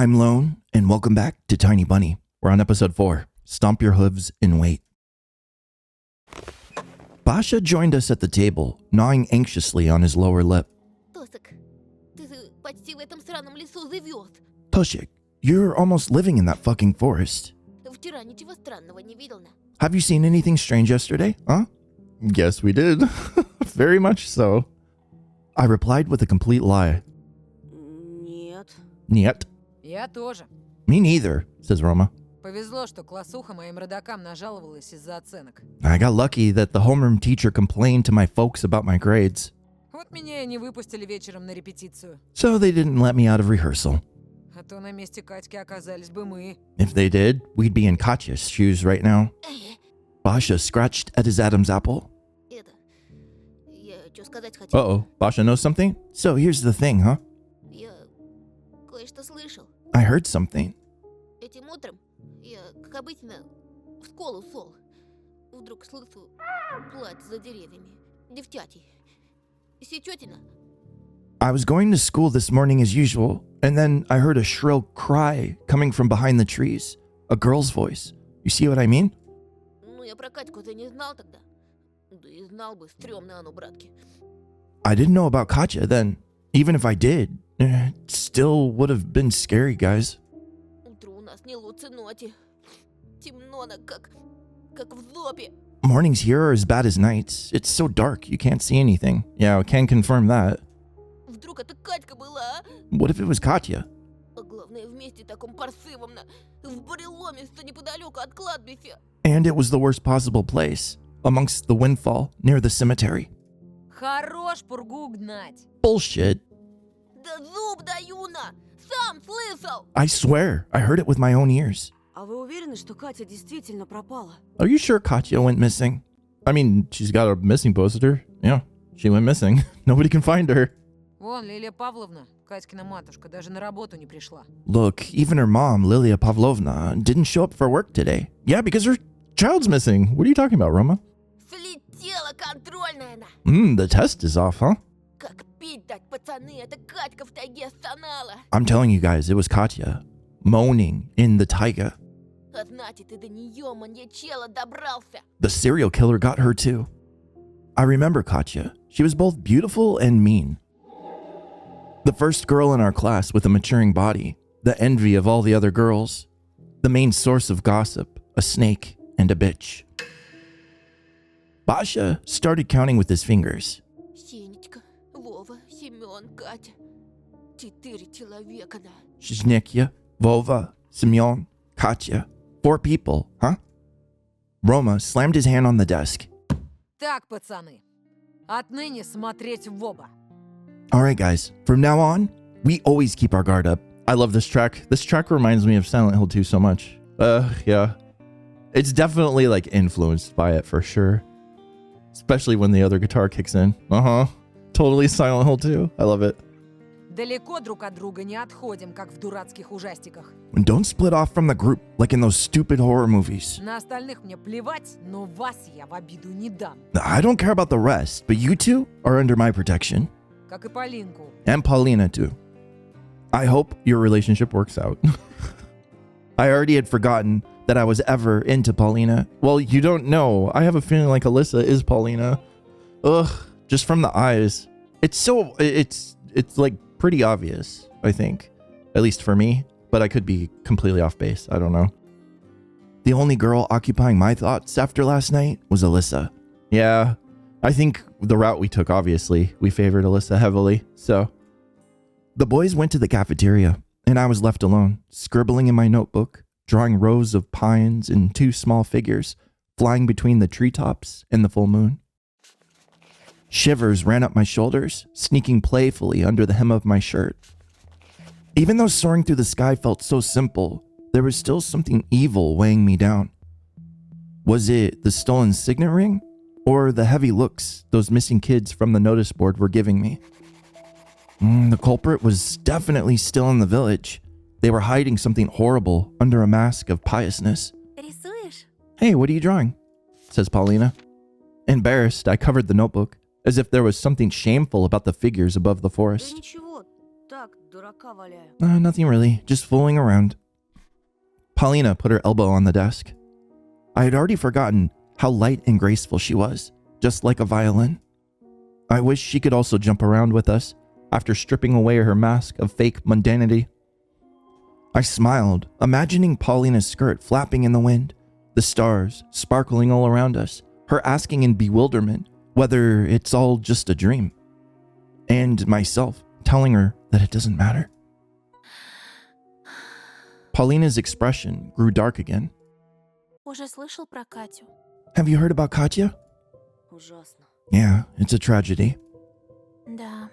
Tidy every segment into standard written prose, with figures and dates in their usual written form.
I'm Lone, and welcome back to Tiny Bunny. We're on episode 4, Stomp Your Hooves and Wait. Basha joined us at the table, gnawing anxiously on his lower lip. Pushik, you're almost living in that fucking forest. Have you seen anything strange yesterday, huh? Yes, we did. Very much so. I replied with a complete lie. Нет. Я тоже. Me neither, says Roma. Повезло, что классуха моим родакам нажаловалась из-за оценок. I got lucky that the homeroom teacher complained to my folks about my grades. Вот меня и не выпустили вечером на репетицию. So they didn't let me out of rehearsal. А то на месте Катьки оказались бы мы. If they did, we'd be in Katya's shoes right now. Basha scratched at his Adam's apple. Uh-oh, Basha knows something? So here's the thing, huh? I heard something. Этим утром я, как обычно, в школу шел. Вдруг слышу плач за деревьями. Девчачий. Сечетина. I was going to school this morning as usual, and then I heard a shrill cry coming from behind the trees. A girl's voice. You see what I mean? Ну, я про Катьку-то не знал тогда. Да и знал бы, стрёмно оно, братки. I didn't know about Katya then. Even if I did, it still would have been scary, guys. Утро у нас не лучше ночи. Темно, как в зопе. Mornings here are as bad as nights. It's so dark, you can't see anything. Yeah, I can confirm that. Вдруг это Катька была, а? What if it was Katya? А главное, вместе таком паршивом в буреломе, что неподалеку от кладбища. And it was the worst possible place, amongst the windfall, near the cemetery. Хорош пургу гнать. Bullshit. Да зуб даю на! Сам слышал! I swear, I heard it with my own ears. А вы уверены, что Катя действительно пропала? Are you sure Katya went missing? I mean, she's got a missing poster. Yeah, she went missing. Nobody can find her. Вон, Лилия Павловна, Катькина матушка, даже на работу не пришла. Look, even her mom, Lilia Pavlovna, didn't show up for work today. Yeah, because her child's missing. What are you talking about, Roma? Слетела контрольная на! The test is off, huh? Как пить дать, пацаны, это Катька в тайге стонала. I'm telling you guys, it was Katya, moaning in the taiga. А значит, и до неё маньячела добрался. The serial killer got her too. I remember Katya. She was both beautiful and mean. The first girl in our class with a maturing body, the envy of all the other girls, the main source of gossip, a snake and a bitch. Basha started counting with his fingers. Сенечка, Вова, Семён, Катя. 4 человека, да. Zhnikya, Vova, Semyon, Katya. 4 people, huh? Roma slammed his hand on the desk. Так, пацаны, отныне смотреть в оба. All right, guys, from now on, we always keep our guard up. I love this track. This track reminds me of Silent Hill 2 so much. Yeah. It's definitely like influenced by it for sure. Especially when the other guitar kicks in. Totally Silent Hill 2. I love it. Далеко друг от друга не отходим, как в дурацких ужастиках. And don't split off from the group like in those stupid horror movies. На остальных мне плевать, но вас я в обиду не дам. I don't care about the rest, but you two are under my protection. Как и Полинку. And Paulina too. I hope your relationship works out. I already had forgotten that I was ever into Paulina. Well, you don't know. I have a feeling like Alyssa is Paulina. Ugh, just from the eyes. It's like pretty obvious, I think. At least for me. But I could be completely off base. I don't know. The only girl occupying my thoughts after last night was Alyssa. Yeah, I think the route we took, obviously, we favored Alyssa heavily, so. The boys went to the cafeteria, and I was left alone, scribbling in my notebook, drawing rows of pines and 2 small figures flying between the treetops and the full moon. Shivers ran up my shoulders, sneaking playfully under the hem of my shirt. Even though soaring through the sky felt so simple, there was still something evil weighing me down. Was it the stolen signet ring? Or the heavy looks those missing kids from the notice board were giving me? The culprit was definitely still in the village. They were hiding something horrible under a mask of piousness. Рисуешь? Hey, what are you drawing? Says Paulina. Embarrassed, I covered the notebook, as if there was something shameful about the figures above the Да forest. ничего, так, дурака валяю. Nothing really, just fooling around. Paulina put her elbow on the desk. I had already forgotten how light and graceful she was, just like a violin. I wish she could also jump around with us after stripping away her mask of fake mundanity. I smiled, imagining Paulina's skirt flapping in the wind, the stars sparkling all around us, her asking in bewilderment whether it's all just a dream, and myself telling her that it doesn't matter. Paulina's expression grew dark again. Уже слышал про Катю? Have you heard about Katya? Ужасно. Yeah, it's a tragedy. Да.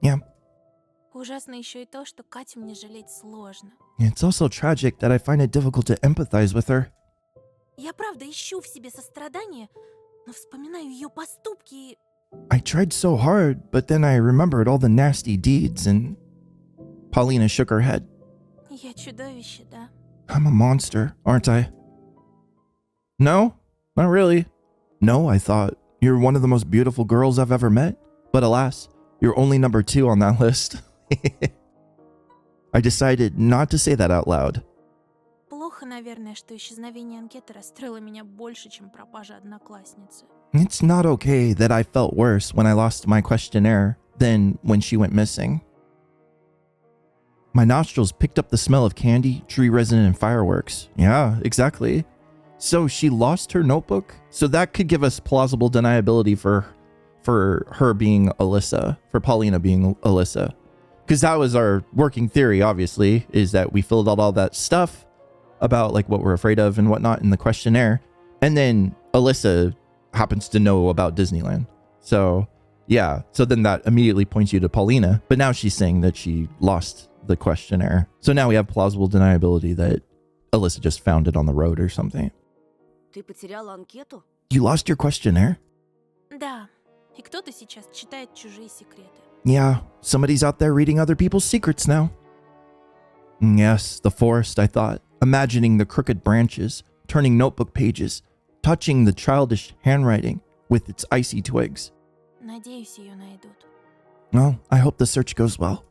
Yeah. Ужасно еще и то, что Катю мне жалеть сложно. It's also tragic that I find it difficult to empathize with her. Я правда ищу в себе сострадание, но вспоминаю ее поступки и... I tried so hard, but then I remembered all the nasty deeds and... Paulina shook her head. Я чудовище, да? I'm a monster, aren't I? No, not really. No, I thought. You're one of the most beautiful girls I've ever met. But alas, you're only number 2 on that list. I decided not to say that out loud. Плохо, наверное, что исчезновение анкеты расстроило меня больше, чем пропажа одноклассницы. It's not okay that I felt worse when I lost my questionnaire than when she went missing. My nostrils picked up the smell of candy, tree resin, and fireworks. Yeah, exactly. So she lost her notebook? So that could give us plausible deniability for her being Alyssa, for Paulina being Alyssa. Because that was our working theory, obviously, is that we filled out all that stuff about like what we're afraid of and whatnot in the questionnaire. And then Alyssa happens to know about Disneyland. So yeah, so then that immediately points you to Paulina. But now she's saying that she lost the questionnaire. So now we have plausible deniability that Alyssa just found it on the road or something. Ты потеряла анкету? You lost your questionnaire? Да, и кто-то сейчас читает чужие секреты. Yeah, somebody's out there reading other people's secrets now. Yes, the forest, I thought, imagining the crooked branches, turning notebook pages, touching the childish handwriting with its icy twigs. Надеюсь, ее найдут. Well, I hope the search goes well.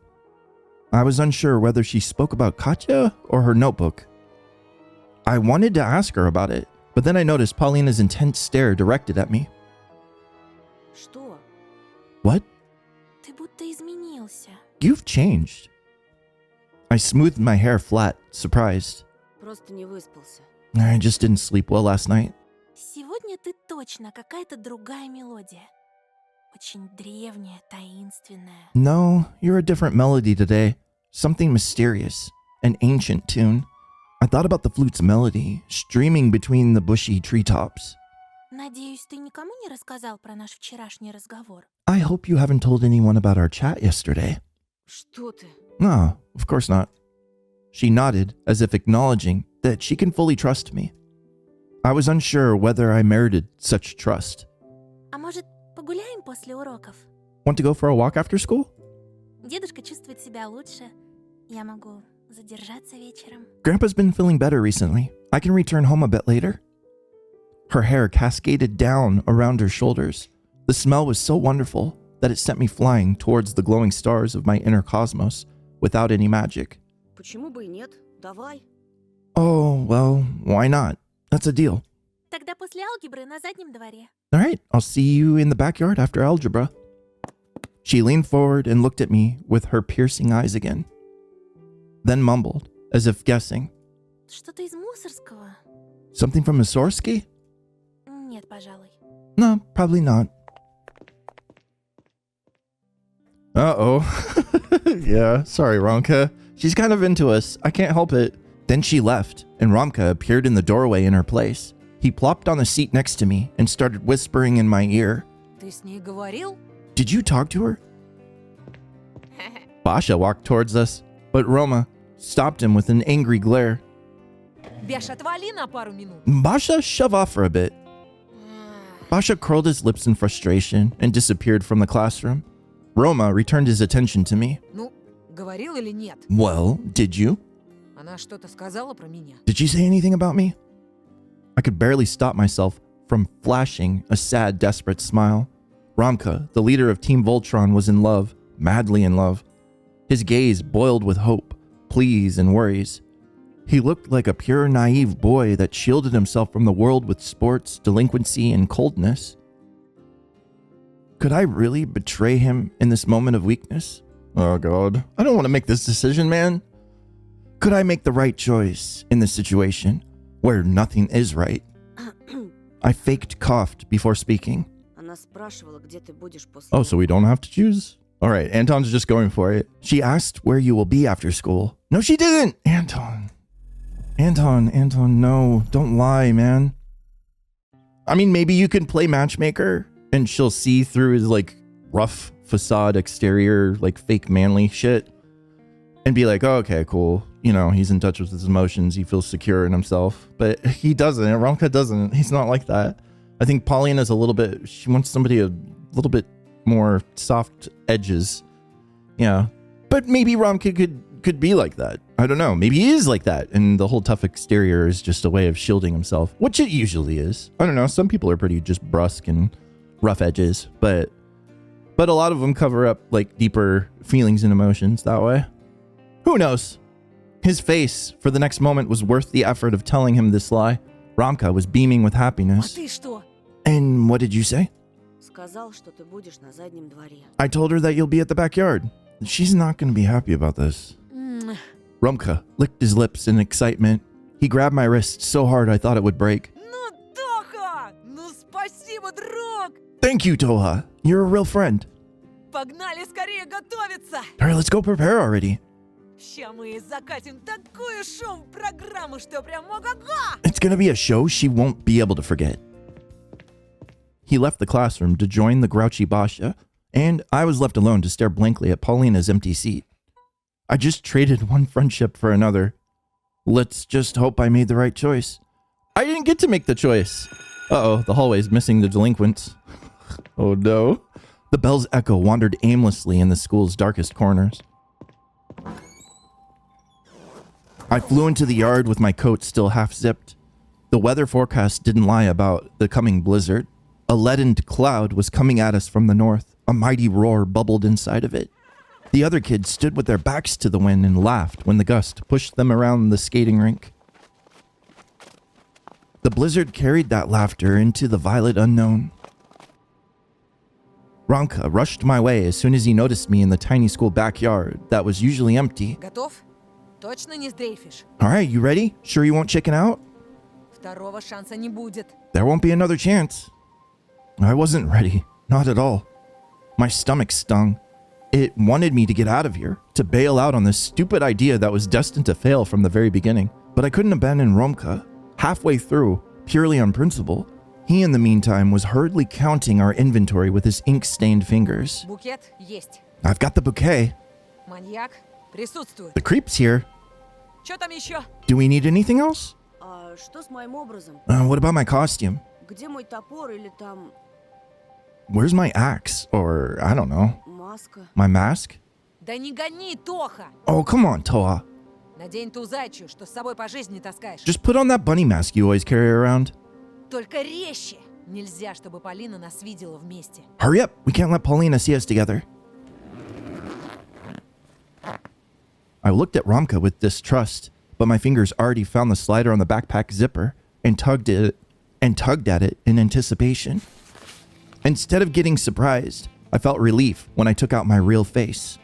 I was unsure whether she spoke about Katya or her notebook. I wanted to ask her about it, but then I noticed Paulina's intense stare directed at me. Что? What? Ты будто изменился. You've changed. I smoothed my hair flat, surprised. Просто не выспался. I just didn't sleep well last night. Сегодня ты точно какая-то другая мелодия. Очень древняя, таинственная. No, you're a different melody today. Something mysterious, an ancient tune. I thought about the flute's melody, streaming between the bushy treetops. Надеюсь, ты никому не рассказал про наш вчерашний разговор? I hope you haven't told anyone about our chat yesterday. Что ты? No, of course not. She nodded, as if acknowledging that she can fully trust me. I was unsure whether I merited such trust. А может, погуляем после уроков? Want to go for a walk after school? Дедушка чувствует себя лучше. Я могу задержаться вечером. Grandpa's been feeling better recently. I can return home a bit later. Her hair cascaded down around her shoulders. The smell was so wonderful that it sent me flying towards the glowing stars of my inner cosmos without any magic. Почему бы и нет? Давай. Oh, well, why not? That's a deal. Тогда после алгебры на заднем дворе. All right, I'll see you in the backyard after algebra. She leaned forward and looked at me with her piercing eyes again. Then mumbled, as if guessing. Что-то из Мусорского? Something from Mussorgsky? Нет, пожалуй. No, probably not. Uh-oh. Yeah, sorry, Romka. She's kind of into us. I can't help it. Then she left, and Romka appeared in the doorway in her place. He plopped on the seat next to me and started whispering in my ear. Ты с ней говорил? Did you talk to her? Basha walked towards us, but Roma stopped him with an angry glare. Беш, отвали на пару минут. Basha, shove off for a bit. Basha curled his lips in frustration and disappeared from the classroom. Roma returned his attention to me. Ну, говорил или нет? Well, did you? Она что-то сказала про меня? Did you say anything about me? I could barely stop myself from flashing a sad, desperate smile. Romka, the leader of Team Voltron, was in love, madly in love. His gaze boiled with hope, pleas, and worries. He looked like a pure, naive boy that shielded himself from the world with sports, delinquency, and coldness. Could I really betray him in this moment of weakness? Oh God, I don't want to make this decision, man. Could I make the right choice in this situation where nothing is right? I faked coughed before speaking. Она спрашивала, где ты будешь после... Oh, so we don't have to choose? All right, Anton's just going for it. She asked where you will be after school. No, she didn't! Anton, no, don't lie, man. I mean, maybe you can play matchmaker and she'll see through his, like, rough facade exterior, like, fake manly shit and be like, oh, okay, cool. You know, he's in touch with his emotions. He feels secure in himself. But he doesn't. Romka doesn't. He's not like that. I think Paulina's a little bit... She wants somebody a little bit more soft edges. Yeah. But maybe Romka could be like that. I don't know. Maybe he is like that. And the whole tough exterior is just a way of shielding himself. Which it usually is. I don't know. Some people are pretty just brusque and rough edges. But a lot of them cover up like deeper feelings and emotions that way. Who knows? His face for the next moment was worth the effort of telling him this lie. Romka was beaming with А happiness. ты что? And what did you say? Сказал, что ты будешь на заднем дворе. I told her that you'll be at the backyard. She's not going to be happy about this. Romka licked his lips in excitement. He grabbed my wrist so hard I thought it would break. Ну, Тоха! Ну, спасибо, друг! Thank you, Toha. You're a real friend. Погнали скорее готовиться! All right, let's go prepare already. Ща мы закатим такую шоу-программу, что прям ого-го! It's going to be a show she won't be able to forget. He left the classroom to join the grouchy Basha, and I was left alone to stare blankly at Paulina's empty seat. I just traded one friendship for another. Let's just hope I made the right choice. I didn't get to make the choice. Uh-oh, the hallway's missing the delinquents. Oh no. The bell's echo wandered aimlessly in the school's darkest corners. I flew into the yard with my coat still half-zipped. The weather forecast didn't lie about the coming blizzard. A leadened cloud was coming at us from the north. A mighty roar bubbled inside of it. The other kids stood with their backs to the wind and laughed when the gust pushed them around the skating rink. The blizzard carried that laughter into the violet unknown. Romka rushed my way as soon as he noticed me in the tiny school backyard that was usually empty. Готов? Точно не сдрейфишь? All right, you ready? Sure you won't chicken out? Второго шанса не будет. There won't be another chance. I wasn't ready. Not at all. My stomach stung. It wanted me to get out of here, to bail out on this stupid idea that was destined to fail from the very beginning. But I couldn't abandon Romka. Halfway through, purely on principle, he in the meantime was hurriedly counting our inventory with his ink-stained fingers. Букет есть. I've got the bouquet. Маньяк присутствует. The creep's here. Что там еще? Do we need anything else? А что с моим образом? What about my costume? Где мой топор или там Where's my axe? Or, I don't know, маска? my mask? Да не гони, Тоха! Oh, come on, Toa. Надень ту зайчью, что с собой по жизни таскаешь. Just put on that bunny mask you always carry around. Только резче. Нельзя, чтобы Полина нас видела вместе. Hurry up, we can't let Paulina see us together. I looked at Romka with distrust, but my fingers already found the slider on the backpack zipper and tugged at it in anticipation. Instead of getting surprised, I felt relief when I took out my real face.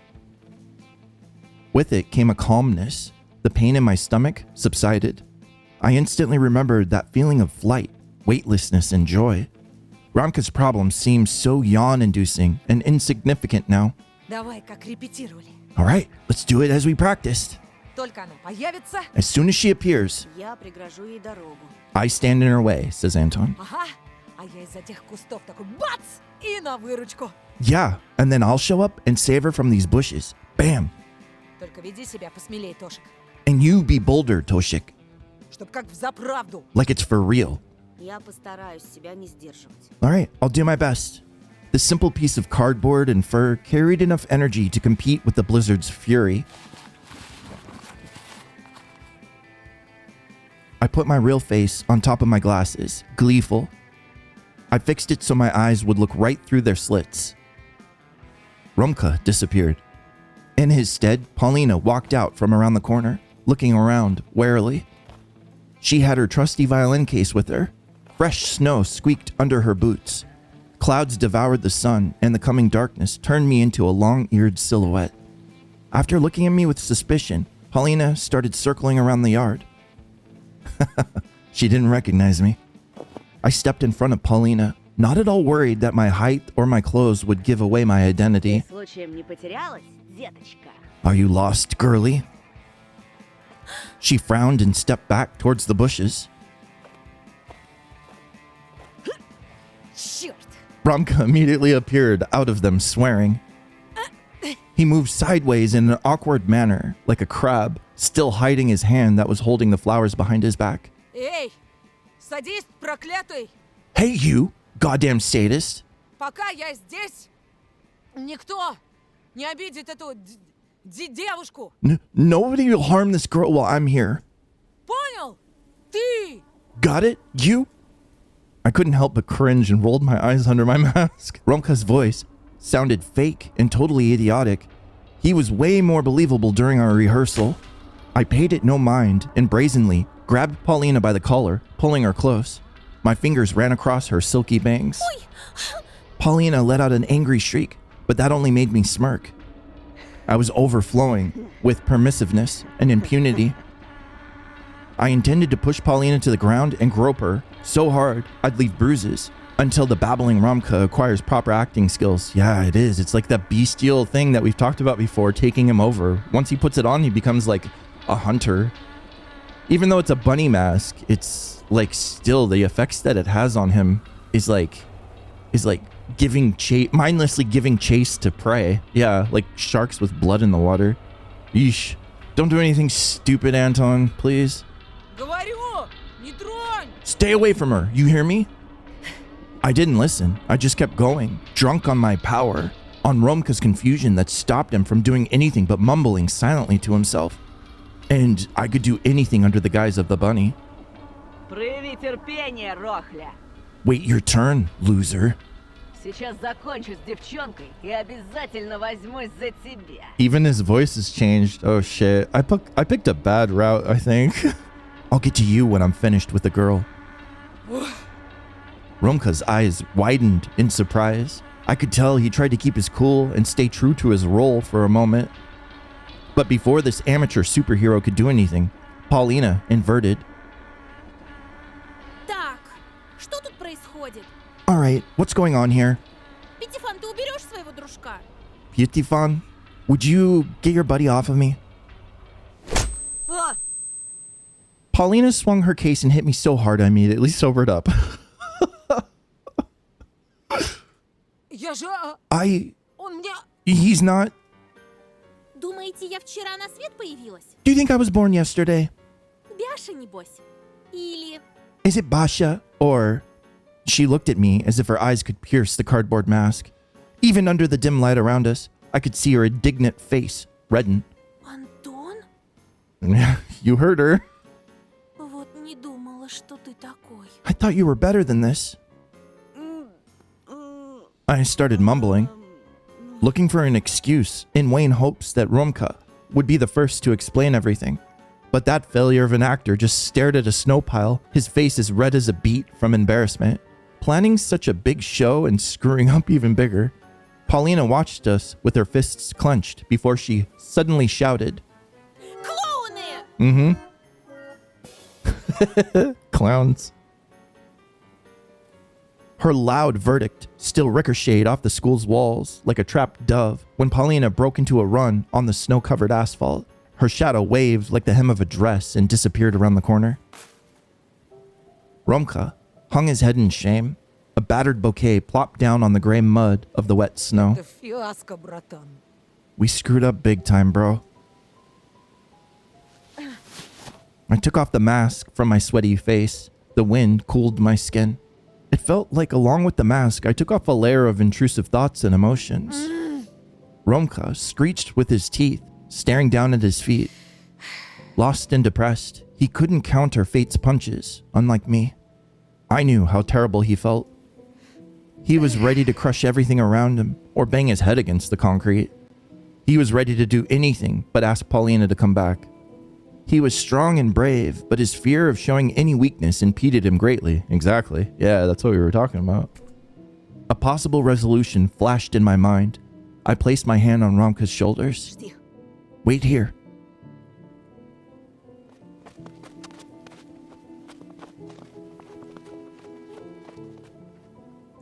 With it came a calmness. The pain in my stomach subsided. I instantly remembered that feeling of flight, weightlessness, and joy. Romka's problem seemed so yawn-inducing and insignificant now. Давай, как репетировали. All right, let's do it as we practiced. Только она появится. As soon as she appears, Я прегражу ей дорогу. I stand in her way, says Anton. Ага. А я из-за тех кустов такой бац! И на выручку. Yeah, and then I'll show up and save her from these bushes. Bam! Только веди себя посмелей, Тошик. And you be bolder, Toshik, Чтоб как взаправду. like it's for real. Я постараюсь себя не сдерживать. All right, I'll do my best. The simple piece of cardboard and fur carried enough energy to compete with the blizzard's fury. I put my real face on top of my glasses, gleeful. I fixed it so my eyes would look right through their slits. Romka disappeared. In his stead, Paulina walked out from around the corner, looking around warily. She had her trusty violin case with her. Fresh snow squeaked under her boots. Clouds devoured the sun, and the coming darkness turned me into a long-eared silhouette. After looking at me with suspicion, Paulina started circling around the yard. She didn't recognize me. I stepped in front of Paulina, not at all worried that my height or my clothes would give away my identity. Случаем не потерялась, деточка? Are you lost, girlie? She frowned and stepped back towards the bushes. Черт! Romka immediately appeared out of them, swearing. He moved sideways in an awkward manner, like a crab, still hiding his hand that was holding the flowers behind his back. Эй! Садист проклятый! Hey, you, goddamn sadist. Пока я здесь, никто не обидит эту девушку. Nobody will harm this girl while I'm here. Понял? Ты! Got it? You? I couldn't help but cringe and rolled my eyes under my mask. Romka's voice sounded fake and totally idiotic. He was way more believable during our rehearsal. I paid it no mind and brazenly grabbed Paulina by the collar, pulling her close. My fingers ran across her silky bangs. Paulina let out an angry shriek, but that only made me smirk. I was overflowing with permissiveness and impunity. I intended to push Paulina to the ground and grope her so hard I'd leave bruises until the babbling Romka acquires proper acting skills. Yeah, it is. It's like that bestial thing that we've talked about before, taking him over. Once he puts it on, he becomes like a hunter. Even though it's a bunny mask, it's like still the effects that it has on him is like giving mindlessly giving chase to prey. Yeah, like sharks with blood in the water. Yeesh. Don't do anything stupid, Anton, please. Говорю, не тронь! Stay away from her, you hear me? I didn't listen. I just kept going, drunk on my power, on Romka's confusion that stopped him from doing anything but mumbling silently to himself. And I could do anything under the guise of the bunny. Прояви терпение, Рохля. Wait your turn, loser. Сейчас закончу с девчонкой и обязательно возьмусь за тебя. Even his voice has changed. Oh shit. I picked a bad route, I think. I'll get to you when I'm finished with the girl. Romka's eyes widened in surprise. I could tell he tried to keep his cool and stay true to his role for a moment. But before this amateur superhero could do anything, Paulina inverted. Так, что тут происходит? Alright, what's going on here? Пятифан, ты уберешь своего дружка? Pietifan, would you get your buddy off of me? А! Paulina swung her case and hit me so hard I immediately sobered up. Я же... Он мне... He's not... Думаете, я вчера на свет появилась? Do you think I was born yesterday? Бяша, небось? Или... Is it Basha? Or... She looked at me as if her eyes could pierce the cardboard mask. Even under the dim light around us, I could see her indignant face redden. Антон? You heard her. Вот не думала, что ты такой. I thought you were better than this. I started mumbling, looking for an excuse in vain hopes that Romka would be the first to explain everything. But that failure of an actor just stared at a snow pile, his face as red as a beet from embarrassment. Planning such a big show and screwing up even bigger, Paulina watched us with her fists clenched before she suddenly shouted, Клоуны! Clowns. Her loud verdict still ricocheted off the school's walls like a trapped dove when Paulina broke into a run on the snow-covered asphalt. Her shadow waved like the hem of a dress and disappeared around the corner. Romka hung his head in shame. A battered bouquet plopped down on the gray mud of the wet snow. Это фиаско, братан. We screwed up big time, bro. I took off the mask from my sweaty face. The wind cooled my skin. It felt like along with the mask, I took off a layer of intrusive thoughts and emotions. Romka screeched with his teeth, staring down at his feet. Lost and depressed, he couldn't counter fate's punches, unlike me. I knew how terrible he felt. He was ready to crush everything around him or bang his head against the concrete. He was ready to do anything but ask Paulina to come back. He was strong and brave, but his fear of showing any weakness impeded him greatly. Exactly. Yeah, that's what we were talking about. A possible resolution flashed in my mind. I placed my hand on Romka's shoulders. Жди. Wait here.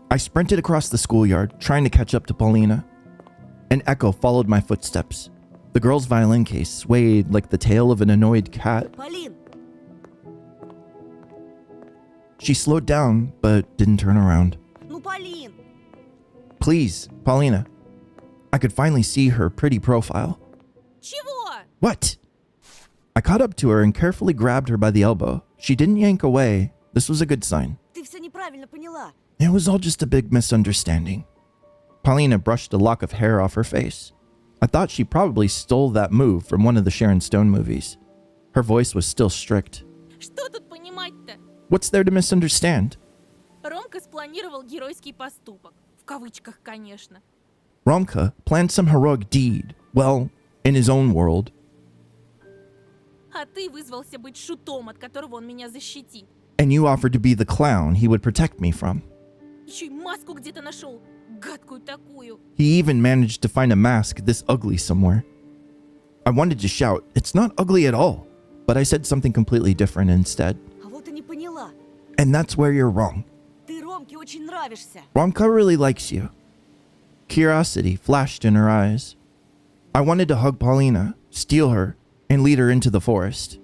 I sprinted across the schoolyard, trying to catch up to Paulina. An echo followed my footsteps. The girl's violin case swayed like the tail of an annoyed cat. Полин, She slowed down, but didn't turn around. ну Полин. Please, Paulina. I could finally see her pretty profile. Чего? What? I caught up to her and carefully grabbed her by the elbow. She didn't yank away. This was a good sign. Ты все неправильно поняла. It was all just a big misunderstanding. Paulina brushed a lock of hair off her face. I thought she probably stole that move from one of the Sharon Stone movies. Her voice was still strict. Что тут понимать-то? What's there to misunderstand? Ромка спланировал геройский поступок. В кавычках, конечно. Romka planned some heroic deed. Well, in his own world. А ты вызвался быть шутом, от которого он меня защитит. And you offered to be the clown he would protect me from. Еще и маску где-то нашел. Гадкую такую. He even managed to find a mask this ugly somewhere. I wanted to shout, "It's not ugly at all," but I said something completely different instead. А вот и не поняла. And that's where you're wrong. Ты Ромке очень нравишься. Romka really likes you. Curiosity flashed in her eyes. I wanted to hug Paulina, steal her, and lead her into the forest.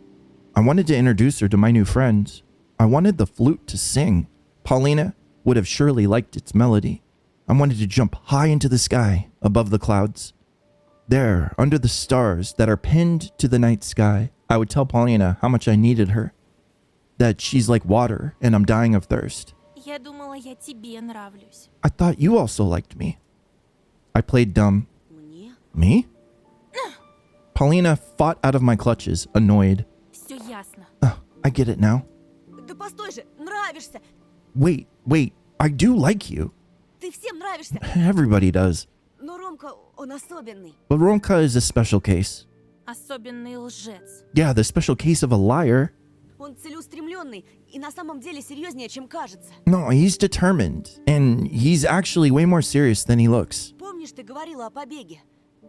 I wanted to introduce her to my new friends. I wanted the flute to sing. Paulina would have surely liked its melody. I wanted to jump high into the sky, above the clouds. There, under the stars that are pinned to the night sky, I would tell Paulina how much I needed her. That she's like water and I'm dying of thirst. Я думала, я тебе нравлюсь. I thought you also liked me. I played dumb. Мне? Me? Paulina fought out of my clutches, annoyed. Все ясно. I get it now. Да постой же, нравишься. Wait, I do like you. Ты всем нравишься. Everybody does. Но Ромка, он особенный. But Romka is a special case. Особенный лжец. Yeah, the special case of a liar. Он целеустремленный и на самом деле серьезнее, чем кажется. No, he's determined. And he's actually way more serious than he looks. Помнишь, ты говорила о побеге?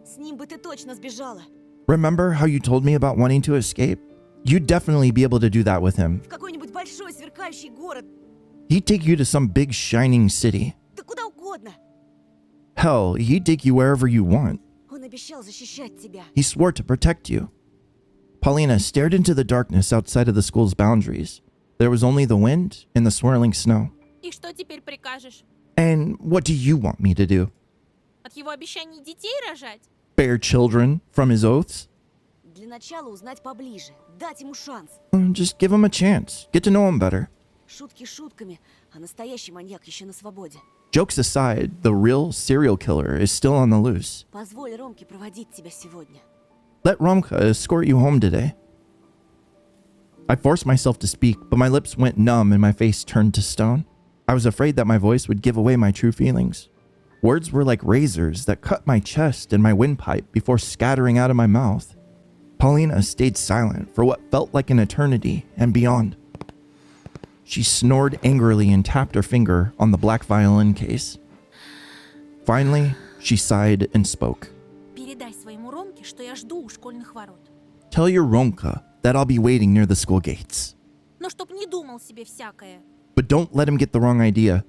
С ним бы ты точно сбежала. Remember how you told me about wanting to escape? You'd definitely be able to do that with him. В какой-нибудь большой сверкающий город. He'd take you to some big shining city. Да куда угодно. Hell, he'd take you wherever you want. Он обещал защищать тебя. He swore to protect you. Paulina stared into the darkness outside of the school's boundaries. There was only the wind and the swirling snow. И что теперь прикажешь? And what do you want me to do? От его обещаний детей рожать? Bear children from his oaths? Для начала узнать поближе. Дать ему шанс. Just give him a chance. Get to know him better. Шутки шутками, а настоящий маньяк еще на свободе. Jokes aside, the real serial killer is still on the loose. Позволь Ромке проводить тебя сегодня. Let Romka escort you home today. I forced myself to speak, but my lips went numb and my face turned to stone. I was afraid that my voice would give away my true feelings. Words were like razors that cut my chest and my windpipe before scattering out of my mouth. Paulina stayed silent for what felt like an eternity and beyond. She snored angrily and tapped her finger on the black violin case. Finally, she sighed and spoke. Передай своему Ромке, что я жду у школьных ворот. Tell your Romka that I'll be waiting near the school gates. Но чтоб не думал себе всякое. But don't let him get the wrong idea.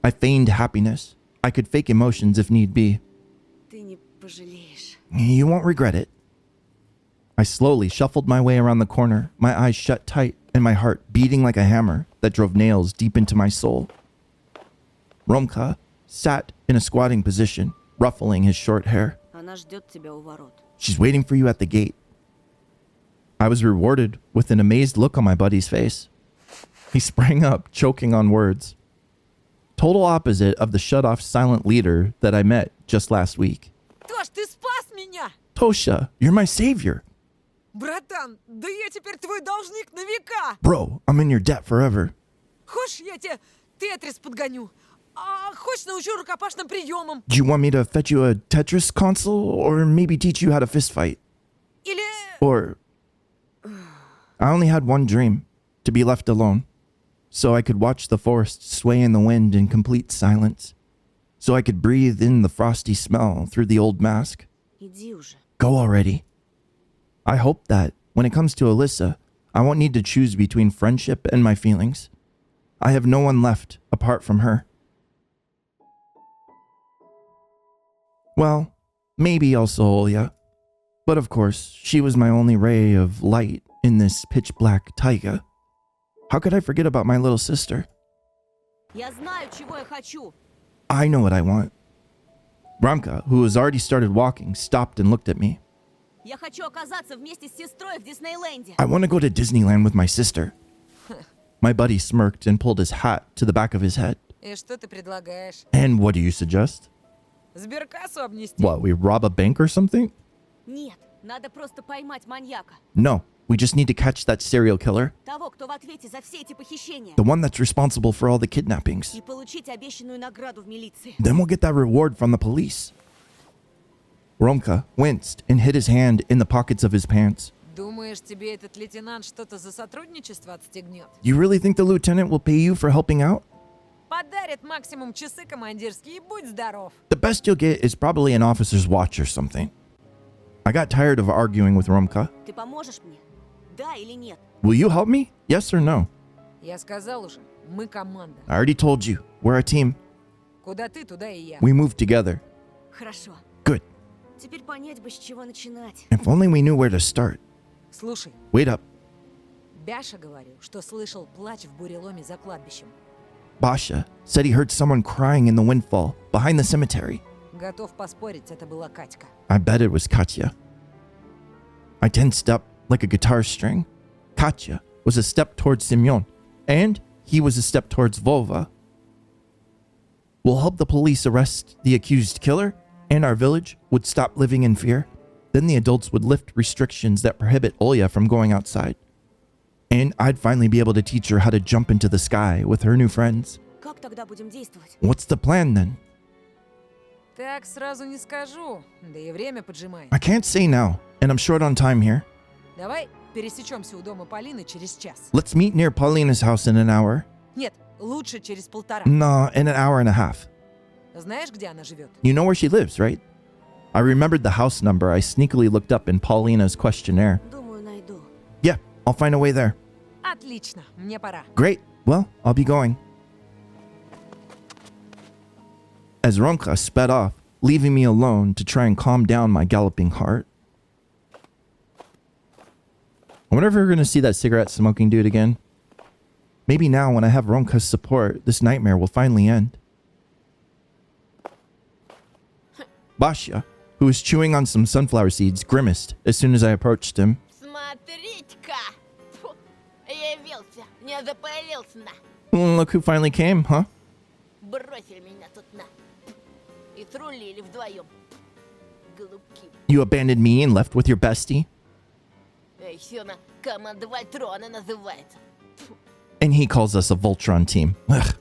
I feigned happiness. I could fake emotions if need be. Ты не пожалеешь. You won't regret it. I slowly shuffled my way around the corner, my eyes shut tight and my heart beating like a hammer that drove nails deep into my soul. Romka sat in a squatting position, ruffling his short hair. Она ждет тебя у ворот. She's waiting for you at the gate. I was rewarded with an amazed look on my buddy's face. He sprang up, choking on words. Total opposite of the shut-off silent leader that I met just last week. Тош, ты спас меня! Tosha, you're my savior. Братан, да я теперь твой должник на века! Bro, I'm in your debt forever. Хочешь, я тебе тетрис подгоню? А хочешь научу рукопашным приемам? Do you want me to fetch you a Tetris console or maybe teach you how to fist fight? Или... Or I only had one dream, to be left alone, so I could watch the forest sway in the wind in complete silence, so I could breathe in the frosty smell through the old mask. Иди уже. Go already. I hope that when it comes to Alyssa, I won't need to choose between friendship and my feelings. I have no one left apart from her. Well, maybe also Olya. But of course, she was my only ray of light in this pitch black taiga. How could I forget about my little sister? Я знаю, чего я хочу. I know what I want. Ramka, who has already started walking, stopped and looked at me. Я хочу оказаться вместе с сестрой в Диснейленде. I want to go to Disneyland with my sister. My buddy smirked and pulled his hat to the back of his head. И что ты предлагаешь? And what do you suggest? Сберкассу обнести? What, we rob a bank or something? Нет, надо просто поймать маньяка. No, we just need to catch that serial killer, Того, кто в ответе за все эти похищения. the one that's responsible for all the kidnappings. И получить обещанную награду в милиции. Then we'll get that reward from the police. Romka winced and hid his hand in the pockets of his pants. Думаешь, тебе этот лейтенант что-то за сотрудничество отстегнет? You really think the lieutenant will pay you for helping out? Подарит максимум часы командирские и будь здоров. The best you'll get is probably an officer's watch or something. I got tired of arguing with Romka. Ты поможешь мне? Да или нет? Will you help me? Yes or no? Я сказал уже, мы команда. I already told you. We're a team. Куда ты, туда и я. We move together. Хорошо. Good. Теперь понять бы, с чего начинать. If only we knew where to start. Слушай, Wait up. Бяша говорил, что слышал плач в буреломе за кладбищем. Basha said he heard someone crying in the windfall behind the cemetery. Готов поспорить, это была Катька. I bet it was Katya. I tensed up like a guitar string. Katya was a step towards Semyon, and he was a step towards Vova. We'll help the police arrest the accused killer, and our village would stop living in fear. Then the adults would lift restrictions that prohibit Olya from going outside. And I'd finally be able to teach her how to jump into the sky with her new friends. Как тогда будем действовать? What's the plan then? Так сразу не скажу, да и время поджимает. I can't say now, and I'm short on time here. Давай пересечемся у дома Полины через час. Let's meet near Paulina's house in an hour. Нет, лучше через полтора. No, in an hour and a half. Знаешь, где она живет? You know where she lives, right? I remembered the house number I sneakily looked up in Paulina's questionnaire. Думаю, найду. Yeah, I'll find a way there. Отлично, мне пора. Great. Well, I'll be going. As Romka sped off, leaving me alone to try and calm down my galloping heart. I wonder if we're going to see that cigarette smoking dude again. Maybe now, when I have Romka's support, this nightmare will finally end. Basha, who was chewing on some sunflower seeds, grimaced as soon as I approached him. Смотрите-ка! Фу, явился, не запалился на. Look who finally came, huh? Бросили меня тут на. И трулили вдвоем. Голубки. You abandoned me and left with your bestie? Еще на команда Вольтрона называется. And he calls us a Voltron team. Ugh.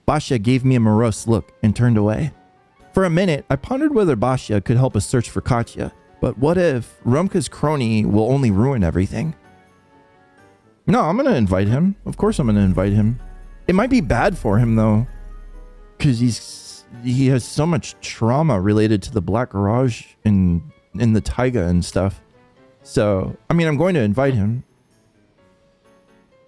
Basha gave me a morose look and turned away. For a minute, I pondered whether Basha could help us search for Katya. But what if Rumka's crony will only ruin everything? No, I'm going to invite him. Of course I'm going to invite him. It might be bad for him, though. Because he has so much trauma related to the Black Garage in the taiga and stuff. So, I mean, I'm going to invite him.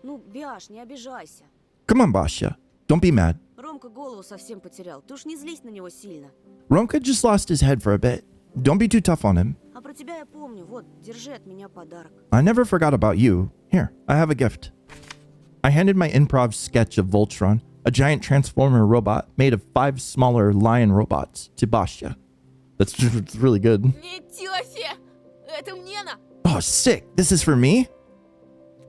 Ну, Бяш, не обижайся. Come on, Basha. Don't be mad. Ромка голову совсем потерял. Ты уж не злись на него сильно. Romka just lost his head for a bit. Don't be too tough on him. А про тебя я помню. Вот, держи от меня подарок. I never forgot about you. Here, I have a gift. I handed my improv sketch of Voltron, a giant transformer robot made of 5 smaller lion robots, to Basha. That's really good. Ничего себе! Это мне на! Oh, sick. This is for me?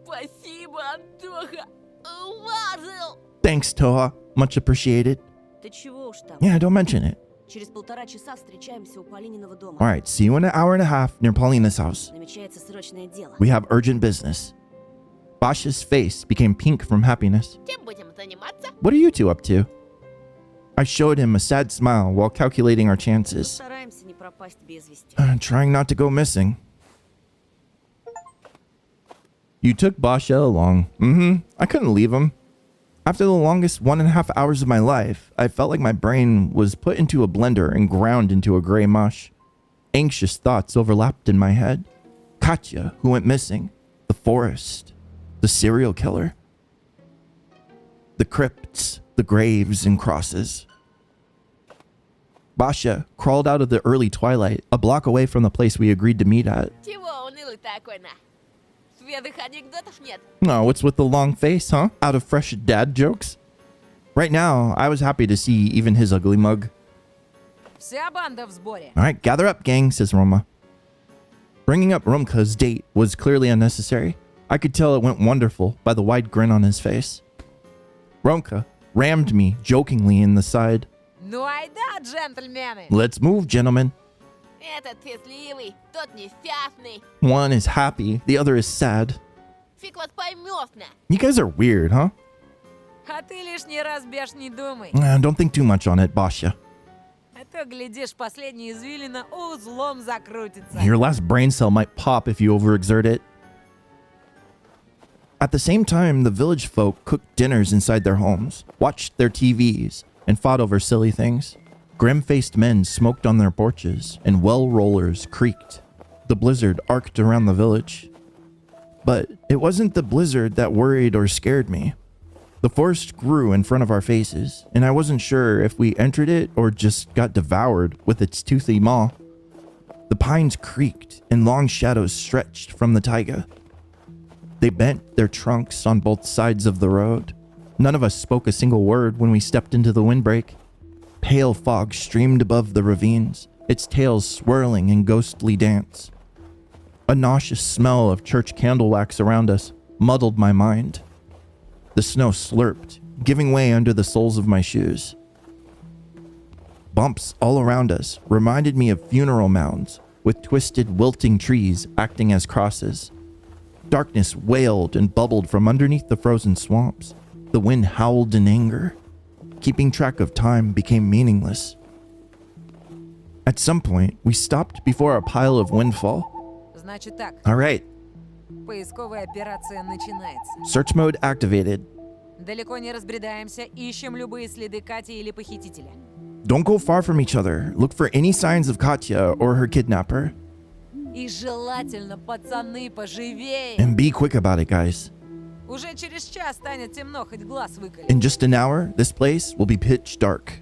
Спасибо, Антоха! Лазил! Thanks, Toha. Much appreciated. Ты чего уж там? Yeah, don't mention it. Через 1,5 часа встречаемся у Полининого дома. All right, see you in an hour and a half near Paulina's house. Намечается срочное дело. We have urgent business. Basha's face became pink from happiness. Чем будем заниматься? What are you two up to? I showed him a sad smile while calculating our chances, Стараемся не пропасть без вести. trying not to go missing. You took Basha along. I couldn't leave him. After the longest 1.5 hours of my life, I felt like my brain was put into a blender and ground into a gray mush. Anxious thoughts overlapped in my head. Katya, who went missing. The forest. The serial killer. The crypts, the graves and crosses. Basha crawled out of the early twilight, a block away from the place we agreed to meet at. Чего унылый такой, на? Свежих анекдотов нет? No, what's with the long face, huh? Out of fresh dad jokes? Right now, I was happy to see even his ugly mug. Вся банда в сборе. All right, gather up, gang, says Roma. Bringing up Rumka's date was clearly unnecessary. I could tell it went wonderful by the wide grin on his face. Rumka rammed me jokingly in the side. Ну айда, джентльмены. Let's move, gentlemen. Этот счастливый, тот несчастный. One is happy, the other is sad. Фиг вас поймёт, на. You guys are weird, huh? А ты лишний раз, Беш, не думай. Don't think too much on it, Basha. А то, глядишь, последняя извилина узлом закрутится. Your last brain cell might pop if you overexert it. At the same time, the village folk cooked dinners inside their homes, watched their TVs, and fought over silly things. Grim-faced men smoked on their porches, and well rollers creaked. The blizzard arced around the village. But it wasn't the blizzard that worried or scared me. The forest grew in front of our faces, and I wasn't sure if we entered it or just got devoured with its toothy maw. The pines creaked, and long shadows stretched from the taiga. They bent their trunks on both sides of the road. None of us spoke a single word when we stepped into the windbreak. Pale fog streamed above the ravines, its tails swirling in ghostly dance. A nauseous smell of church candle wax around us muddled my mind. The snow slurped, giving way under the soles of my shoes. Bumps all around us reminded me of funeral mounds, with twisted, wilting trees acting as crosses. Darkness wailed and bubbled from underneath the frozen swamps. The wind howled in anger. Keeping track of time became meaningless. At some point, we stopped before a pile of windfall. Значит так, All right, поисковая операция начинается. search mode activated. Далеко не разбредаемся, ищем любые следы Кати или похитителя. Don't go far from each other. Look for any signs of Katya or her kidnapper. И желательно, пацаны, поживее. And be quick about it, guys. Уже через час станет темно, хоть глаз выколи. In just an hour, this place will be pitch dark.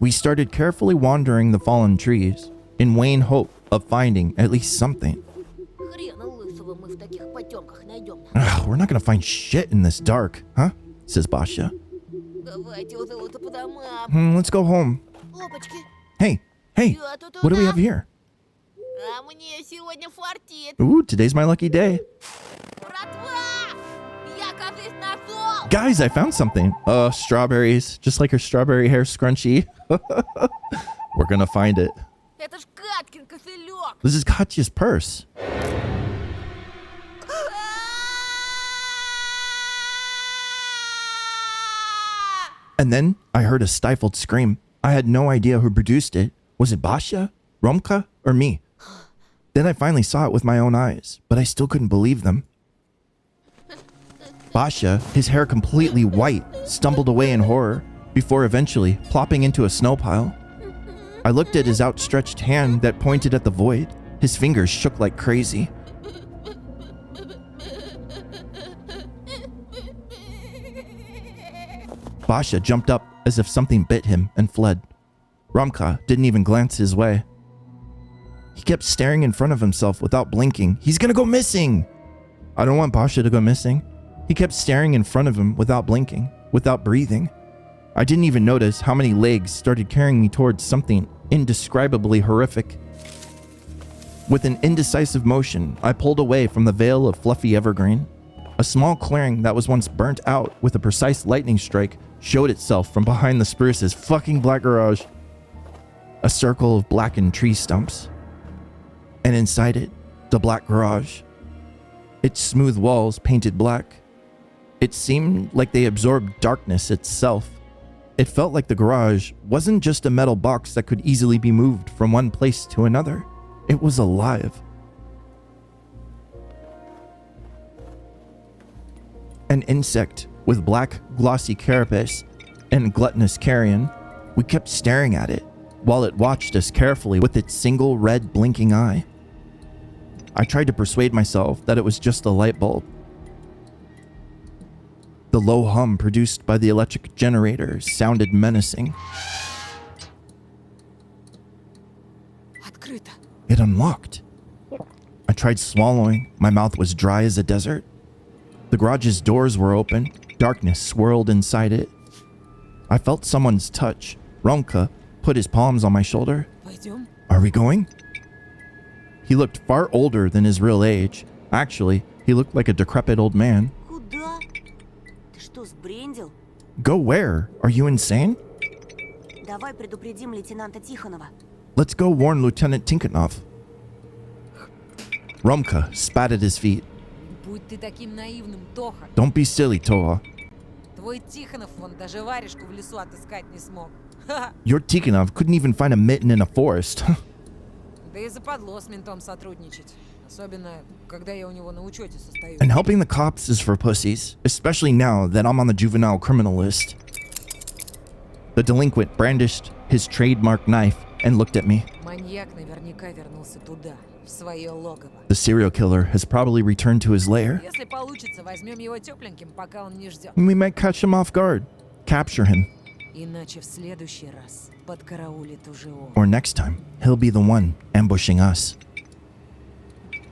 We started carefully wandering the fallen trees, in vain hope of finding at least something. Хрена лысого мы в таких потемках найдем. We're not gonna find shit in this dark, huh? Says Basha. Давайте уже лучше по домам. Let's go home. Опачки, Hey, я тут what do we одна. have here? А мне сегодня фартит. Ooh, today's my lucky day. Братва! Я, кажись, нашел! Guys, I found something. Strawberries, just like her strawberry hair scrunchie. We're gonna find it. Это ж Каткин кошелек! This is Katya's purse. And then I heard a stifled scream. I had no idea who produced it. Was it Basha, Romka, or me? Then I finally saw it with my own eyes, but I still couldn't believe them. Basha, his hair completely white, stumbled away in horror before eventually plopping into a snow pile. I looked at his outstretched hand that pointed at the void. His fingers shook like crazy. Basha jumped up as if something bit him and fled. Romka didn't even glance his way. He kept staring in front of himself without blinking. He's gonna go missing! I don't want Basha to go missing. He kept staring in front of him without blinking, without breathing. I didn't even notice how many legs started carrying me towards something indescribably horrific. With an indecisive motion, I pulled away from the veil of fluffy evergreen. A small clearing that was once burnt out with a precise lightning strike showed itself from behind the spruce's fucking black garage. A circle of blackened tree stumps. And inside it, the black garage. Its smooth walls painted black. It seemed like they absorbed darkness itself. It felt like the garage wasn't just a metal box that could easily be moved from one place to another. It was alive. An insect with black, glossy carapace and gluttonous carrion. We kept staring at it while it watched us carefully with its single red blinking eye. I tried to persuade myself that it was just a light bulb. The low hum produced by the electric generator sounded menacing. Открыто. It unlocked. I tried swallowing. My mouth was dry as a desert. The garage's doors were open. Darkness swirled inside it. I felt someone's touch. Romka put his palms on my shoulder. Пойдем. Are we going? He looked far older than his real age. Actually, he looked like a decrepit old man. Куда? Ты что, сбрендил? Go where? Are you insane? Давай предупредим лейтенанта Тихонова. Let's go warn Lieutenant Tinkanov. Romka spat at his feet. Будь ты таким наивным, Тоха. Don't be silly, Toha. Твой Тихонов вон даже варежку в лесу отыскать не смог. Ха-ха. Your Tikhonov couldn't even find a mitten in a forest. Да и западло с ментом сотрудничать. Особенно, когда я у него на учете состою. And helping the cops is for pussies, especially now that I'm on the juvenile criminal list. The delinquent brandished his trademark knife and looked at me. Маньяк наверняка вернулся туда, в свое логово. The serial killer has probably returned to his lair. Если получится, возьмем его тепленьким, пока он не ждет. We might catch him off guard, capture him, Иначе в следующий раз подкараулит уже он. or next time, he'll be the one ambushing us.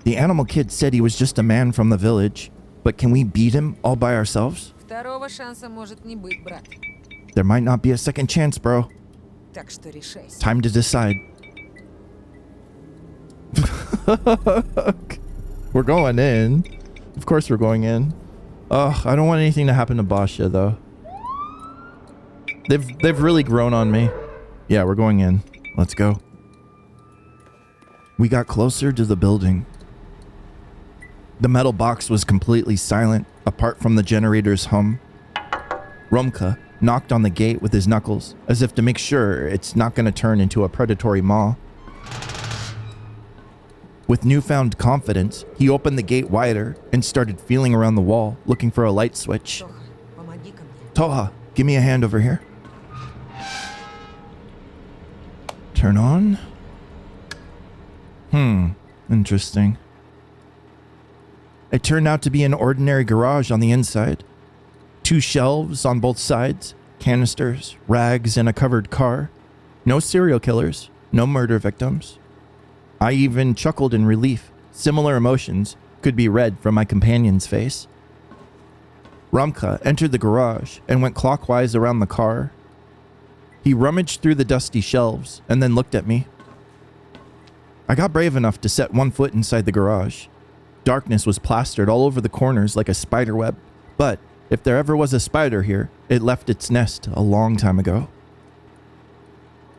The animal kid said he was just a man from the village, but can we beat him all by ourselves? Второго шанса может не быть, брат. There might not be a second chance, bro. Так что решайся. Time to decide. We're going in. Of course we're going in. Ugh, I don't want anything to happen to Basha though. They've really grown on me. Yeah, we're going in. Let's go. We got closer to the building. The metal box was completely silent, apart from the generator's hum. Romka knocked on the gate with his knuckles, as if to make sure it's not going to turn into a predatory maw. With newfound confidence, he opened the gate wider and started feeling around the wall, looking for a light switch. Тоха, помоги-ка мне. Toha, give me a hand over here. Turn on. Interesting. It turned out to be an ordinary garage on the inside. 2 shelves on both sides, canisters, rags, and a covered car. No serial killers, no murder victims. I even chuckled in relief. Similar emotions could be read from my companion's face. Ramka entered the garage and went clockwise around the car. He rummaged through the dusty shelves and then looked at me. I got brave enough to set one foot inside the garage. Darkness was plastered all over the corners like a spider web, but if there ever was a spider here, it left its nest a long time ago.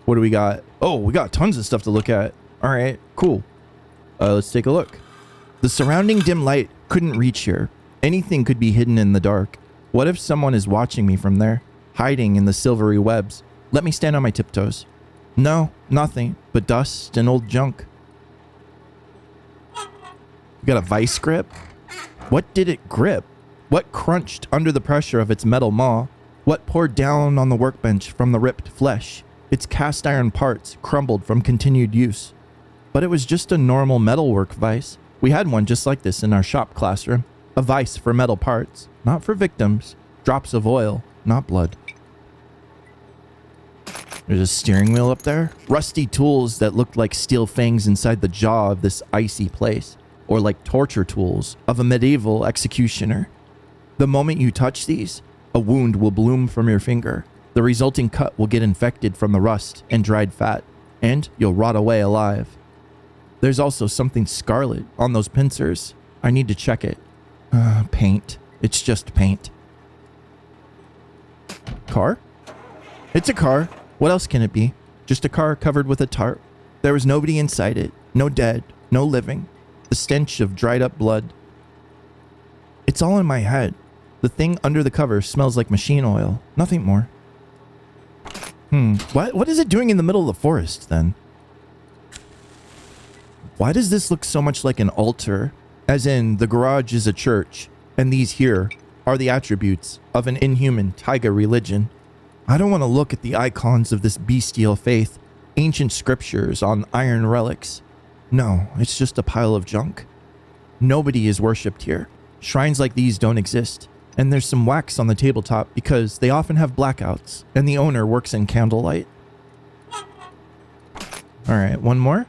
What do we got? Oh, we got tons of stuff to look at. All right, cool. Let's take a look. The surrounding dim light couldn't reach here. Anything could be hidden in the dark. What if someone is watching me from there, hiding in the silvery webs? Let me stand on my tiptoes. No, nothing but dust and old junk. We got a vice grip. What did it grip? What crunched under the pressure of its metal maw? What poured down on the workbench from the ripped flesh? Its cast iron parts crumbled from continued use. But it was just a normal metalwork vise. We had one just like this in our shop classroom. A vise for metal parts, not for victims. Drops of oil, not blood. There's a steering wheel up there. Rusty tools that looked like steel fangs inside the jaw of this icy place. Or like torture tools of a medieval executioner. The moment you touch these, a wound will bloom from your finger. The resulting cut will get infected from the rust and dried fat, and you'll rot away alive. There's also something scarlet on those pincers. I need to check it. Paint. It's just paint. Car? It's a car. What else can it be? Just a car covered with a tarp. There was nobody inside it. No dead. No living. The stench of dried up blood. It's all in my head. The thing under the cover smells like machine oil. Nothing more. What is it doing in the middle of the forest then? Why does this look so much like an altar? As in, the garage is a church, and these here are the attributes of an inhuman taiga religion. I don't want to look at the icons of this bestial faith, ancient scriptures on iron relics. No, it's just a pile of junk. Nobody is worshipped here. Shrines like these don't exist. And there's some wax on the tabletop because they often have blackouts, and the owner works in candlelight. Alright, one more.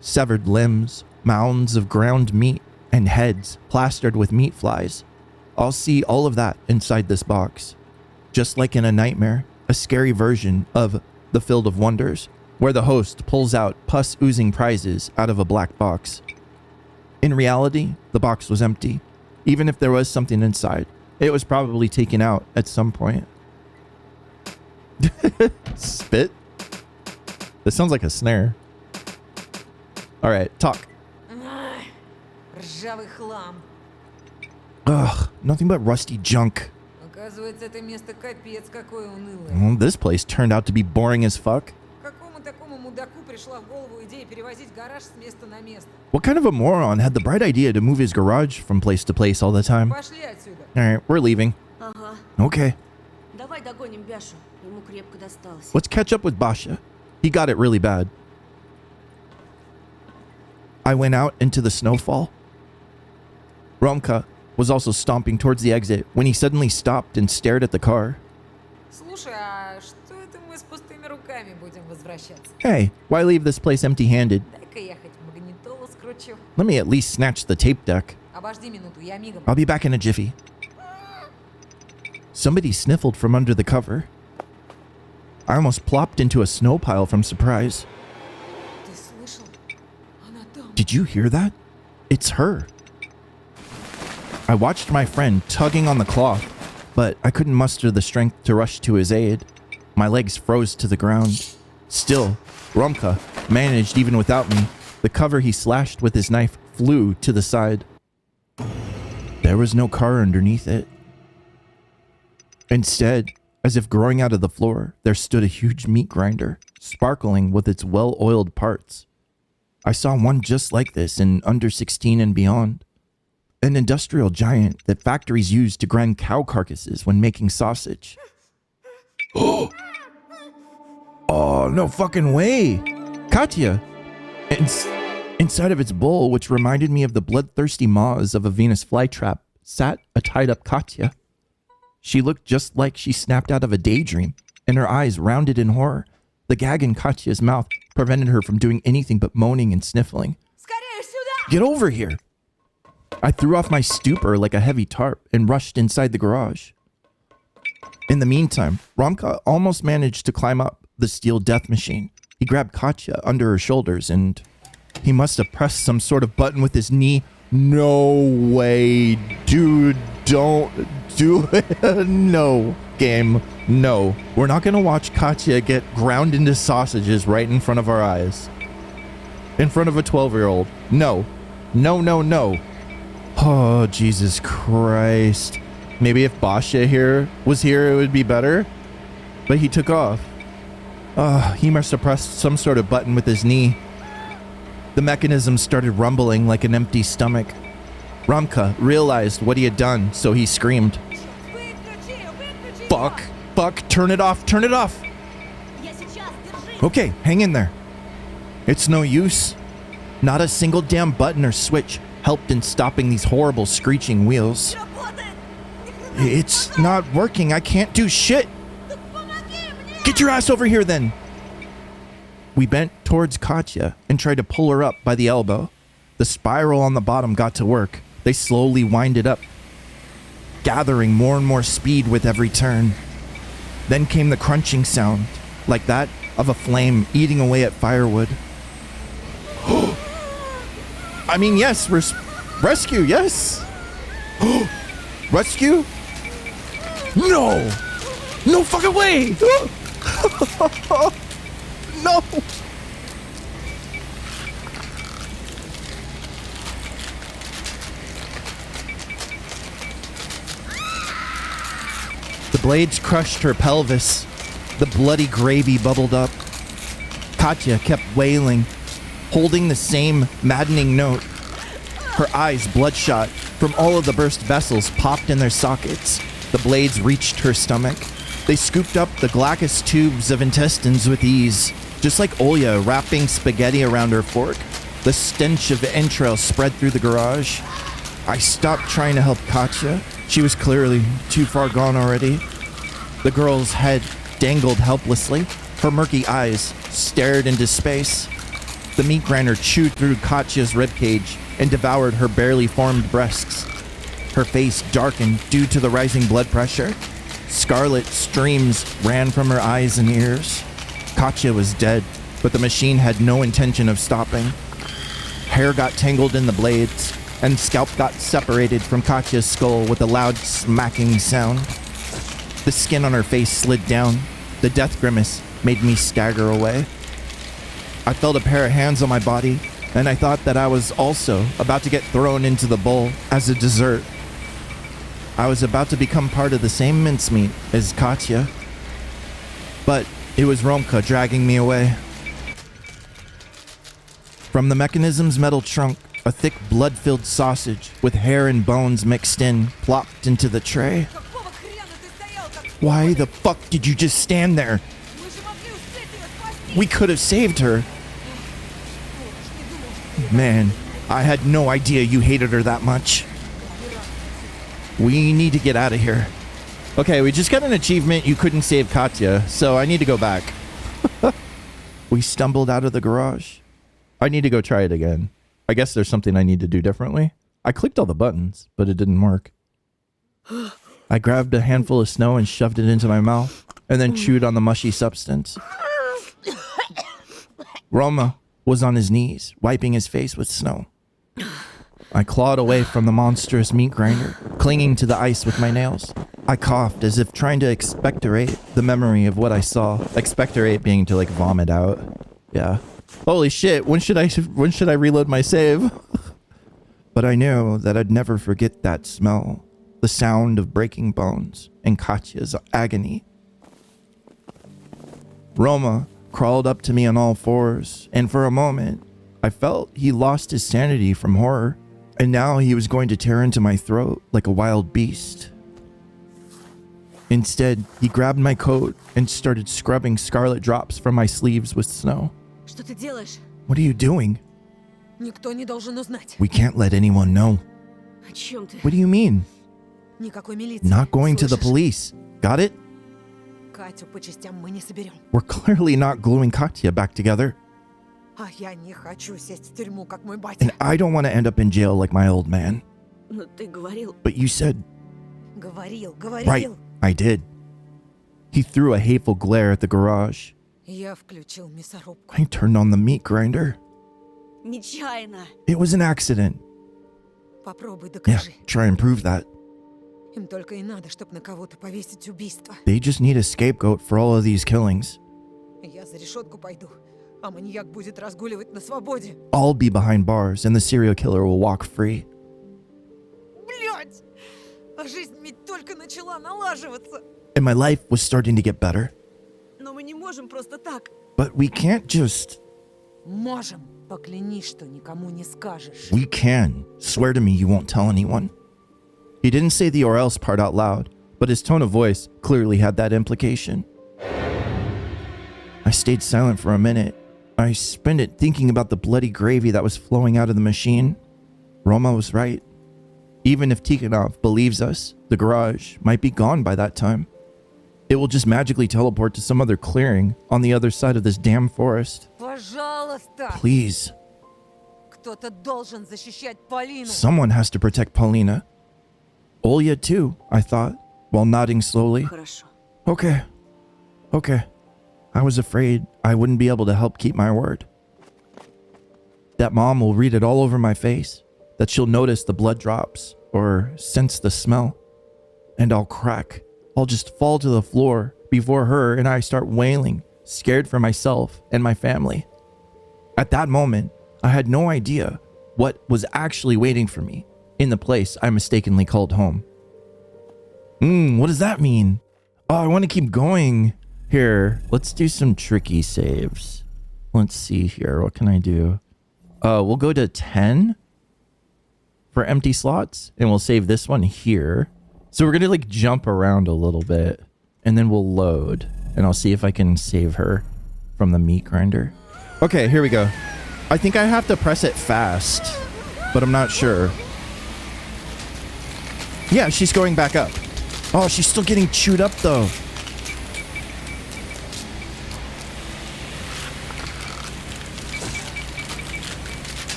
Severed limbs, mounds of ground meat, and heads plastered with meat flies. I'll see all of that inside this box. Just like in a nightmare, a scary version of the Field of Wonders, where the host pulls out pus-oozing prizes out of a black box. In reality, the box was empty. Even if there was something inside, it was probably taken out at some point. Spit? This sounds like a snare. Alright, talk. Ржавый хлам. Ugh, nothing but rusty junk. Оказывается, это место капец какое унылое. Well, this place turned out to be boring as fuck. Какому такому мудаку пришла в голову идея перевозить гараж с места на место? What kind of a moron had the bright idea to move his garage from place to place all the time? Пошли отсюда. Alright, we're leaving. Ага. Okay, Давай догоним Бяшу. Ему крепко досталось. let's catch up with Basha. He got it really bad. I went out into the snowfall. Romka was also stomping towards the exit when he suddenly stopped and stared at the car. Слушай, а что это мы с пустыми руками будем возвращаться? Hey, why leave this place empty-handed? Дай-ка я хоть магнитолу скручу. Let me at least snatch the tape deck. Обожди минуту, я мигом. I'll be back in a jiffy. Somebody sniffled from under the cover. I almost plopped into a snow pile from surprise. Ты слышал? Она там. Did you hear that? It's her. I watched my friend tugging on the cloth, but I couldn't muster the strength to rush to his aid. My legs froze to the ground. Still, Romka managed even without me. The cover he slashed with his knife flew to the side. There was no car underneath it. Instead, as if growing out of the floor, there stood a huge meat grinder, sparkling with its well-oiled parts. I saw one just like this in under 16 and beyond. An industrial giant that factories use to grind cow carcasses when making sausage. Oh, no fucking way. Katya. Inside of its bowl, which reminded me of the bloodthirsty maws of a Venus flytrap, sat a tied-up Katya. She looked just like she snapped out of a daydream, and her eyes rounded in horror. The gag in Katya's mouth prevented her from doing anything but moaning and sniffling. Скорее сюда! Get over here! I threw off my stupor like a heavy tarp and rushed inside the garage. In the meantime, Romka almost managed to climb up the steel death machine. He grabbed Katya under her shoulders and he must have pressed some sort of button with his knee. No way, dude, don't do it. No, game, no. We're not gonna watch Katya get ground into sausages right in front of our eyes. In front of a 12-year-old. No, no, no, no. Oh, Jesus Christ. Maybe if Basha was here, it would be better. But he took off. He must have pressed some sort of button with his knee. The mechanism started rumbling like an empty stomach. Romka realized what he had done, so he screamed. Fuck, fuck, turn it off, turn it off. Я сейчас, держи! Okay, hang in there. It's no use. Not a single damn button or switch helped in stopping these horrible screeching wheels. It's not working. I can't do shit. Get your ass over here then. We bent towards Katya and tried to pull her up by the elbow. The spiral on the bottom got to work. They slowly winded up, gathering more and more speed with every turn. Then came the crunching sound, like that of a flame eating away at firewood. I mean, yes, rescue, yes. Rescue? No! No fucking way! No! The blades crushed her pelvis. The bloody gravy bubbled up. Katya kept wailing, holding the same maddening note. Her eyes bloodshot from all of the burst vessels popped in their sockets. The blades reached her stomach. They scooped up the glaucous tubes of intestines with ease. Just like Olya wrapping spaghetti around her fork, the stench of entrails spread through the garage. I stopped trying to help Katya. She was clearly too far gone already. The girl's head dangled helplessly. Her murky eyes stared into space. The meat grinder chewed through Katya's ribcage and devoured her barely formed breasts. Her face darkened due to the rising blood pressure. Scarlet streams ran from her eyes and ears. Katya was dead, but the machine had no intention of stopping. Hair got tangled in the blades, and scalp got separated from Katya's skull with a loud smacking sound. The skin on her face slid down. The death grimace made me stagger away. I felt a pair of hands on my body, and I thought that I was also about to get thrown into the bowl as a dessert. I was about to become part of the same mincemeat as Katya. But it was Romka dragging me away. From the mechanism's metal trunk, a thick blood-filled sausage with hair and bones mixed in plopped into the tray. Why the fuck did you just stand there? We could have saved her. Man, I had no idea you hated her that much. We need to get out of here. Okay, we just got an achievement. You couldn't save Katya, so I need to go back. We stumbled out of the garage. I need to go try it again. I guess there's something I need to do differently. I clicked all the buttons, but it didn't work. I grabbed a handful of snow and shoved it into my mouth, and then chewed on the mushy substance. Roma was on his knees, wiping his face with snow. I clawed away from the monstrous meat grinder, clinging to the ice with my nails. I coughed as if trying to expectorate the memory of what I saw. Expectorate being to like vomit out. Yeah. Holy shit, when should I reload my save? But I knew that I'd never forget that smell. The sound of breaking bones and Katya's agony. Roma crawled up to me on all fours, and for a moment, I felt he lost his sanity from horror, and now he was going to tear into my throat like a wild beast. Instead, he grabbed my coat and started scrubbing scarlet drops from my sleeves with snow. Что ты делаешь? What are you doing? Никто не должен узнать. We can't let anyone know. О чем ты? What do you mean? Никакой милиции. Not going to the слышишь? police. Got it? Катю по частям мы не соберем. We're clearly not gluing Katya back together. А я не хочу сесть в тюрьму, как мой батя. And I don't want to end up in jail like my old man. Но ты говорил... But you said, Говорил. right, I did. He threw a hateful glare at the garage. Я включил мясорубку. I turned on the meat grinder. Нечаянно. It was an accident. Попробуй Yeah, докажи. try and prove that. Им только и надо, чтобы на кого-то повесить убийство. They just need a scapegoat for all of these killings. Я за решетку пойду, а маньяк будет разгуливать на свободе. I'll be behind bars and the serial killer will walk free. Блядь! А жизнь ведь только начала налаживаться. And my life was starting to get better. Но мы не можем просто так. But we can't just... Можем. Поклянись, что никому не скажешь. We can. Swear to me you won't tell anyone. He didn't say the or else part out loud, but his tone of voice clearly had that implication. I stayed silent for a minute. I spent it thinking about the bloody gravy that was flowing out of the machine. Roma was right. Even if Tikhonov believes us, the garage might be gone by that time. It will just magically teleport to some other clearing on the other side of this damn forest. Пожалуйста! Please, Кто-то должен защищать Полину. someone has to protect Paulina. Olya too, I thought, while nodding slowly. Хорошо. Okay. I was afraid I wouldn't be able to help keep my word. That mom will read it all over my face, that she'll notice the blood drops or sense the smell, and I'll crack. I'll just fall to the floor before her and I start wailing, scared for myself and my family. At that moment, I had no idea what was actually waiting for me in the place I mistakenly called home. What does that mean? Oh, I want to keep going. Here, let's do some tricky saves. Let's see here. What can I do? We'll go to 10 for empty slots, and we'll save this one here. So we're going to like jump around a little bit, and then we'll load, and I'll see if I can save her from the meat grinder. Okay, here we go. I think I have to press it fast, but I'm not sure. Yeah, she's going back up. Oh, she's still getting chewed up though.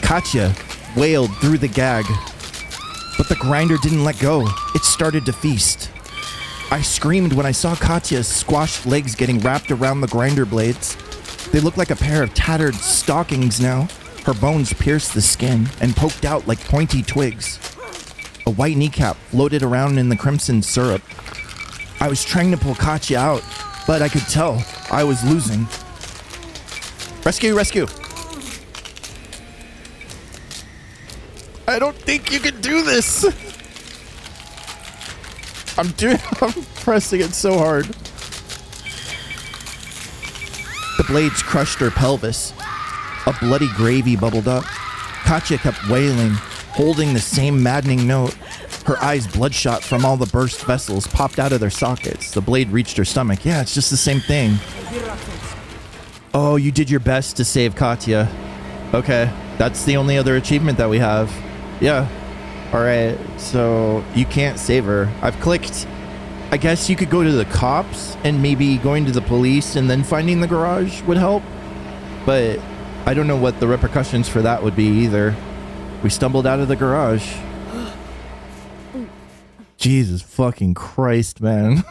Katya wailed through the gag, but the grinder didn't let go. It started to feast. I screamed when I saw Katya's squashed legs getting wrapped around the grinder blades. They looked like a pair of tattered stockings now. Her bones pierced the skin and poked out like pointy twigs. A white kneecap floated around in the crimson syrup. I was trying to pull Katya out, but I could tell I was losing. Rescue, rescue. I don't think you can do this. I'm pressing it so hard. The blades crushed her pelvis. A bloody gravy bubbled up. Katya kept wailing, holding the same maddening note. Her eyes bloodshot from all the burst vessels popped out of their sockets. The blade reached her stomach. Yeah, it's just the same thing. Oh, you did your best to save Katya. Okay, that's the only other achievement that we have. Yeah. All right, so you can't save her. I've clicked. I guess you could go to the cops and maybe going to the police and then finding the garage would help. But I don't know what the repercussions for that would be either. We stumbled out of the garage. Jesus fucking Christ, man.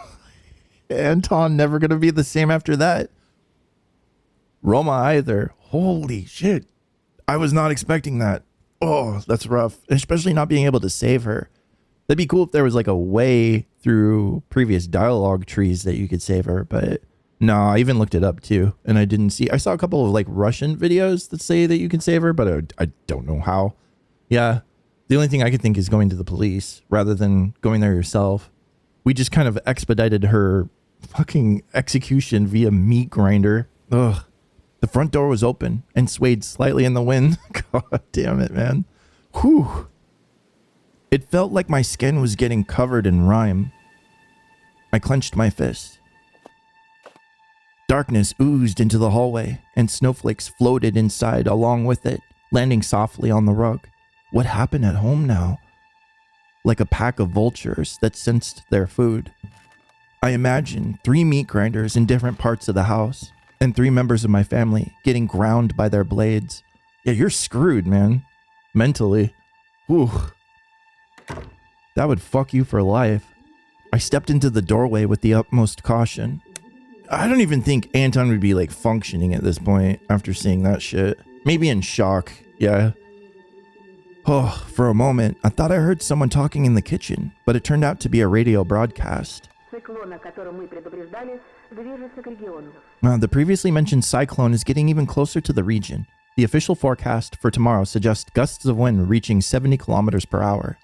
Anton never gonna be the same after that. Roma either. Holy shit. I was not expecting that. Oh, that's rough. Especially not being able to save her. That'd be cool if there was like a way through previous dialogue trees that you could save her, but no, I even looked it up too, and I didn't see. I saw a couple of like Russian videos that say that you can save her, but I don't know how. Yeah, the only thing I could think is going to the police rather than going there yourself. We just kind of expedited her fucking execution via meat grinder. Ugh. The front door was open and swayed slightly in the wind. God damn it, man. Whew. It felt like my skin was getting covered in rime. I clenched my fist. Darkness oozed into the hallway, and snowflakes floated inside along with it, landing softly on the rug. What happened at home now? Like a pack of vultures that sensed their food. I imagined 3 meat grinders in different parts of the house, and 3 members of my family getting ground by their blades. Yeah, you're screwed, man. Mentally. Whew. That would fuck you for life. I stepped into the doorway with the utmost caution. I don't even think Anton would be like functioning at this point after seeing that shit. Maybe in shock, yeah. Oh, for a moment, I thought I heard someone talking in the kitchen, but it turned out to be a radio broadcast. The previously mentioned cyclone is getting even closer to the region. The official forecast for tomorrow suggests gusts of wind reaching 70 kilometers per hour.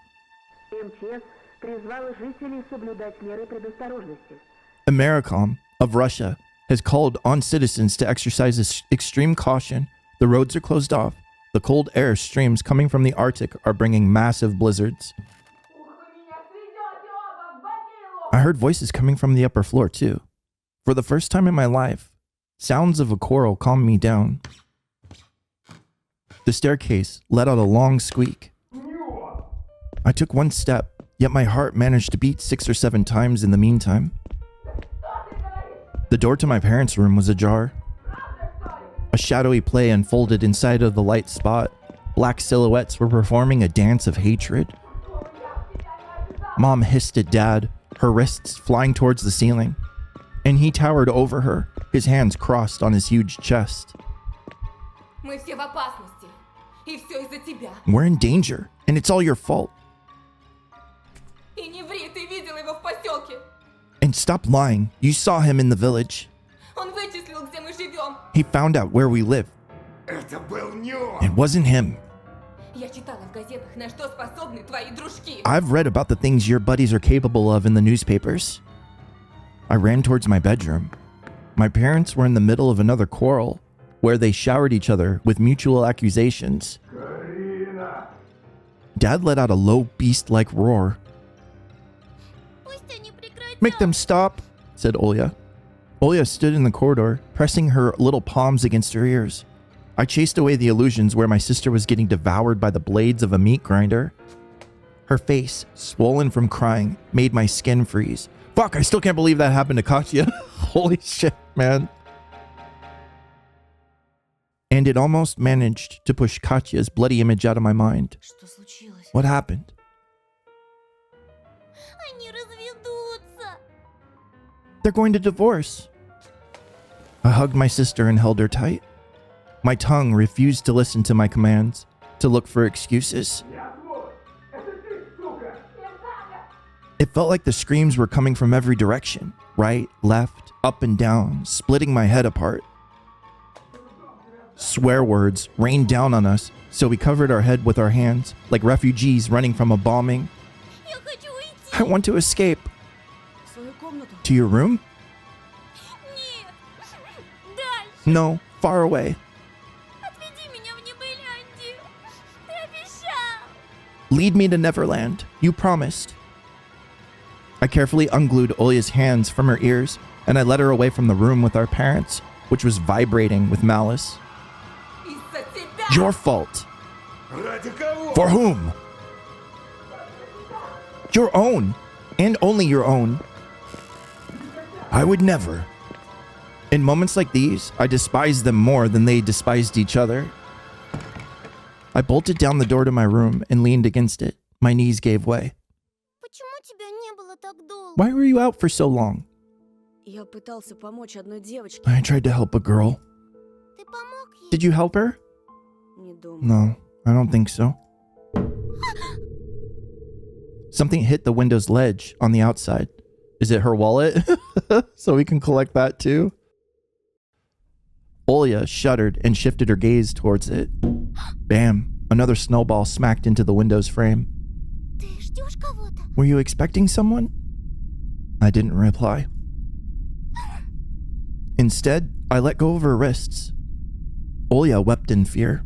Americom of Russia has called on citizens to exercise extreme caution. The roads are closed off. The cold air streams coming from the Arctic are bringing massive blizzards. I heard voices coming from the upper floor too. For the first time in my life, sounds of a quarrel calmed me down. The staircase let out a long squeak. I took one step, yet my heart managed to beat 6 or 7 times in the meantime. The door to my parents' room was ajar. A shadowy play unfolded inside of the light spot. Black silhouettes were performing a dance of hatred. Mom hissed at Dad, her wrists flying towards the ceiling, and he towered over her, his hands crossed on his huge chest. We're in danger, and it's all your fault. And stop lying. You saw him in the village. He found out where we live. It wasn't him. I've read about the things your buddies are capable of in the newspapers. I ran towards my bedroom. My parents were in the middle of another quarrel where they showered each other with mutual accusations. Dad let out a low beast-like roar. Make them stop, said Olya. Olya stood in the corridor, pressing her little palms against her ears. I chased away the illusions where my sister was getting devoured by the blades of a meat grinder. Her face, swollen from crying, made my skin freeze. Fuck, I still can't believe that happened to Katya. Holy shit, man. And it almost managed to push Katya's bloody image out of my mind. Что случилось? What happened? Они разведутся. They're going to divorce. I hugged my sister and held her tight. My tongue refused to listen to my commands, to look for excuses. It felt like the screams were coming from every direction, right, left, up and down, splitting my head apart. Swear words rained down on us, so we covered our head with our hands, like refugees running from a bombing. Я хочу уйти. I want to escape. В свою комнату. To your room? Нет. Дальше. No, far away. Отведи меня в Небыляндию. Ты обещал. Lead me to Neverland. You promised. I carefully unglued Olya's hands from her ears, and I led her away from the room with our parents, which was vibrating with malice. Из-за тебя! Your fault. For whom? Your own, and only your own. I would never. In moments like these, I despised them more than they despised each other. I bolted down the door to my room and leaned against it. My knees gave way. Почему тебя не было так долго? Why were you out for so long? Я пытался помочь одной девочке. I tried to help a girl. Ты помог ей? Did you help her? Не думаю. No, I don't think so. Something hit the window's ledge on the outside. Is it her wallet? So we can collect that too? Olya shuddered and shifted her gaze towards it. Bam! Another snowball smacked into the window's frame. Ты ждешь кого-то? Were you expecting someone? I didn't reply. Instead, I let go of her wrists. Olya wept in fear.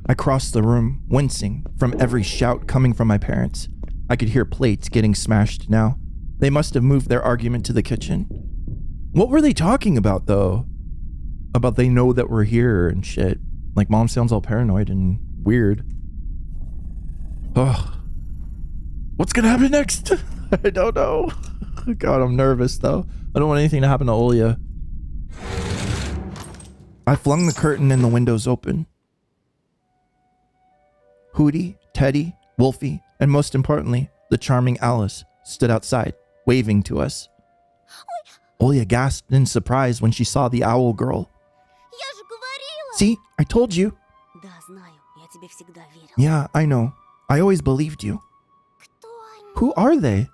I crossed the room, wincing from every shout coming from my parents. I could hear plates getting smashed now. They must have moved their argument to the kitchen. What were they talking about, though? About they know that we're here and shit. Like, Mom sounds all paranoid and weird. Ugh. What's gonna happen next? I don't know. God, I'm nervous, though. I don't want anything to happen to Olya. I flung the curtain and the windows open. Hootie, Teddy, Wolfie, and most importantly, the charming Alice stood outside, waving to us. Olya gasped in surprise when she saw the owl girl. Я же говорила. See, I told you. Да, знаю. Я тебе всегда верил. Yeah, I know. I always believed you. Кто они? Who are they?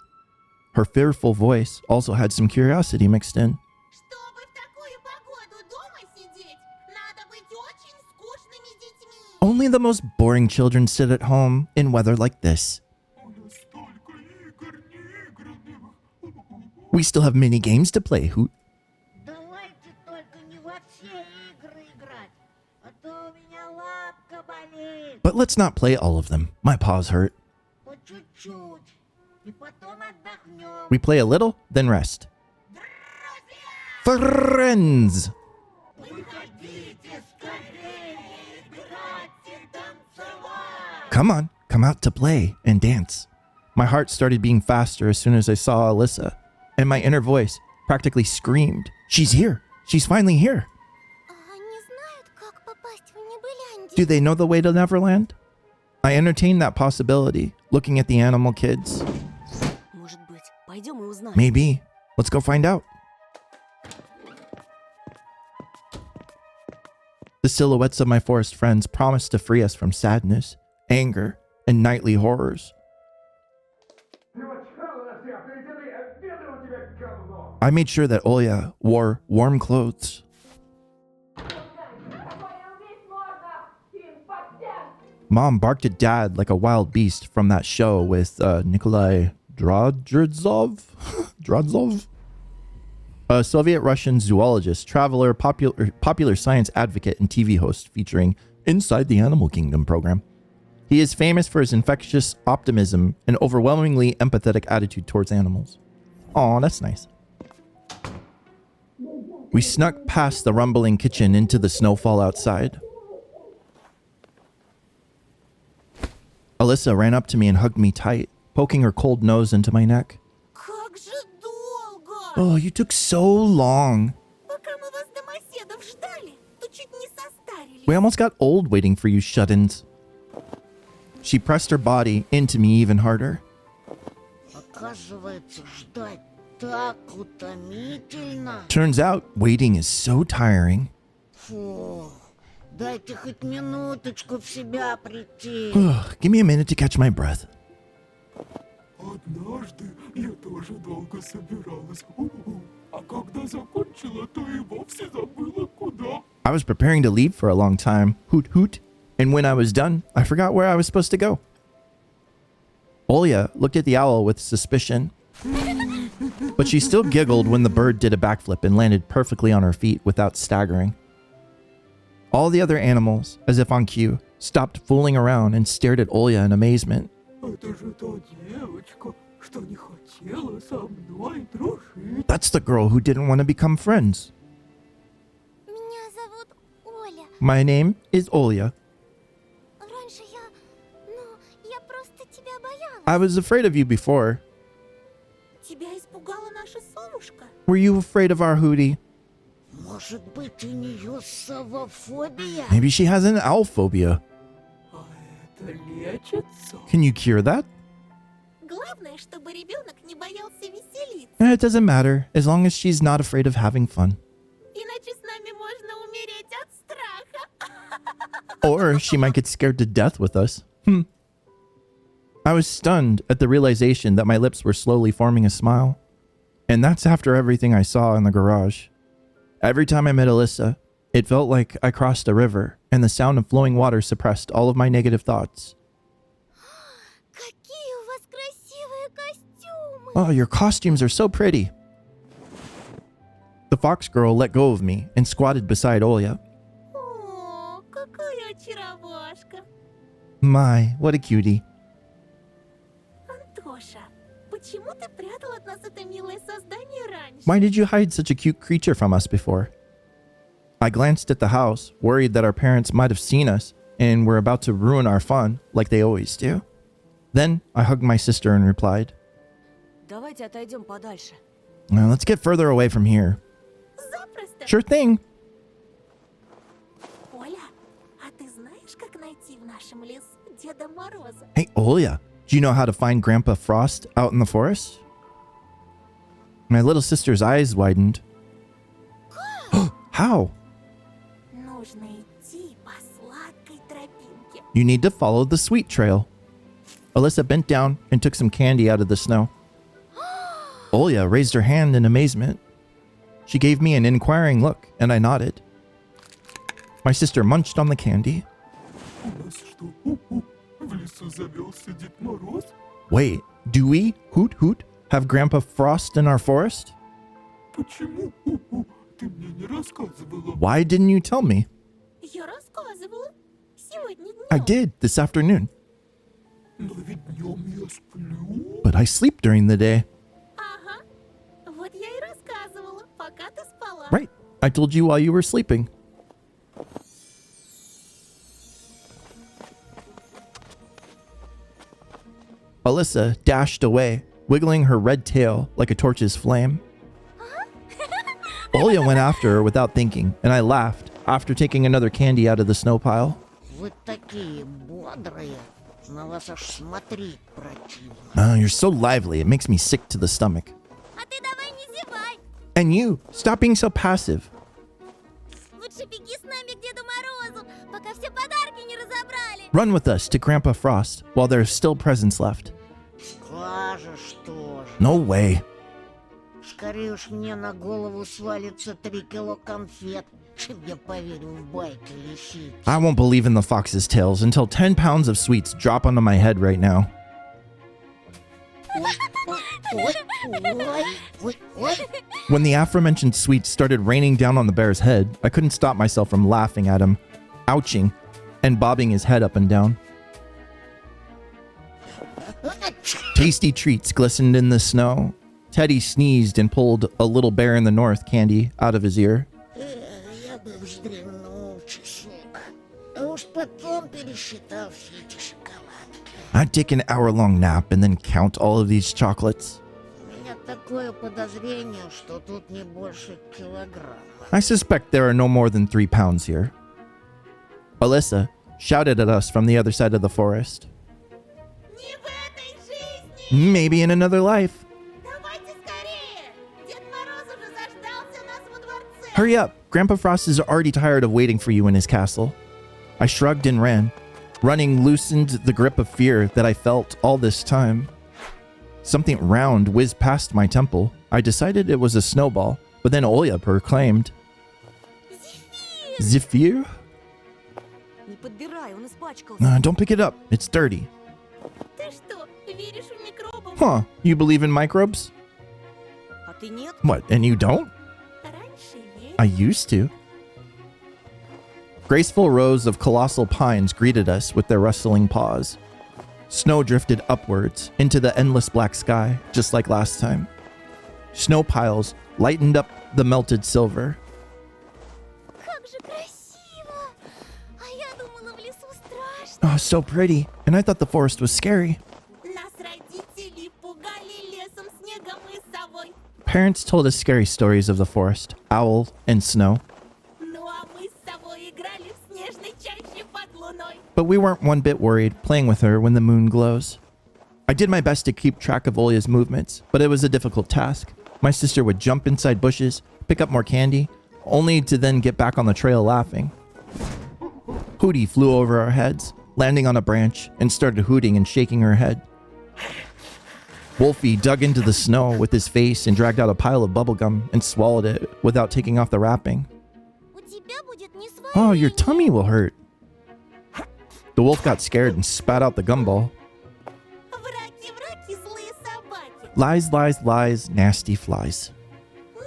Her fearful voice also had some curiosity mixed in. Чтобы в такую погоду дома сидеть, надо быть очень скучными детьми. Only the most boring children sit at home in weather like this. We still have mini games to play, Hoot. Давайте только не во все игры играть, а то у меня лапка болит. But let's not play all of them. My paws hurt. По чуть-чуть. И потом отдохнем. We play a little, then rest. Friends! Выходите скорее, играть и танцевать. Come on, come out to play and dance. My heart started beating faster as soon as I saw Alyssa, and my inner voice practically screamed, She's here! She's finally here! Они знают, как попасть в Небыляндию. Do they know the way to Neverland? I entertained that possibility, looking at the animal kids. Может быть, пойдем и узнаем. Maybe. Let's go find out. The silhouettes of my forest friends promised to free us from sadness, anger, and nightly horrors. I made sure that Olya wore warm clothes. Mom barked at Dad like a wild beast from that show with Nikolai Drodzov. Drodzov? a Soviet-Russian zoologist, traveler, popular science advocate, and TV host featuring Inside the Animal Kingdom program. He is famous for his infectious optimism and overwhelmingly empathetic attitude towards animals. Aw, that's nice. We snuck past the rumbling kitchen into the snowfall outside. Alyssa ran up to me and hugged me tight, poking her cold nose into my neck. Как же долго! Oh, you took so long. Пока мы вас домоседов ждали, то чуть не состарились. We almost got old waiting for you shut-ins. She pressed her body into me even harder. Оказывается, ждать так утомительно. Turns out, waiting is so tiring. Фу, дайте хоть минуточку в себя прийти. Give me a minute to catch my breath. Однажды я тоже долго собиралась. А когда закончила, то и вовсе забыла куда. I was preparing to leave for a long time. Hoot hoot. And when I was done, I forgot where I was supposed to go. Olya looked at the owl with suspicion. But she still giggled when the bird did a backflip and landed perfectly on her feet without staggering. All the other animals, as if on cue, stopped fooling around and stared at Olya in amazement. Это же та девочка, что не хотела со мной дружить. That's the girl who didn't want to become friends. Меня зовут Оля. My name is Olya. Раньше я просто тебя боялась. I was afraid of you before. Тебя испугала наша совушка? Were you afraid of our Hootie? Может быть, у нее совофобия? Maybe she has an owl phobia. А это лечится? Can you cure that? Главное, чтобы ребенок не боялся веселиться. It doesn't matter, as long as she's not afraid of having fun. Иначе с нами можно умереть от страха. Or she might get scared to death with us. I was stunned at the realization that my lips were slowly forming a smile. And that's after everything I saw in the garage. Every time I met Alyssa, it felt like I crossed a river, and the sound of flowing water suppressed all of my negative thoughts. Какие у вас красивые костюмы! Oh, your costumes are so pretty. The fox girl let go of me and squatted beside Olya. О, какая очаровашка. My, what a cutie. Антоша, почему ты прятал от нас это милое создание раньше? Why did you hide such a cute creature from us before? I glanced at the house, worried that our parents might have seen us and were about to ruin our fun, like they always do. Then I hugged my sister and replied, Давайте отойдем подальше. "Well, let's get further away from here." Запросто. Sure thing. Оля, а ты знаешь, как найти в нашем лесу Деда Мороза? Hey, Olya, do you know how to find Grandpa Frost out in the forest? My little sister's eyes widened. How? Нужно идти по сладкой тропинке. You need to follow the sweet trail. Alyssa bent down and took some candy out of the snow. Olya raised her hand in amazement. She gave me an inquiring look, and I nodded. My sister munched on the candy. У нас что, в лесу завелся Дед Мороз? Wait, do we, Hoot Hoot, have Grandpa Frost in our forest? Почему? Ты мне не рассказывала. Why didn't you tell me? Я рассказывала. Сегодня днем. I did this afternoon, Но ведь днем я сплю. but I sleep during the day. Ага. Вот я и рассказывала, пока ты спала. Right, I told you while you were sleeping. Alyssa dashed away, wiggling her red tail like a torch's flame. Olya went after her without thinking, and I laughed after taking another candy out of the snow pile. Вы такие бодрые. На вас аж смотреть противно. Oh, you're so lively, it makes me sick to the stomach. А ты давай не зевай! And you, stop being so passive. Лучше беги с нами к Деду Морозу, пока все подарки не разобрали. Run with us to Grandpa Frost while there's still presents left. Скажешь тоже. No way. Скорее уж мне на голову свалится 3 кило конфет, чем я поверю в байки лисицы. I won't believe in the fox's tales until 10 pounds of sweets drop onto my head right now. When the aforementioned sweets started raining down on the bear's head, I couldn't stop myself from laughing at him, ouching, and bobbing his head up and down. Tasty treats glistened in the snow. Teddy sneezed and pulled a little bear in the north candy out of his ear. Я бы вздремнул часок, а уж потом пересчитал все эти шоколадки. I'd take an hour-long nap and then count all of these chocolates. У меня такое подозрение, что тут не больше килограмма. I suspect there are no more than 3 pounds here. Alyssa shouted at us from the other side of the forest. Не в этой жизни! Maybe in another life. Давайте скорее! Дед Мороз уже заждался нас во дворце! Hurry up! Grandpa Frost is already tired of waiting for you in his castle. I shrugged and ran. Running loosened the grip of fear that I felt all this time. Something round whizzed past my temple. I decided it was a snowball, but then Olya proclaimed, Zephyr? Не подбирай, он испачкался. Don't pick it up. It's dirty. Ты что, веришь в микробов? Huh, you believe in microbes? А ты нет? What, and you don't? Раньше верил. I used to. Graceful rows of colossal pines greeted us with their rustling paws. Snow drifted upwards into the endless black sky, just like last time. Snow piles lightened up the melted silver. Как же красиво! А я думала, в лесу страшно. Oh, so pretty. And I thought the forest was scary. Нас родители пугали лесом, снегом и совой. Parents told us scary stories of the forest, owl, and snow. Ну а мы с совой играли в снежной чаще под луной. But we weren't one bit worried, playing with her when the moon glows. I did my best to keep track of Olya's movements, but it was a difficult task. My sister would jump inside bushes, pick up more candy, only to then get back on the trail laughing. Hootie flew over our heads, landing on a branch, and started hooting and shaking her head. Wolfie dug into the snow with his face and dragged out a pile of bubblegum and swallowed it without taking off the wrapping. У тебя будет несварение. Oh, your tummy will hurt. The wolf got scared and spat out the gumball. Враки, злые собаки. Lies, lies, lies, nasty flies.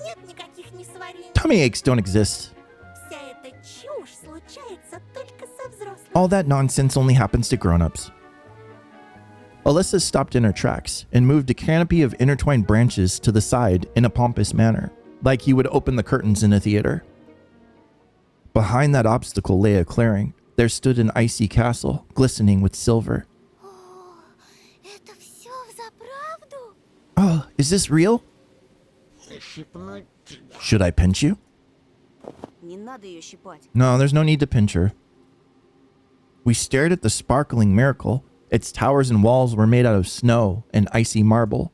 Нет никаких несварений. Tummy aches don't exist. Вся эта чушь случается только со взрослыми. All that nonsense only happens to grown-ups. Alyssa stopped in her tracks and moved a canopy of intertwined branches to the side in a pompous manner, like he would open the curtains in a theater. Behind that obstacle lay a clearing. There stood an icy castle, glistening with silver. О, это все взаправду? Oh, is this real? Защипнуть тебя. Should I pinch you? Не надо ее щипать. No, there's no need to pinch her. We stared at the sparkling miracle. Its towers and walls were made out of snow and icy marble.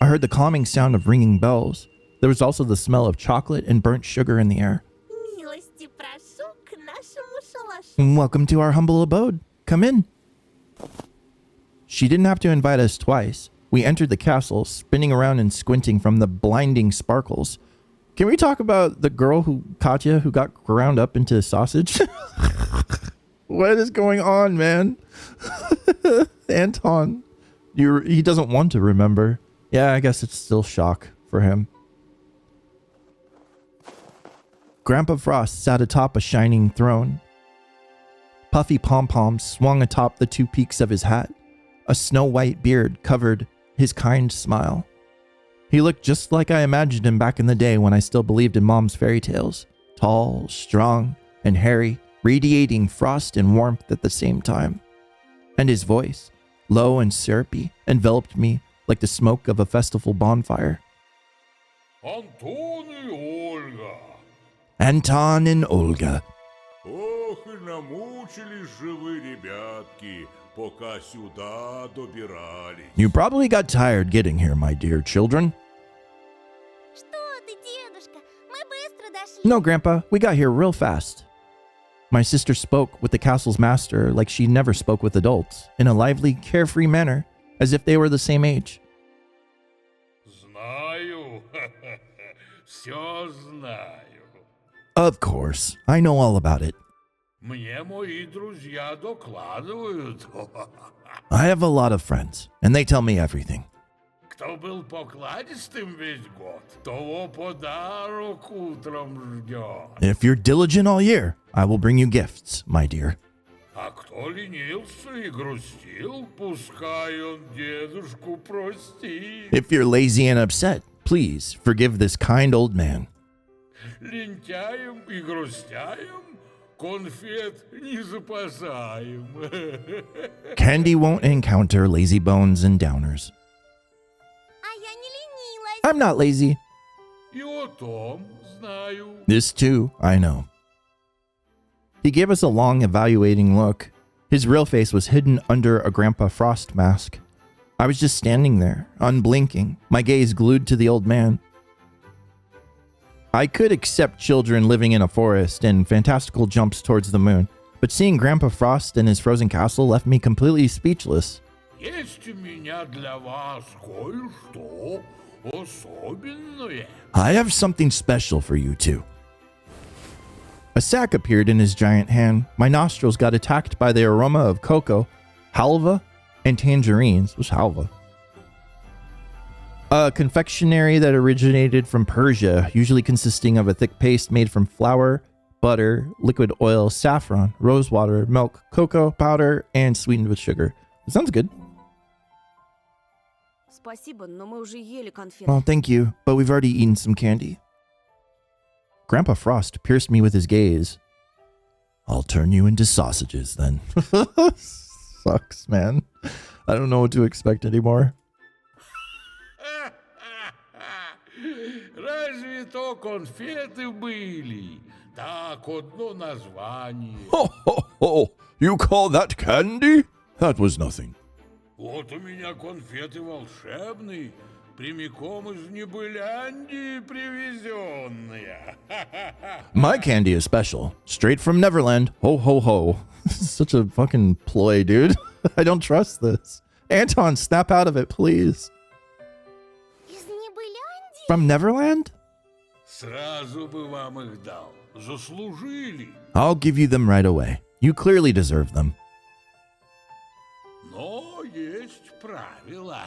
I heard the calming sound of ringing bells. There was also the smell of chocolate and burnt sugar in the air. Милости прошу к нашему шалашу. Welcome to our humble abode. Come in. She didn't have to invite us twice. We entered the castle, spinning around and squinting from the blinding sparkles. Can we talk about the girl Katya, who got ground up into sausage? What is going on, man? Anton, he doesn't want to remember. Yeah, I guess it's still shock for him. Grandpa Frost sat atop a shining throne. Puffy pom-poms swung atop the 2 peaks of his hat. A snow-white beard covered his kind smile. He looked just like I imagined him back in the day when I still believed in Mom's fairy tales. Tall, strong, and hairy, radiating frost and warmth at the same time. And his voice, low and syrupy, enveloped me like the smoke of a festival bonfire. Антон и Ольга. Anton and Olga. Ох, и намучились же вы, ребятки, пока сюда добирались. You probably got tired getting here, my dear children. Что ты, дедушка? Мы быстро дошли. No, Grandpa, we got here real fast. My sister spoke with the castle's master like she never spoke with adults, in a lively, carefree manner, as if they were the same age. Знаю, все знаю. Of course, I know all about it. Мне мои друзья докладывают. I have a lot of friends, and they tell me everything. Кто был покладистым весь год, того подарок утром ждет. If you're diligent all year, I will bring you gifts, my dear. А кто ленился и грустил, пускай он дедушку простит. If you're lazy and upset, please forgive this kind old man. Лентяем и грустяем конфет не запасаем. Candy won't encounter lazy bones and downers. А я не ленилась. I'm not lazy. И о том знаю. This too, I know. He gave us a long, evaluating look. His real face was hidden under a Grandpa Frost mask. I was just standing there, unblinking, my gaze glued to the old man. I could accept children living in a forest and fantastical jumps towards the moon, but seeing Grandpa Frost in his frozen castle left me completely speechless. Есть у меня для вас кое-что особенное. I have something special for you too. A sack appeared in his giant hand. My nostrils got attacked by the aroma of cocoa, halva, and tangerines. What's halva? A confectionery that originated from Persia, usually consisting of a thick paste made from flour, butter, liquid oil, saffron, rose water, milk, cocoa powder, and sweetened with sugar. It sounds good. Спасибо, но мы уже ели конфеты. Well, thank you, but we've already eaten some candy. Grandpa Frost pierced me with his gaze. I'll turn you into sausages then. Sucks, man. I don't know what to expect anymore. Разве то конфеты были? Так, одно название. Ho, ho, ho! You call that candy? That was nothing. Вот у меня конфеты волшебные, прямиком из Небыляндии привезенные. My candy is special. Straight from Neverland. Ho, ho, ho. This is such a fucking ploy, dude. I don't trust this. Anton, snap out of it, please. Из Небыляндии? From Neverland? Сразу бы вам их дал. Заслужили. I'll give you them right away. You clearly deserve them. Но есть правила.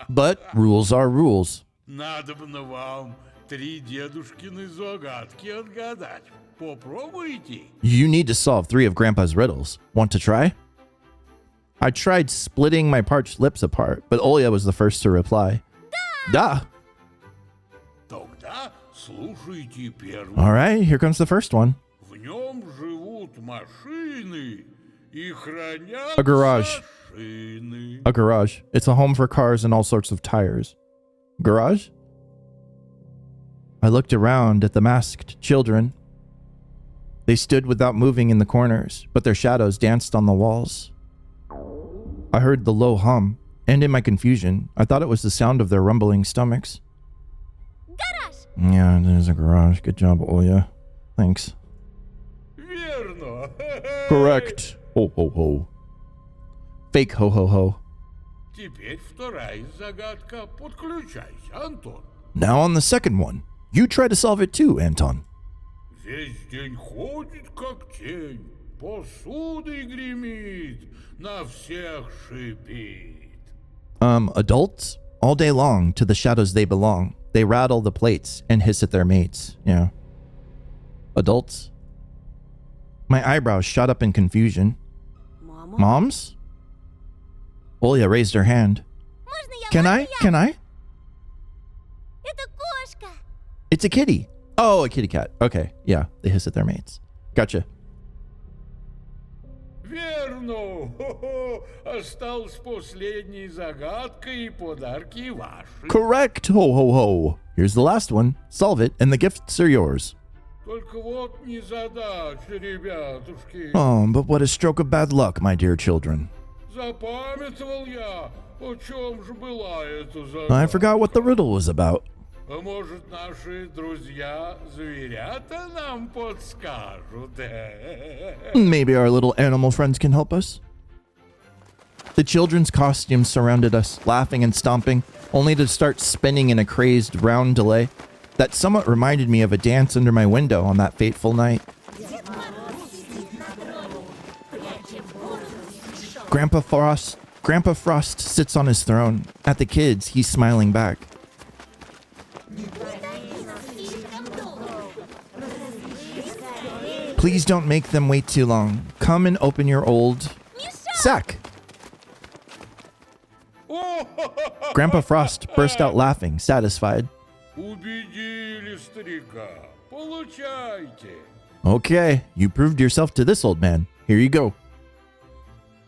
But rules are rules. Надобно вам 3 дедушкины загадки отгадать. Попробуйте. You need to solve 3 of Grandpa's riddles. Want to try? I tried splitting my parched lips apart, but Olya was the first to reply. Da! Тогда слушайте первый. All right, here comes the first one. В нем живут машины и хранят A garage. машины. A garage. It's a home for cars and all sorts of tires. Garage? I looked around at the masked children. They stood without moving in the corners, but their shadows danced on the walls. I heard the low hum, and in my confusion, I thought it was the sound of their rumbling stomachs. Гараж! Yeah, there's a garage. Good job, Olya. Thanks. Верно. Correct. Ho, ho, ho. Fake ho, ho, ho. Теперь вторая загадка. Подключайся, Антон. Now on the second one. You try to solve it too, Anton. Весь день ходит, как тень, посудой гремит, на всех шипит. Adults? All day long, to the shadows they belong. They rattle the plates and hiss at their mates. Yeah. Adults? My eyebrows shot up in confusion. Мама? Moms? Olya raised her hand. Можно я? Can Можно I? я? Can I? Это кошка! It's a kitty. Oh, a kitty cat. Okay, yeah, they hiss at their mates. Gotcha. Верно. Хо-хо. Осталась последняя загадка и подарки ваши. Correct. Ho, ho, ho. Here's the last one. Solve it, and the gifts are yours. Только вот незадача, ребятушки. Oh, but what a stroke of bad luck, my dear children. Запамятовал я, о чем же была эта загадка. I forgot what the riddle was about. А может, наши друзья-зверята нам подскажут? Maybe our little animal friends can help us. The children's costumes surrounded us, laughing and stomping, only to start spinning in a crazed round delay that somewhat reminded me of a dance under my window on that fateful night. Grandpa Frost Grandpa Frost sits on his throne. At the kids, he's smiling back. Please don't make them wait too long. Come and open your old sack. Grandpa Frost burst out laughing, satisfied. Убедили старика. Получайте. Okay, you proved yourself to this old man. Here you go.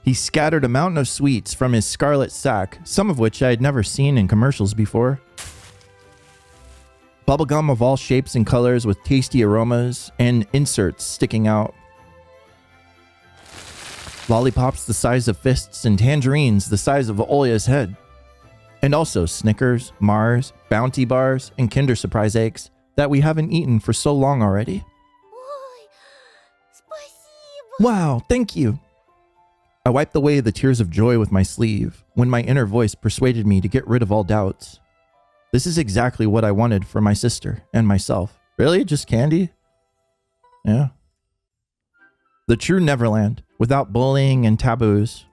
He scattered a mountain of sweets from his scarlet sack, some of which I had never seen in commercials before. Bubblegum of all shapes and colors with tasty aromas and inserts sticking out. Lollipops the size of fists and tangerines the size of Olya's head. And also Snickers, Mars, Bounty Bars, and Kinder Surprise eggs that we haven't eaten for so long already. Ой, спасибо. Wow, thank you. I wiped away the tears of joy with my sleeve when my inner voice persuaded me to get rid of all doubts. This is exactly what I wanted for my sister and myself. Really? Just candy? Yeah. The true Neverland, without bullying and taboos.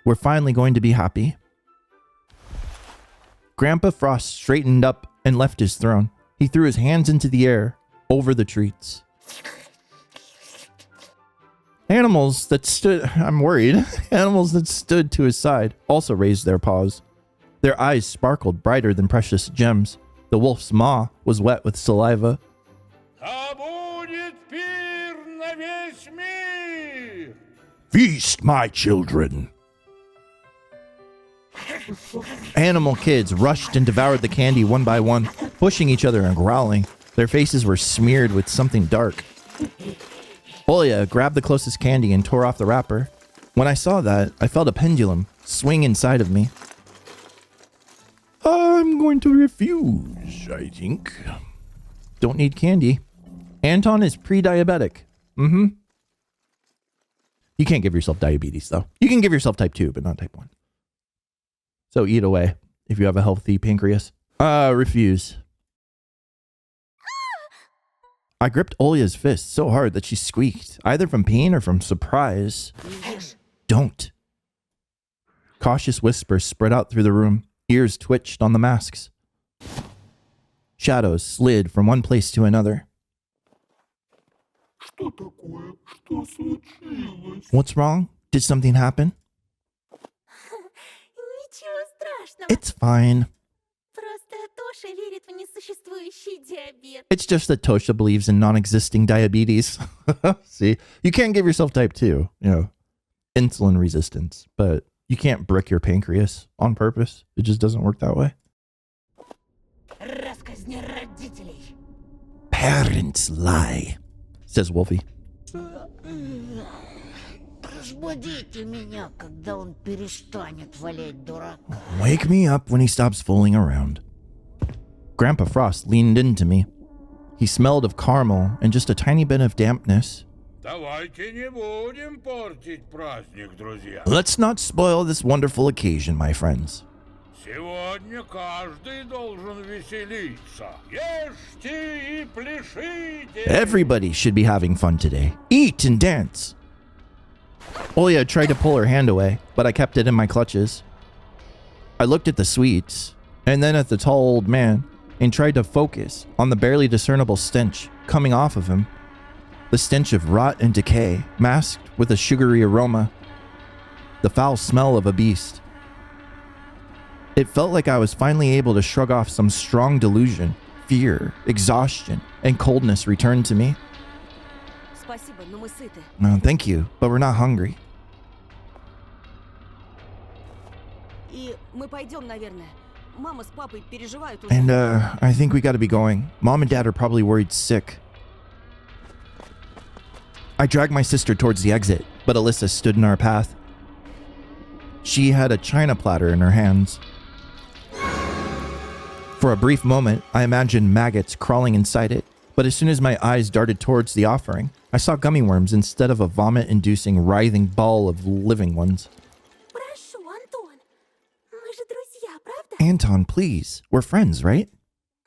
We're finally going to be happy. Grandpa Frost straightened up and left his throne. He threw his hands into the air over the treats. Animals that stood to his side also raised their paws. Their eyes sparkled brighter than precious gems. The wolf's maw was wet with saliva. Да будет пир на весь мир. Feast, my children. Animal kids rushed and devoured the candy one by one, pushing each other and growling. Their faces were smeared with something dark. Olya grabbed the closest candy and tore off the wrapper. When I saw that, I felt a pendulum swing inside of me. I'm going to refuse, I think. Don't need candy. Anton is pre-diabetic. You can't give yourself diabetes, though. You can give yourself type 2, but not type 1. So eat away if you have a healthy pancreas. Refuse. I gripped Olya's fist so hard that she squeaked, either from pain or from surprise. Don't. Cautious whispers spread out through the room. Ears twitched on the masks. Shadows slid from one place to another. Что такое? Что случилось? What's wrong? Did something happen? Ничего страшного. It's fine. Просто Тоша верит в несуществующий диабет. It's just that Tosha believes in non-existing diabetes. See, you can't give yourself type 2, insulin resistance, but you can't brick your pancreas on purpose. It just doesn't work that way. Расказни родителей. Parents lie, says Wolfie. Разбудите меня, когда он перестанет валять дурака. Wake me up when he stops fooling around. Grandpa Frost leaned into me. He smelled of caramel and just a tiny bit of dampness. Давайте не будем портить праздник, друзья. Let's not spoil this wonderful occasion, my friends. Сегодня каждый должен веселиться. Ешьте и пляшите. Everybody should be having fun today. Eat and dance. Olya tried to pull her hand away, but I kept it in my clutches. I looked at the sweets, and then at the tall old man, and tried to focus on the barely discernible stench coming off of him. The stench of rot and decay, masked with a sugary aroma. The foul smell of a beast. It felt like I was finally able to shrug off some strong delusion. Fear, exhaustion, and coldness returned to me. Спасибо, но мы сыты. No, thank you, but we're not hungry. И мы пойдем, наверное. Мама с папой переживают уже. And, I think we gotta be going. Mom and Dad are probably worried sick. I dragged my sister towards the exit, but Alyssa stood in our path. She had a china platter in her hands. For a brief moment, I imagined maggots crawling inside it, but as soon as my eyes darted towards the offering, I saw gummy worms instead of a vomit-inducing, writhing ball of living ones. Прошу, Антон. Мы же друзья, правда? Anton, please. We're friends, right?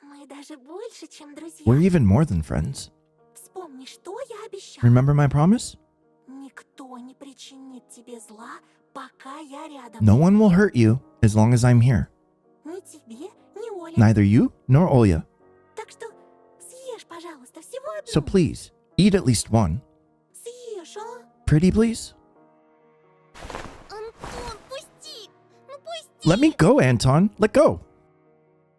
Мы даже больше, чем друзья. We're even more than friends. Вспомни, что я обещал. Remember my promise? Никто не причинит тебе зла, пока я рядом. No one will hurt you as long as I'm here. Ни тебе, ни Оле. Neither you nor Olya. Так что съешь, пожалуйста, всего одну. So please, eat at least one. Съешь, а? Pretty please? Антон, пусти! Ну пусти! Let me go, Anton. Let go.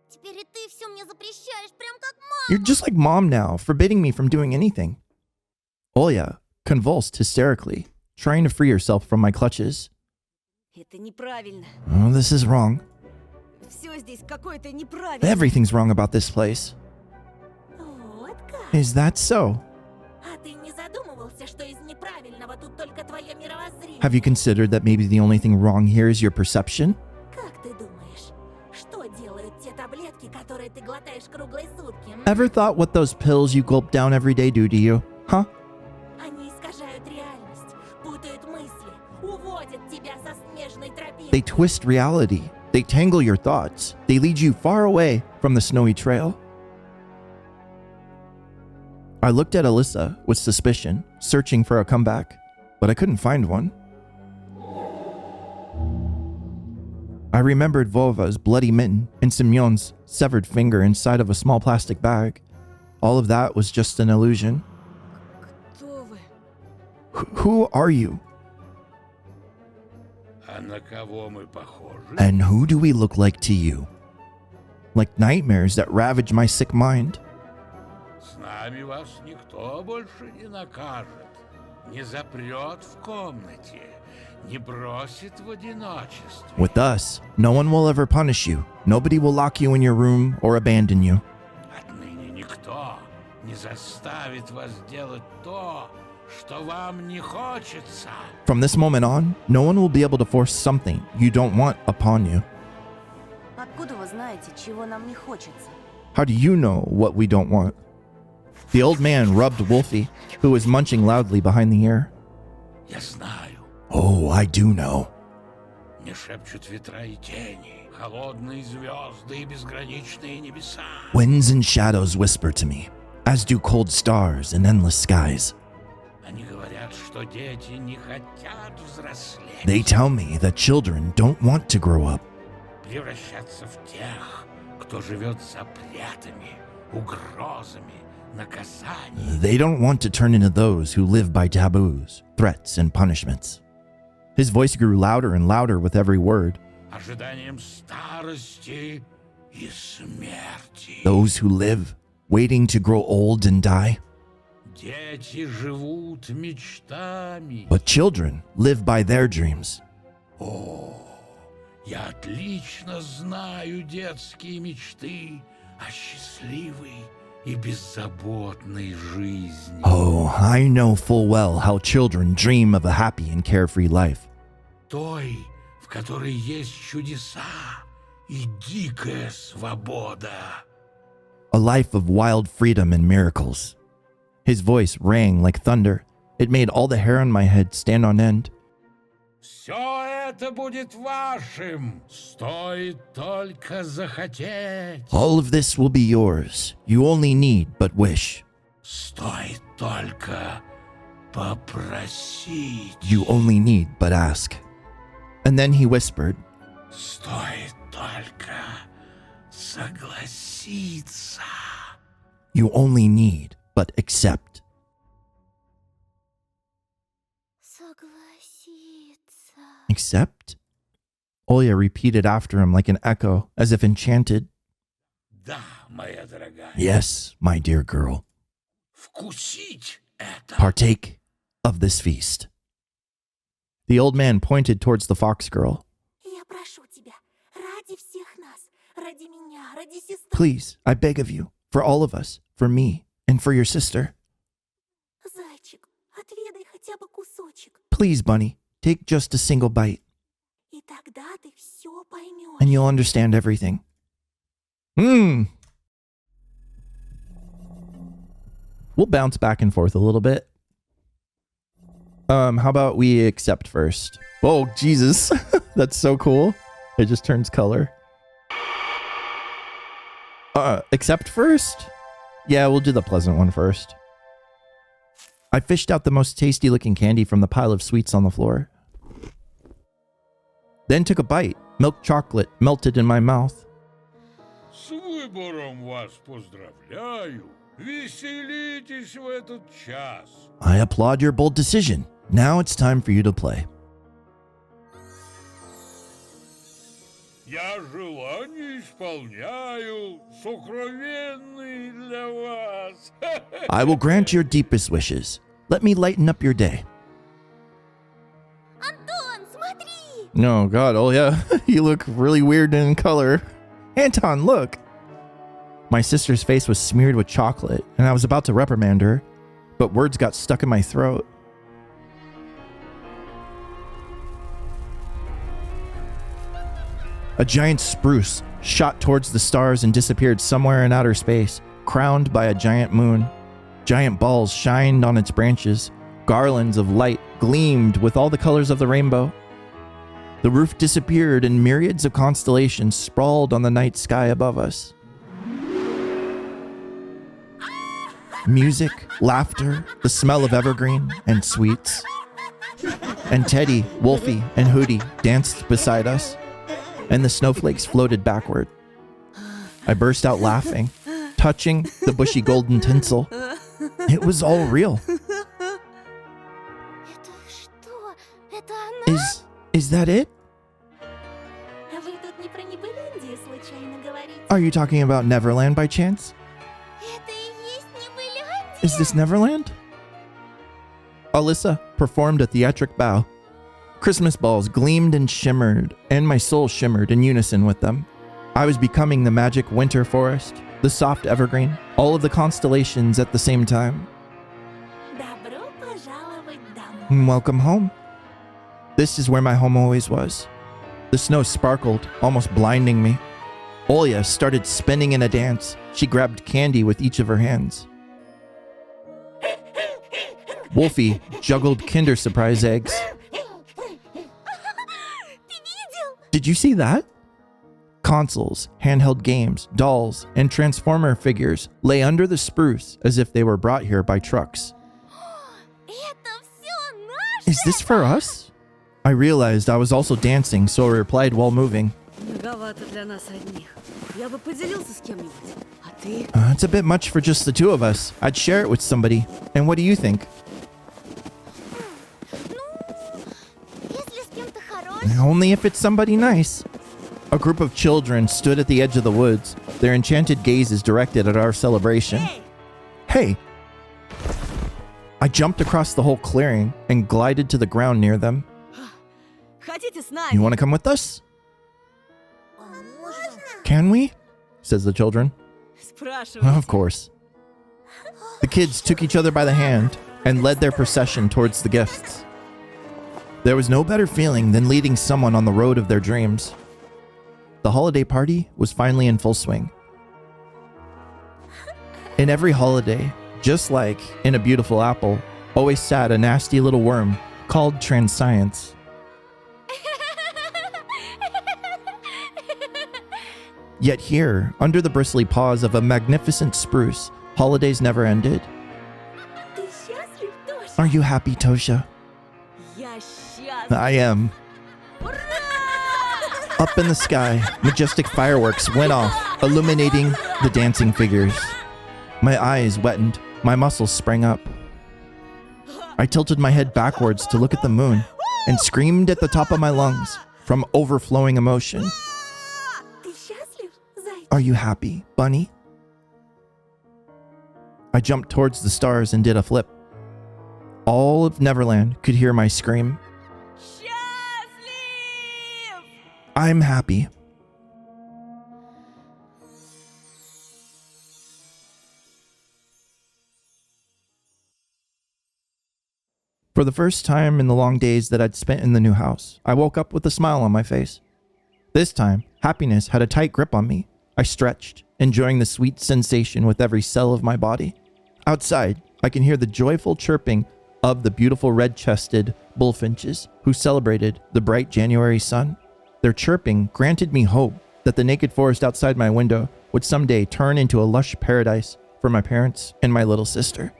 Теперь и ты все мне запрещаешь, прям как мама. You're just like mom now, forbidding me from doing anything. Olya convulsed hysterically, trying to free herself from my clutches. Это неправильно. Oh, this is wrong. Все здесь какое-то неправильно. Everything's wrong about this place. Вот как? Is that so? А ты не задумывался, что из неправильного тут только твое мировоззрение? Have you considered that maybe the only thing wrong here is your perception? Как ты думаешь, что делают те таблетки, которые ты глотаешь круглые сутки? Ever thought what those pills you gulp down every day do to you? Huh? Они искажают реальность, путают мысли, уводят тебя со снежной тропинки. They twist reality. They tangle your thoughts. They lead you far away from the snowy trail. I looked at Alyssa with suspicion, searching for a comeback, but I couldn't find one. I remembered Vova's bloody mitten and Semyon's severed finger inside of a small plastic bag. All of that was just an illusion. Кто вы? Who are you? А на кого мы похожи? And who do we look like to you? Like nightmares that ravage my sick mind. С нами вас никто больше не накажет, не запрет в комнате, не бросит в одиночестве. With us, no one will ever punish you. Nobody will lock you in your room or abandon you. Отныне никто не заставит вас делать то, что вам не хочется. From this moment on, no one will be able to force something you don't want upon you. Откуда вы знаете, чего нам не хочется? How do you know what we don't want? The old man rubbed Wolfie, who was munching loudly behind the ear. Я знаю, Oh, I do know. не шепчут ветра и тени, холодные звезды и безграничные небеса. Winds and shadows whisper to me, as do cold stars and endless skies. Они говорят, что дети не хотят взрослеть, They tell me that children don't want to grow up, превращаться в тех, кто живет запретами, угрозами, наказаниями. They don't want to turn into those who live by taboos, threats, and punishments. His voice grew louder and louder with every word. Ожиданием старости и смерти. Those who live, waiting to grow old and die. Дети живут мечтами. But children live by their dreams. О, я отлично знаю детские мечты о счастливой и беззаботной жизни. Oh, I know full well how children dream of a happy and carefree life. Той, в которой есть чудеса и дикая свобода. A life of wild freedom and miracles. His voice rang like thunder. It made all the hair on my head stand on end. Все это будет вашим, стоит только захотеть. All of this will be yours. You only need but wish. Стоит только попросить. You only need but ask. And then he whispered, Стоит только согласиться. You only need but accept. Согласиться. Accept? Olya repeated after him like an echo, as if enchanted. Да, моя дорогая. Yes, my dear girl. Вкусить это. Partake of this feast. The old man pointed towards the fox girl. Я прошу тебя, ради всех нас, ради меня, ради сестры. Please, I beg of you, for all of us, for me, and for your sister. Зайчик, отведай хотя бы кусочек, Please, Bunny, take just a single bite, и тогда ты все поймешь. and you'll understand everything. Mmm. We'll bounce back and forth a little bit. How about we accept first? Oh, Jesus. That's so cool. It just turns color. Accept first? Yeah, we'll do the pleasant one first. I fished out the most tasty looking candy from the pile of sweets on the floor. then took a bite. Milk chocolate melted in my mouth. С выбором вас поздравляю. Веселитесь в этот час. I applaud your bold decision. Now it's time for you to play. Я желание исполняю, сокровенный для вас. I will grant your deepest wishes. Let me lighten up your day. Антон, смотри! Oh god, oh yeah. You look really weird in color. Anton, look! My sister's face was smeared with chocolate, and I was about to reprimand her, but words got stuck in my throat. A giant spruce shot towards the stars and disappeared somewhere in outer space, crowned by a giant moon. Giant balls shined on its branches. Garlands of light gleamed with all the colors of the rainbow. The roof disappeared and myriads of constellations sprawled on the night sky above us. Music, laughter, the smell of evergreen and sweets. And Teddy, Wolfie, and Hootie danced beside us, and the snowflakes floated backward. I burst out laughing, touching the bushy golden tinsel. It was all real. Это что? Это она? Is that it? Вы тут не про Небыландию случайно говорите? Are you talking about Neverland by chance? Это и есть Небыландия? Is this Neverland? Alyssa performed a theatric bow. Christmas balls gleamed and shimmered, and my soul shimmered in unison with them. I was becoming the magic winter forest, the soft evergreen, all of the constellations at the same time. Добро пожаловать домой. Welcome home. This is where my home always was. The snow sparkled, almost blinding me. Olya started spinning in a dance. She grabbed candy with each of her hands. Wolfie juggled Kinder Surprise eggs. Did you see that? Consoles, handheld games, dolls, and Transformer figures lay under the spruce as if they were brought here by trucks. Это все наше? Is this for us? I realized I was also dancing, so I replied while moving. Многовато для нас одних. Я бы поделился с кем-нибудь. А ты? It's a bit much for just the two of us. I'd share it with somebody. And what do you think? Если с кем-то хорошим. Only if it's somebody nice. A group of children stood at the edge of the woods, their enchanted gazes directed at our celebration. Hey! I jumped across the whole clearing and glided to the ground near them. Хотите с нами? You want to come with us? Can we? Says the children. Спрашивайте. Of course. The kids took each other by the hand and led their procession towards the gifts. There was no better feeling than leading someone on the road of their dreams. The holiday party was finally in full swing. In every holiday, just like in A Beautiful Apple, always sat a nasty little worm called transscience. Yet here, under the bristly paws of a magnificent spruce, holidays never ended. Ты счастлив, Тоша? Are you happy, Tosha? Я счастлив. I am. Up in the sky, majestic fireworks went off, illuminating the dancing figures. My eyes wetted, my muscles sprang up. I tilted my head backwards to look at the moon and screamed at the top of my lungs from overflowing emotion. Ты счастлив, зайчик? Are you happy, bunny? I jumped towards the stars and did a flip. All of Neverland could hear my scream. Счастлив! I'm happy. For the first time in the long days that I'd spent in the new house, I woke up with a smile on my face. This time, happiness had a tight grip on me. I stretched, enjoying the sweet sensation with every cell of my body. Outside, I can hear the joyful chirping of the beautiful red-chested bullfinches who celebrated the bright January sun. Their chirping granted me hope that the naked forest outside my window would someday turn into a lush paradise for my parents and my little sister.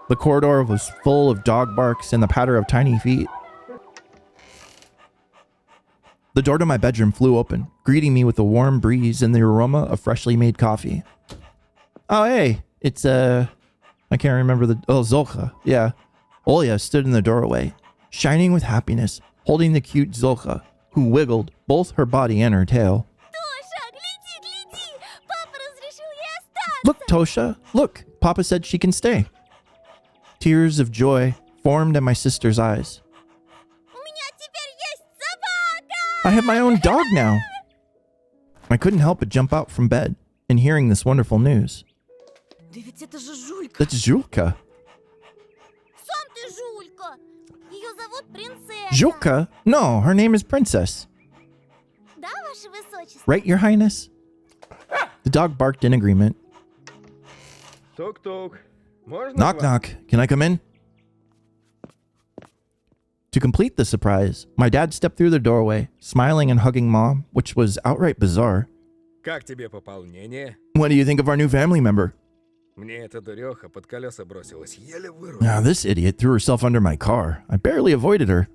The corridor was full of dog barks and the patter of tiny feet. The door to my bedroom flew open, greeting me with a warm breeze and the aroma of freshly made coffee. Oh, hey, it's, I can't remember Zolka. Yeah. Olya stood in the doorway, shining with happiness, holding the cute Zolka, who wiggled both her body and her tail. Тоша, гляди! Папа разрешил ей остаться! Look, Tosha, look, Papa said she can stay. Tears of joy formed in my sister's eyes. У меня теперь есть собака! I have my own dog now. I couldn't help but jump out from bed in hearing this wonderful news. Да ведь это же Жулька. That's Julka. Сам ты жулька! Ее зовут принцесса! Julka? No, her name is Princess. Да, ваше высочество? Right, Your Highness? The dog barked in agreement. Тук-тук. Можно Knock, к вам? knock. Can I come in? To complete the surprise, my dad stepped through the doorway, smiling and hugging Mom, which was outright bizarre. Как тебе пополнение? What do you think of our new family member? Мне эта дуреха под колеса бросилась, еле вырвал. Now, this idiot threw herself under my car. I barely avoided her.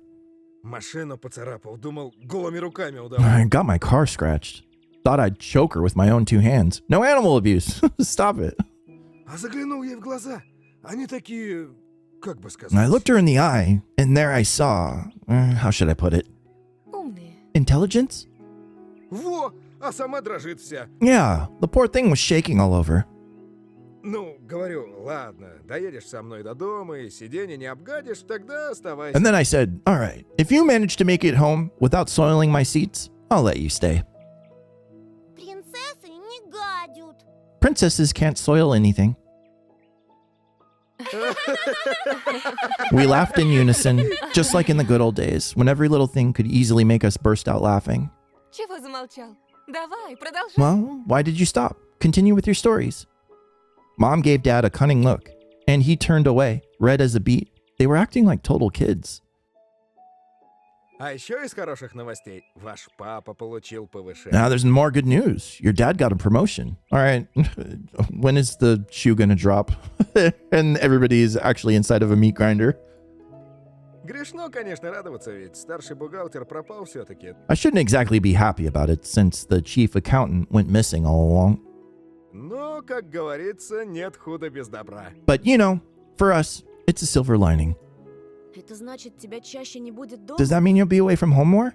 Машину поцарапал, думал, голыми руками I удавил. got my car scratched. Thought I'd choke her with my own two hands. No animal abuse. Stop it. А заглянул ей в глаза. Они такие, как бы сказать... And I looked her in the eye, and there I saw... how should I put it? Умные. Intelligence? Во! А сама дрожит вся. Yeah, the poor thing was shaking all over. Ну, говорю, ладно, доедешь со мной до дома и сиденье не обгадишь, тогда оставайся. And then I said, all right, if you manage to make it home without soiling my seats, I'll let you stay. Принцессы не гадят. Princesses can't soil anything. We laughed in unison, just like in the good old days, when every little thing could easily make us burst out laughing. Чего замолчал? Давай, продолжай. Well, why did you stop? Continue with your stories. Mom gave Dad a cunning look, and he turned away, red as a beet. They were acting like total kids. А еще из хороших новостей. Ваш папа получил повышение. Now there's more good news. Your dad got a promotion. All right, when is the shoe gonna drop? And everybody is actually inside of a meat grinder. Грешно, конечно, радоваться, ведь старший бухгалтер пропал все-таки. I shouldn't exactly be happy about it since the chief accountant went missing all along. Но, как говорится, нет худа без добра. But you know, for us, it's a silver lining. Это значит, тебя чаще не будет дома? Does that mean you'll be away from home more?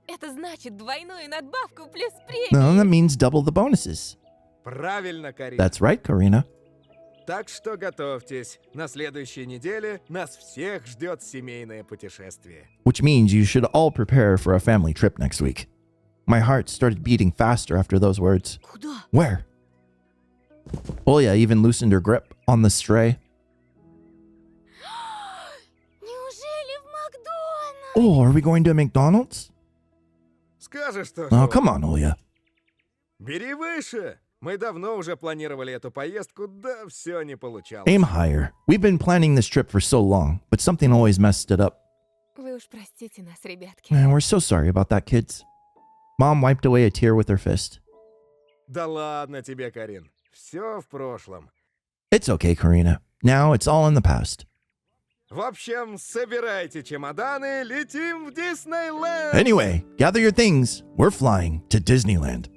Это значит двойную надбавку плюс премия. No, that means double the bonuses. Правильно, Карина. That's right, Karina. Так что готовьтесь. На следующей неделе нас всех ждет семейное путешествие. Which means you should all prepare for a family trip next week. My heart started beating faster after those words. Куда? Where? Olya even loosened her grip on the stray. Неужели в Макдональдс? Oh, are we going to McDonald's? Скажешь, что Oh, ж, come on, Olya. бери выше. Мы давно уже планировали эту поездку, да все не получалось. Aim higher. We've been planning this trip for so long, but something always messed it up. Вы уж простите нас, ребятки. And we're so sorry about that, kids. Mom wiped away a tear with her fist. Да ладно тебе, Карин. Все в прошлом. It's okay, Karina. Now it's all in the past. В общем, собирайте чемоданы, летим в Диснейленд. Anyway, gather your things. We're flying to Disneyland.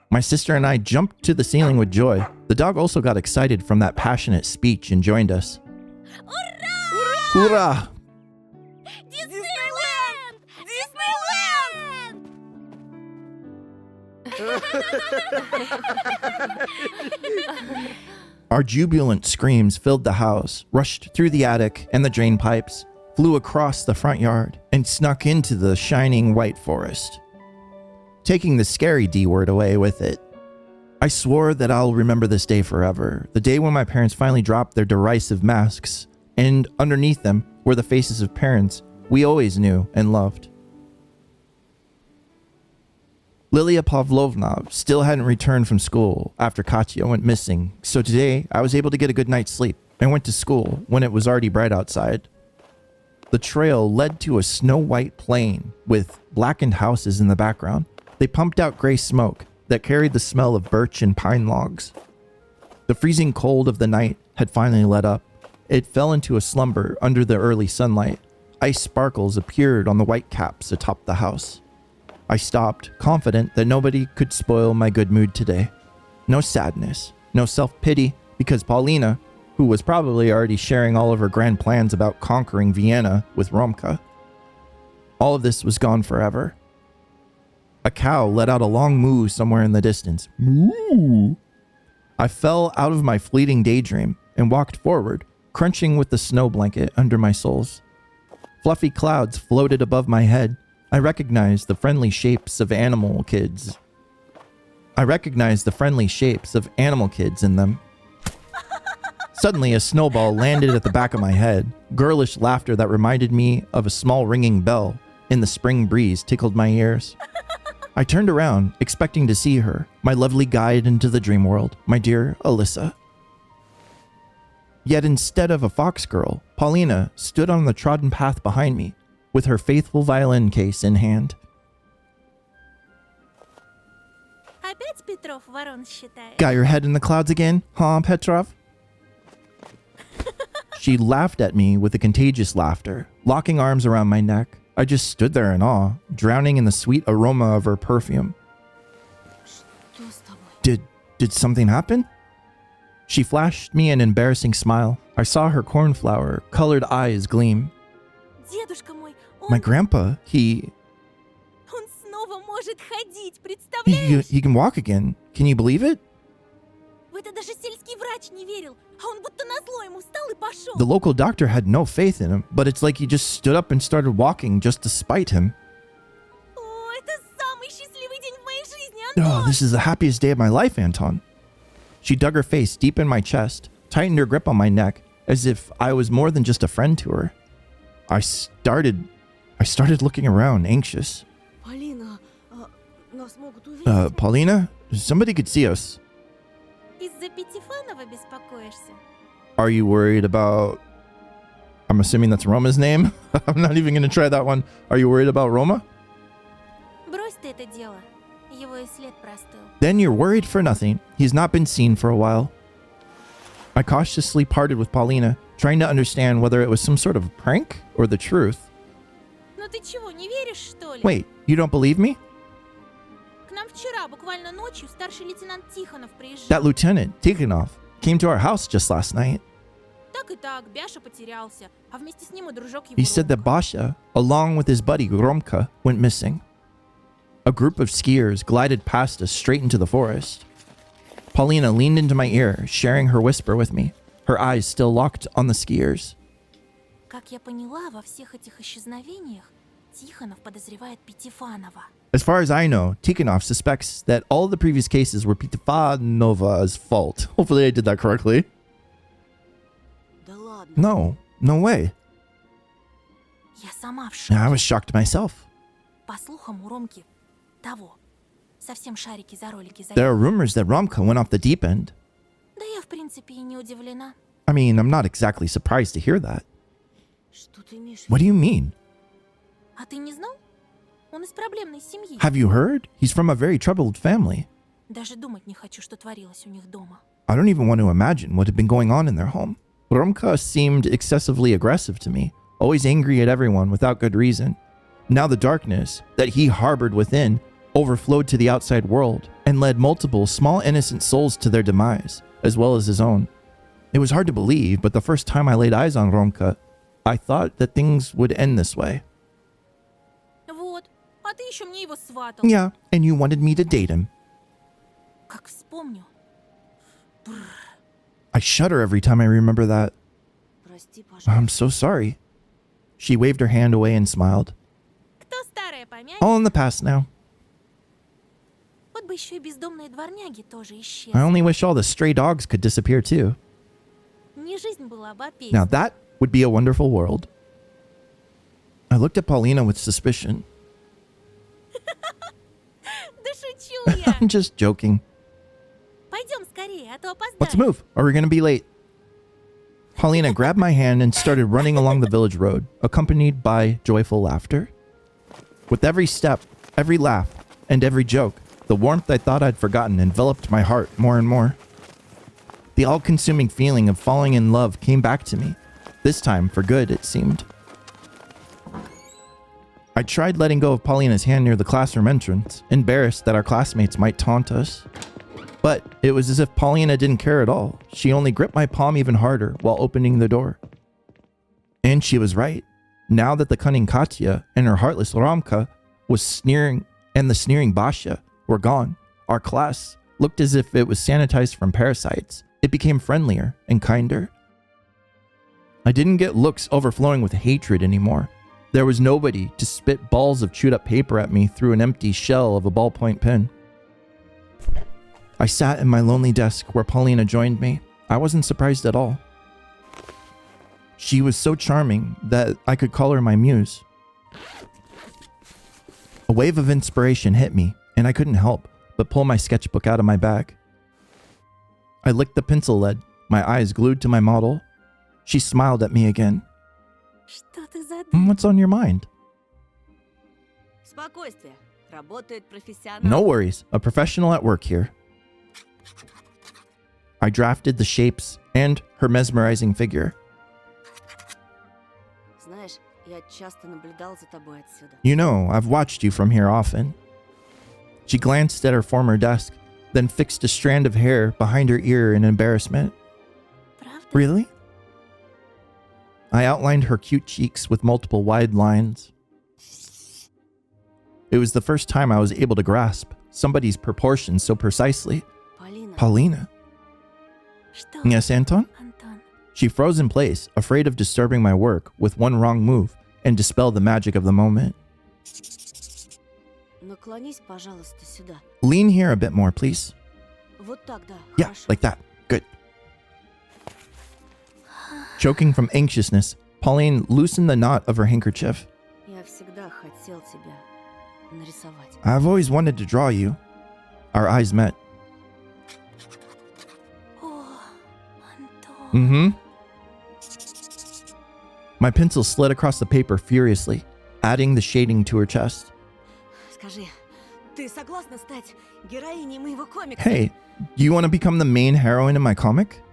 My sister and I jumped to the ceiling with joy. The dog also got excited from that passionate speech and joined us. Hoorah! Диснейленд! Диснейленд! Our jubilant screams filled the house, rushed through the attic and the drain pipes, flew across the front yard, and snuck into the shining white forest, taking the scary D word away with it. I swore that I'll remember this day forever, the day when my parents finally dropped their derisive masks, and underneath them were the faces of parents we always knew and loved. Lilia Pavlovna still hadn't returned from school after Katya went missing, so today I was able to get a good night's sleep and went to school when it was already bright outside. The trail led to a snow-white plain with blackened houses in the background. They pumped out gray smoke that carried the smell of birch and pine logs. The freezing cold of the night had finally let up. It fell into a slumber under the early sunlight. Ice sparkles appeared on the white caps atop the house. I stopped, confident that nobody could spoil my good mood today. No sadness, no self-pity, because Paulina, who was probably already sharing all of her grand plans about conquering Vienna with Romka, all of this was gone forever. A cow let out a long moo somewhere in the distance. Moo! I fell out of my fleeting daydream and walked forward, crunching with the snow blanket under my soles. Fluffy clouds floated above my head. I recognized the friendly shapes of animal kids. in them. Suddenly, a snowball landed at the back of my head. Girlish laughter that reminded me of a small ringing bell in the spring breeze tickled my ears. I turned around, expecting to see her, my lovely guide into the dream world, my dear Alyssa. Yet instead of a fox girl, Paulina stood on the trodden path behind me, with her faithful violin case in hand. Опять Петров ворон считает? Got your head in the clouds again, huh, Petrov? She laughed at me with a contagious laughter, locking arms around my neck. I just stood there in awe, drowning in the sweet aroma of her perfume. Что с тобой? Did something happen? She flashed me an embarrassing smile. I saw her cornflower-colored eyes gleam. Дедушка мой, My grandpa, он снова может ходить, представляешь? he can walk again. Can you believe it? В это даже сельский врач не верил, а он будто назло ему встал и пошел. The local doctor had no faith in him, but it's like he just stood up and started walking just to spite him. О, это самый счастливый день в моей жизни, Oh, Антон! this is the happiest day of my life, Anton. She dug her face deep in my chest, tightened her grip on my neck, as if I was more than just a friend to her. I started looking around, anxious. Полина, нас могут увидеть. Paulina? Somebody could see us. Из-за Пятифанова беспокоишься? Are you worried about... I'm assuming that's Roma's name? I'm not even going to try that one. Are you worried about Roma? Брось ты это дело. Его и след простыл. Then you're worried for nothing. He's not been seen for a while. I cautiously parted with Paulina, trying to understand whether it was some sort of prank or the truth. Ну ты чего, не веришь, что ли? Wait, you don't believe me? К нам вчера, буквально ночью, старший лейтенант Тихонов приезжал. That Lieutenant Tikhonov came to our house just last night. Так и так, Бяша потерялся, а вместе с ним и дружок его He said that Ромка. Basha, along with his buddy Romka, went missing. A group of skiers glided past us straight into the forest. Paulina leaned into my ear, sharing her whisper with me, her eyes still locked on the skiers. Как я поняла, во всех этих исчезновениях Тихонов подозревает Пятифанова. As far as I know, Tikhonov suspects that all the previous cases were Pitifanova's fault. Hopefully I did that correctly. Да ладно. No way. Я сама в шоке. I was shocked myself. По слухам, у Ромки того. Совсем шарики за ролики There are заехали. rumors that Romka went off the deep end. Да я, в принципе, и не удивлена. I mean, I'm not exactly surprised to hear that. Что ты имеешь в What do you mean? А ты не знал? Он из проблемной семьи. Have you heard? He's from a very troubled family. Даже думать не хочу, что творилось у них дома. I don't even want to imagine what had been going on in their home. Romka seemed excessively aggressive to me, always angry at everyone without good reason. Now the darkness that he harbored within overflowed to the outside world and led multiple small innocent souls to their demise, as well as his own. It was hard to believe, but the first time I laid eyes on Romka, I thought that things would end this way. Вот. А ты еще мне его сватал. Yeah, and you wanted me to date him. Как вспомню. I shudder every time I remember that. Прости, пожалуйста. I'm so sorry. She waved her hand away and smiled. Кто старое помянет? All in the past now. Вот бы еще и бездомные дворняги тоже I исчезли. only wish all the stray dogs could disappear too. Не жизнь была бы, а песня. Now that would be a wonderful world. I looked at Paulina with suspicion. Да шучу я. I'm just joking. Пойдем скорее, а то Let's опоздаем. move, or we're gonna be late. Paulina grabbed my hand and started running along the village road, accompanied by joyful laughter. With every step, every laugh, and every joke, the warmth I thought I'd forgotten enveloped my heart more and more. The all-consuming feeling of falling in love came back to me, this time for good, it seemed. I tried letting go of Paulina's hand near the classroom entrance, embarrassed that our classmates might taunt us. But it was as if Paulina didn't care at all. She only gripped my palm even harder while opening the door. And she was right. Now that the cunning Katya and her heartless Ramka was sneering and the sneering Basha were gone, our class looked as if it was sanitized from parasites. It became friendlier and kinder. I didn't get looks overflowing with hatred anymore. There was nobody to spit balls of chewed up paper at me through an empty shell of a ballpoint pen. I sat in my lonely desk where Paulina joined me. I wasn't surprised at all. She was so charming that I could call her my muse. A wave of inspiration hit me, and I couldn't help but pull my sketchbook out of my bag. I licked the pencil lead, my eyes glued to my model. She smiled at me again. Что ты за... What's on your mind? Спокойствие. Работает профессионал. No worries, a professional at work here. I drafted the shapes and her mesmerizing figure. Знаешь, я часто наблюдал за тобой отсюда. You know, I've watched you from here often. She glanced at her former desk, then fixed a strand of hair behind her ear in embarrassment. Правда? Really? I outlined her cute cheeks with multiple wide lines. It was the first time I was able to grasp somebody's proportions so precisely. Полина. Paulina. Что? Yes, Anton? Антон. She froze in place, afraid of disturbing my work with one wrong move and dispel the magic of the moment. Наклонись, пожалуйста, сюда. Lean here a bit more, please. Вот так, да. Yeah, Хорошо. like that. Good. Choking from anxiousness, Pauline loosened the knot of her handkerchief. Я всегда хотел тебя нарисовать. I've always wanted to draw you. Our eyes met. О, Антон. Mm-hmm. My pencil slid across the paper furiously, adding the shading to her chest. Скажи, ты согласна стать героиней моего комикса? Hey, do you want to become the main heroine in my comic?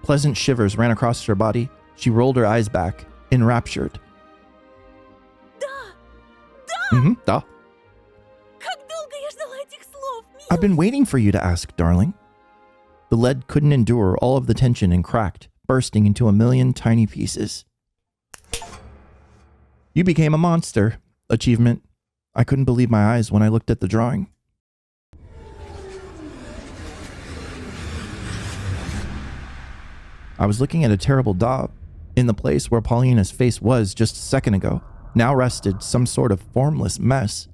Pleasant shivers ran across her body. She rolled her eyes back, enraptured. Da. Как долго я ждала этих слов, I've been waiting for you to ask, darling. The lead couldn't endure all of the tension and cracked, bursting into a million tiny pieces. You became a monster. Achievement. I couldn't believe my eyes when I looked at the drawing. I was looking at a terrible daub. In the place where Paulina's face was just a second ago, now rested some sort of formless mess.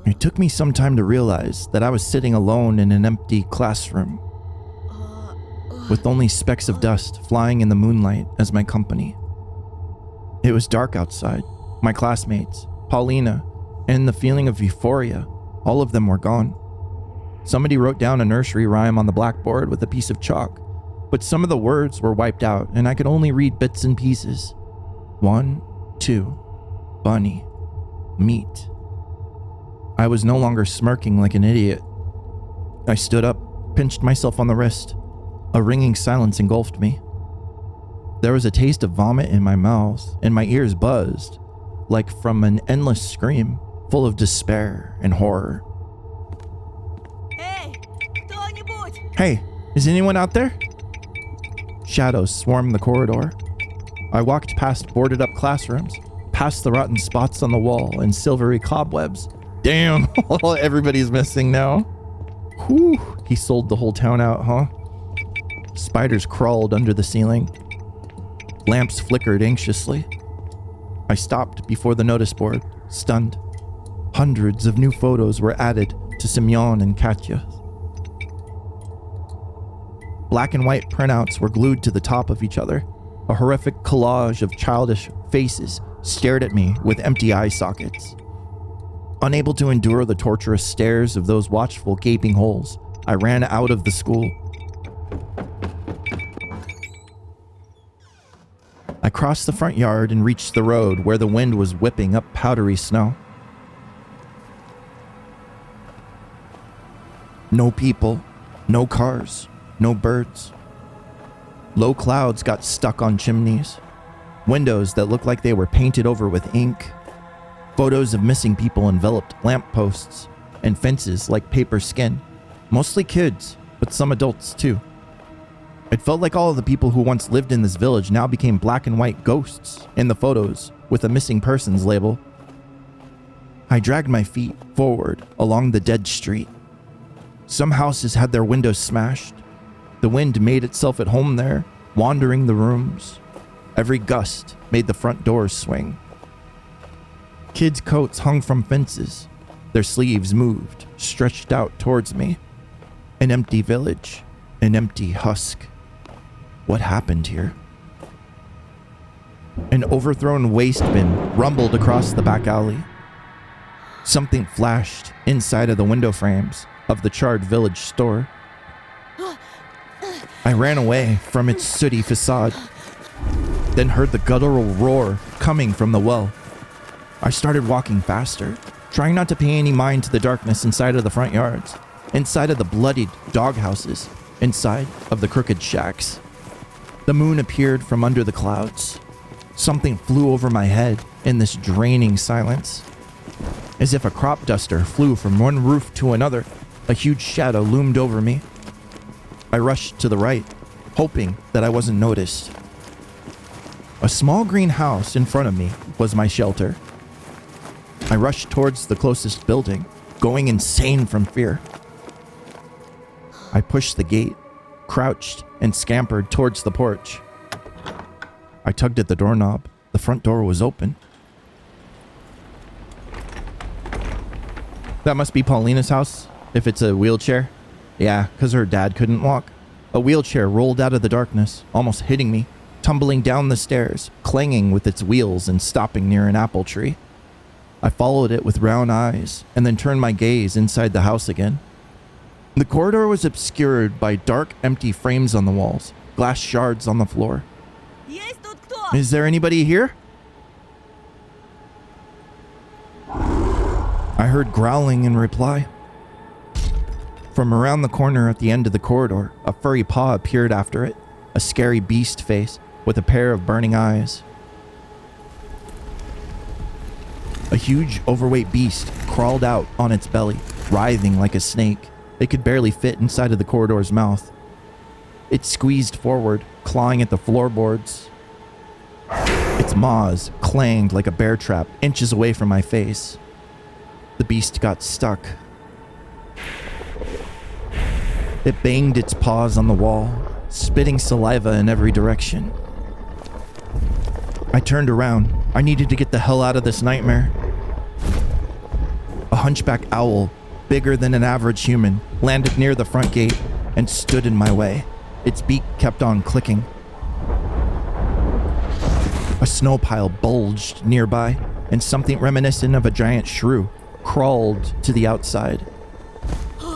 It took me some time to realize that I was sitting alone in an empty classroom, with only specks of dust flying in the moonlight as my company. It was dark outside. My classmates, Paulina, and the feeling of euphoria, all of them were gone. Somebody wrote down a nursery rhyme on the blackboard with a piece of chalk, but some of the words were wiped out and I could only read bits and pieces. 1, 2, bunny, meat. I was no longer smirking like an idiot. I stood up, pinched myself on the wrist. A ringing silence engulfed me. There was a taste of vomit in my mouth and my ears buzzed, like from an endless scream, full of despair and horror. Эй, кто-нибудь! Hey, is anyone out there? Shadows swarmed the corridor. I walked past boarded up classrooms, past the rotten spots on the wall and silvery cobwebs. Damn, everybody's missing now. Whew, he sold the whole town out, huh? Spiders crawled under the ceiling. Lamps flickered anxiously. I stopped before the notice board, stunned. Hundreds of new photos were added to Semyon and Katya. Black and white printouts were glued to the top of each other. A horrific collage of childish faces stared at me with empty eye sockets. Unable to endure the torturous stares of those watchful gaping holes, I ran out of the school. I crossed the front yard and reached the road where the wind was whipping up powdery snow. No people, no cars, no birds. Low clouds got stuck on chimneys. Windows that looked like they were painted over with ink. Photos of missing people enveloped lampposts and fences like paper skin. Mostly kids, but some adults too. It felt like all of the people who once lived in this village now became black and white ghosts in the photos with a missing persons label. I dragged my feet forward along the dead street. Some houses had their windows smashed. The wind made itself at home there, wandering the rooms. Every gust made the front doors swing. Kids' coats hung from fences. Their sleeves moved, stretched out towards me. An empty village, an empty husk. What happened here? An overthrown waste bin rumbled across the back alley. Something flashed inside of the window frames of the charred village store. I ran away from its sooty facade, then heard the guttural roar coming from the well. I started walking faster, trying not to pay any mind to the darkness inside of the front yards, inside of the bloodied doghouses, inside of the crooked shacks. The moon appeared from under the clouds. Something flew over my head in this draining silence. As if a crop duster flew from one roof to another, a huge shadow loomed over me. I rushed to the right, hoping that I wasn't noticed. A small green house in front of me was my shelter. I rushed towards the closest building, going insane from fear. I pushed the gate, crouched, and scampered towards the porch. I tugged at the doorknob. The front door was open. That must be Paulina's house, if it's a wheelchair. Yeah, because her dad couldn't walk. A wheelchair rolled out of the darkness, almost hitting me, tumbling down the stairs, clanging with its wheels and stopping near an apple tree. I followed it with round eyes, and then turned my gaze inside the house again. The corridor was obscured by dark, empty frames on the walls, glass shards on the floor. Есть тут кто? Is there anybody here? I heard growling in reply. From around the corner at the end of the corridor, a furry paw appeared after it, a scary beast face with a pair of burning eyes. A huge, overweight beast crawled out on its belly, writhing like a snake. It could barely fit inside of the corridor's mouth. It squeezed forward, clawing at the floorboards. Its maws clanged like a bear trap inches away from my face. The beast got stuck. It banged its paws on the wall, spitting saliva in every direction. I turned around. I needed to get the hell out of this nightmare. A hunchback owl, bigger than an average human, landed near the front gate and stood in my way. Its beak kept on clicking. A snow pile bulged nearby, and something reminiscent of a giant shrew crawled to the outside.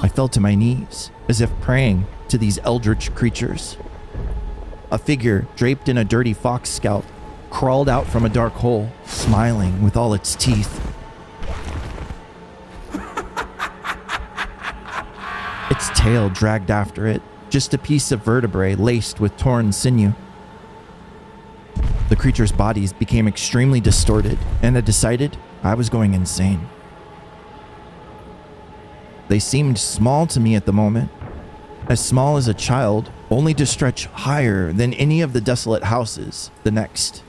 I fell to my knees, as if praying to these eldritch creatures. A figure draped in a dirty fox scalp crawled out from a dark hole, smiling with all its teeth. Its tail dragged after it, just a piece of vertebrae laced with torn sinew. The creature's bodies became extremely distorted, and I decided I was going insane. They seemed small to me at the moment, as small as a child, only to stretch higher than any of the desolate houses the next.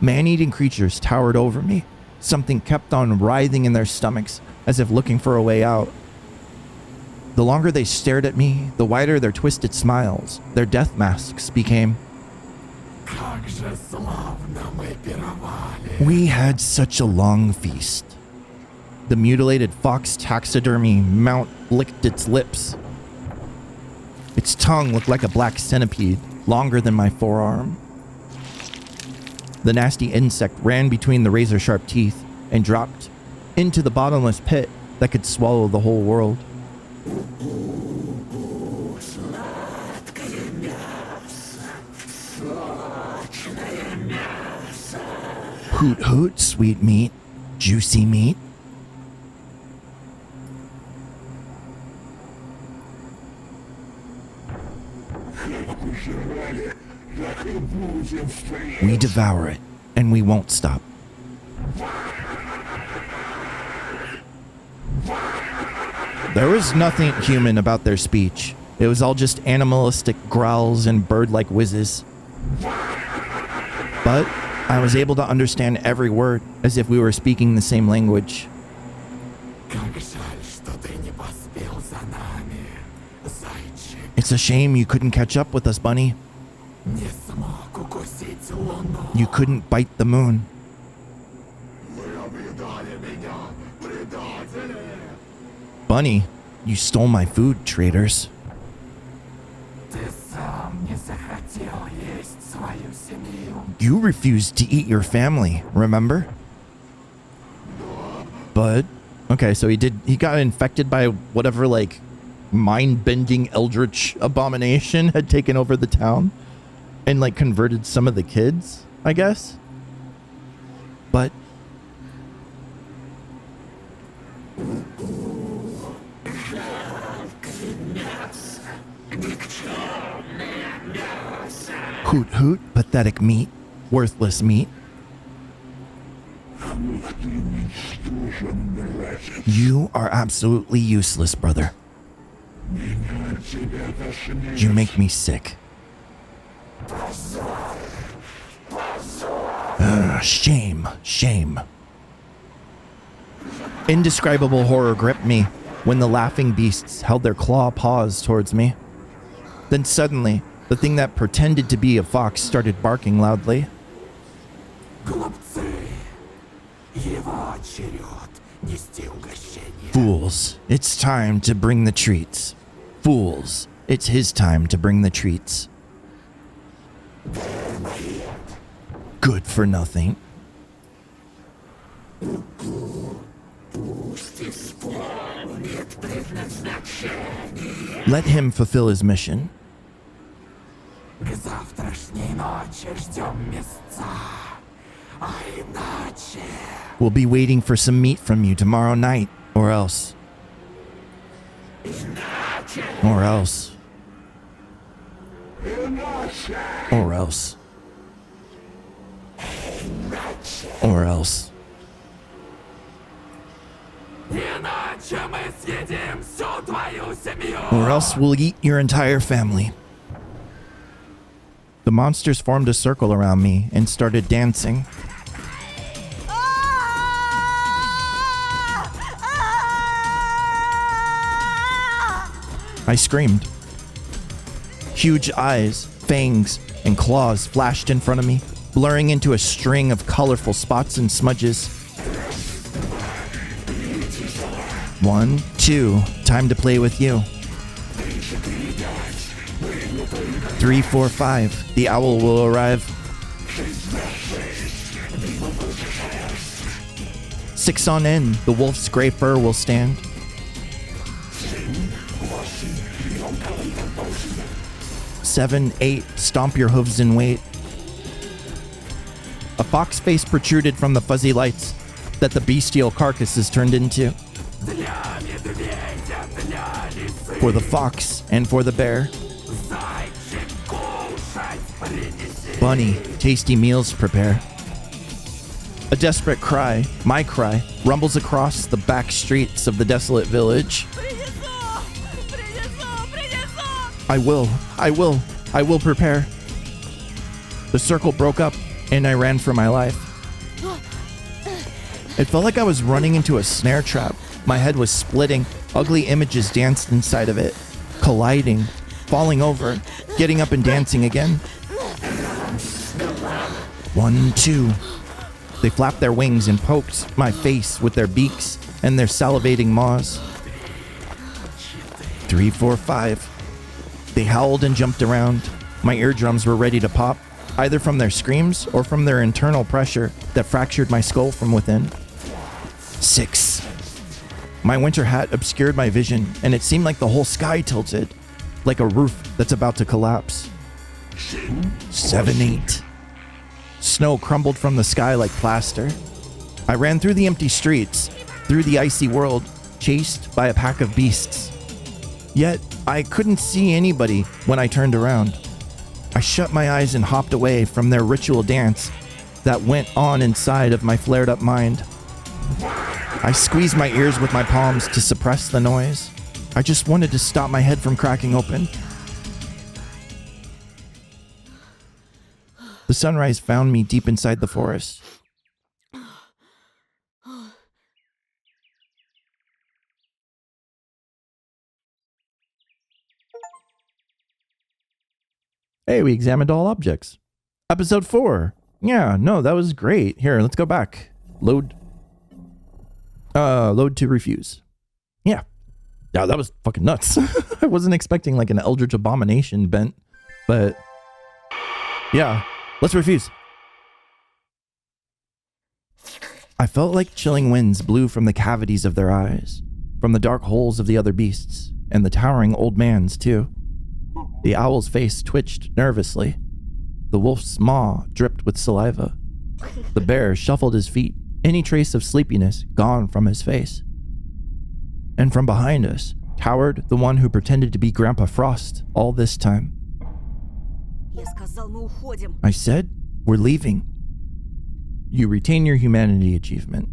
Man-eating creatures towered over me. Something kept on writhing in their stomachs, as if looking for a way out. The longer they stared at me, the wider their twisted smiles, their death masks became. We had such a long feast. The mutilated fox taxidermy mount licked its lips. Its tongue looked like a black centipede, longer than my forearm. The nasty insect ran between the razor-sharp teeth and dropped into the bottomless pit that could swallow the whole world. Hoot hoot, sweet meat, juicy meat. We devour it, and we won't stop. There was nothing human about their speech. It was all just animalistic growls and bird-like whizzes. But I was able to understand every word as if we were speaking the same language. It's a shame you couldn't catch up with us, Bunny. You couldn't bite the moon. Bunny, you stole my food, traitors. You refused to eat your family, remember? But, okay, so he got infected by whatever, like, mind-bending eldritch abomination had taken over the town and, like, converted some of the kids, I guess? But hoot hoot, pathetic meat, worthless meat. You are absolutely useless, brother. You make me sick. Shame, shame. Indescribable horror gripped me when the laughing beasts held their claw paws towards me. Then suddenly, the thing that pretended to be a fox started barking loudly. Fools, it's time to bring the treats. Fools, it's his time to bring the treats. Good for nothing. Let him fulfill his mission. We'll be waiting for some meat from you tomorrow night, or else. Or else. Or else. Or else. Or else we'll eat your entire family. The monsters formed a circle around me and started dancing. I screamed. Huge eyes, fangs, and claws flashed in front of me, blurring into a string of colorful spots and smudges. 1, 2, time to play with you. 3, 4, 5, the owl will arrive. 6 on end, the wolf's gray fur will stand. 7, 8, stomp your hooves and wait. A fox face protruded from the fuzzy lights that the bestial carcass is turned into. For the fox and for the bear. Bunny, tasty meals prepare. A desperate cry, my cry, rumbles across the back streets of the desolate village. I will prepare. The circle broke up and I ran for my life. It felt like I was running into a snare trap. My head was splitting. Ugly images danced inside of it, colliding, falling over, getting up and dancing again. 1, 2. They flapped their wings and poked my face with their beaks and their salivating maws. 3, 4, 5. They howled and jumped around. My eardrums were ready to pop, either from their screams or from their internal pressure that fractured my skull from within. 6. My winter hat obscured my vision, and it seemed like the whole sky tilted, like a roof that's about to collapse. 7, 8. Snow crumbled from the sky like plaster. I ran through the empty streets, through the icy world, chased by a pack of beasts. Yet, I couldn't see anybody when I turned around. I shut my eyes and hopped away from their ritual dance that went on inside of my flared up mind. I squeezed my ears with my palms to suppress the noise. I just wanted to stop my head from cracking open. The sunrise found me deep inside the forest. Hey, we examined all objects. Episode 4. Yeah, no, that was great. Here, let's go back. Load to refuse. Yeah. Yeah, that was fucking nuts. I wasn't expecting like an eldritch abomination bent, but yeah, let's refuse. I felt like chilling winds blew from the cavities of their eyes, from the dark holes of the other beasts, and the towering old man's too. The owl's face twitched nervously. The wolf's maw dripped with saliva. The bear shuffled his feet, any trace of sleepiness gone from his face. And from behind us towered the one who pretended to be Grandpa Frost all this time. I said, we're leaving. You retain your humanity achievement.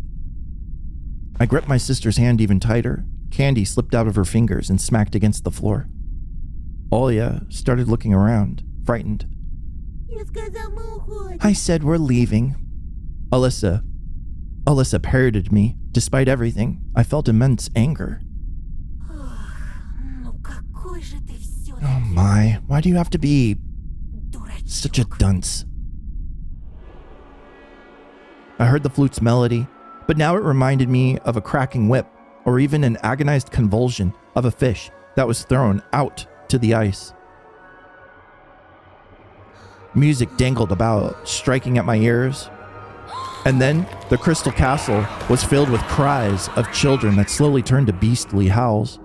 I gripped my sister's hand even tighter. Candy slipped out of her fingers and smacked against the floor. Olya started looking around, frightened. I said we're leaving. Alyssa parroted me. Despite everything, I felt immense anger. Oh my, why do you have to be such a dunce? I heard the flute's melody, but now it reminded me of a cracking whip, or even an agonized convulsion of a fish that was thrown out to the ice. Music dangled about, striking at my ears. And then the crystal castle was filled with cries of children that slowly turned to beastly howls,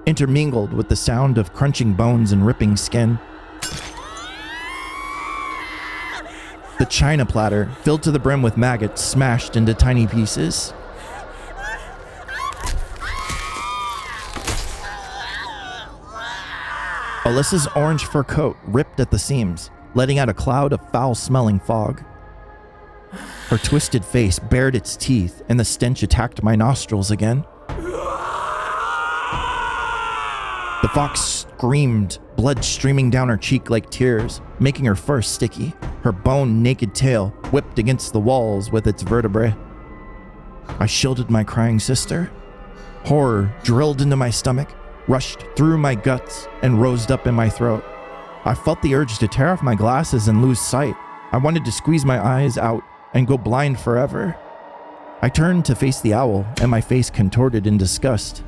intermingled with the sound of crunching bones and ripping skin. The china platter, filled to the brim with maggots, smashed into tiny pieces. Alyssa's orange fur coat ripped at the seams, letting out a cloud of foul-smelling fog. Her twisted face bared its teeth, and the stench attacked my nostrils again. The fox screamed, blood streaming down her cheek like tears, making her fur sticky. Her bone-naked tail whipped against the walls with its vertebrae. I shielded my crying sister. Horror drilled into my stomach, rushed through my guts, and rose up in my throat. I felt the urge to tear off my glasses and lose sight. I wanted to squeeze my eyes out and go blind forever. I turned to face the owl, and my face contorted in disgust.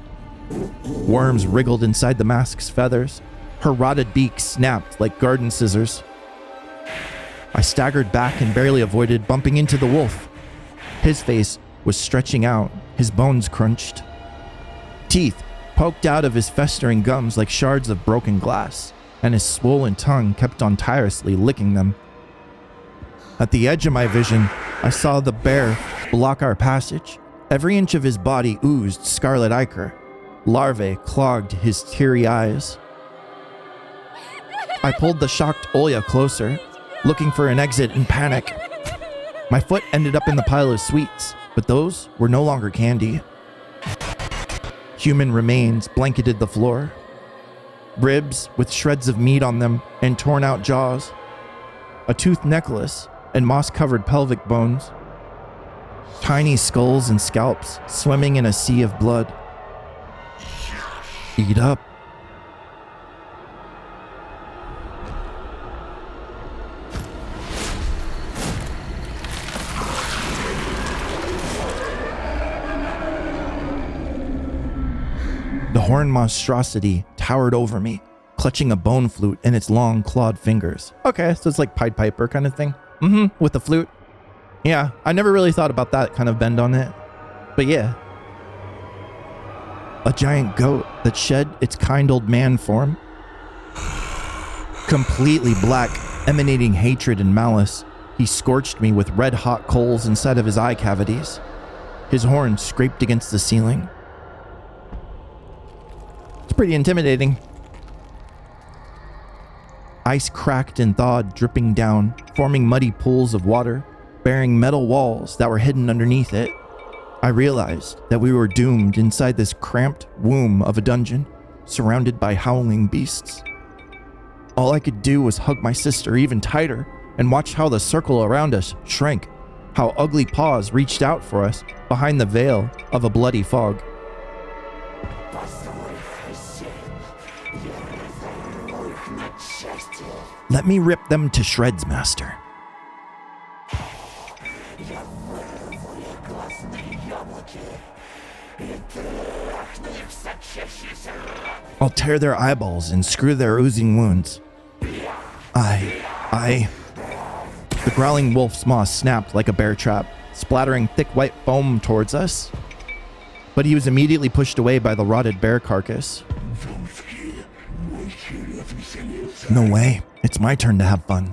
Worms wriggled inside the mask's feathers. Her rotted beak snapped like garden scissors. I staggered back and barely avoided bumping into the wolf. His face was stretching out, his bones crunched. Teeth poked out of his festering gums like shards of broken glass, and his swollen tongue kept on tirelessly licking them. At the edge of my vision, I saw the bear block our passage. Every inch of his body oozed scarlet ichor. Larvae clogged his teary eyes. I pulled the shocked Olya closer, looking for an exit in panic. My foot ended up in the pile of sweets, but those were no longer candy. Human remains blanketed the floor. Ribs with shreds of meat on them and torn out jaws. A toothed necklace and moss-covered pelvic bones. Tiny skulls and scalps swimming in a sea of blood. Eat up. The horned monstrosity towered over me, clutching a bone flute in its long clawed fingers. Okay, so it's like Pied Piper kind of thing. With the flute. Yeah, I never really thought about that kind of bend on it. But yeah. A giant goat that shed its kind old man form. Completely black, emanating hatred and malice, he scorched me with red-hot coals inside of his eye cavities. His horns scraped against the ceiling. It's pretty intimidating. Ice cracked and thawed, dripping down, forming muddy pools of water, bearing metal walls that were hidden underneath it. I realized that we were doomed inside this cramped womb of a dungeon, surrounded by howling beasts. All I could do was hug my sister even tighter and watch how the circle around us shrank, how ugly paws reached out for us behind the veil of a bloody fog. Let me rip them to shreds, Master. I'll tear their eyeballs and screw their oozing wounds. The growling wolf's maw snapped like a bear trap, splattering thick white foam towards us. But he was immediately pushed away by the rotted bear carcass. No way. It's my turn to have fun.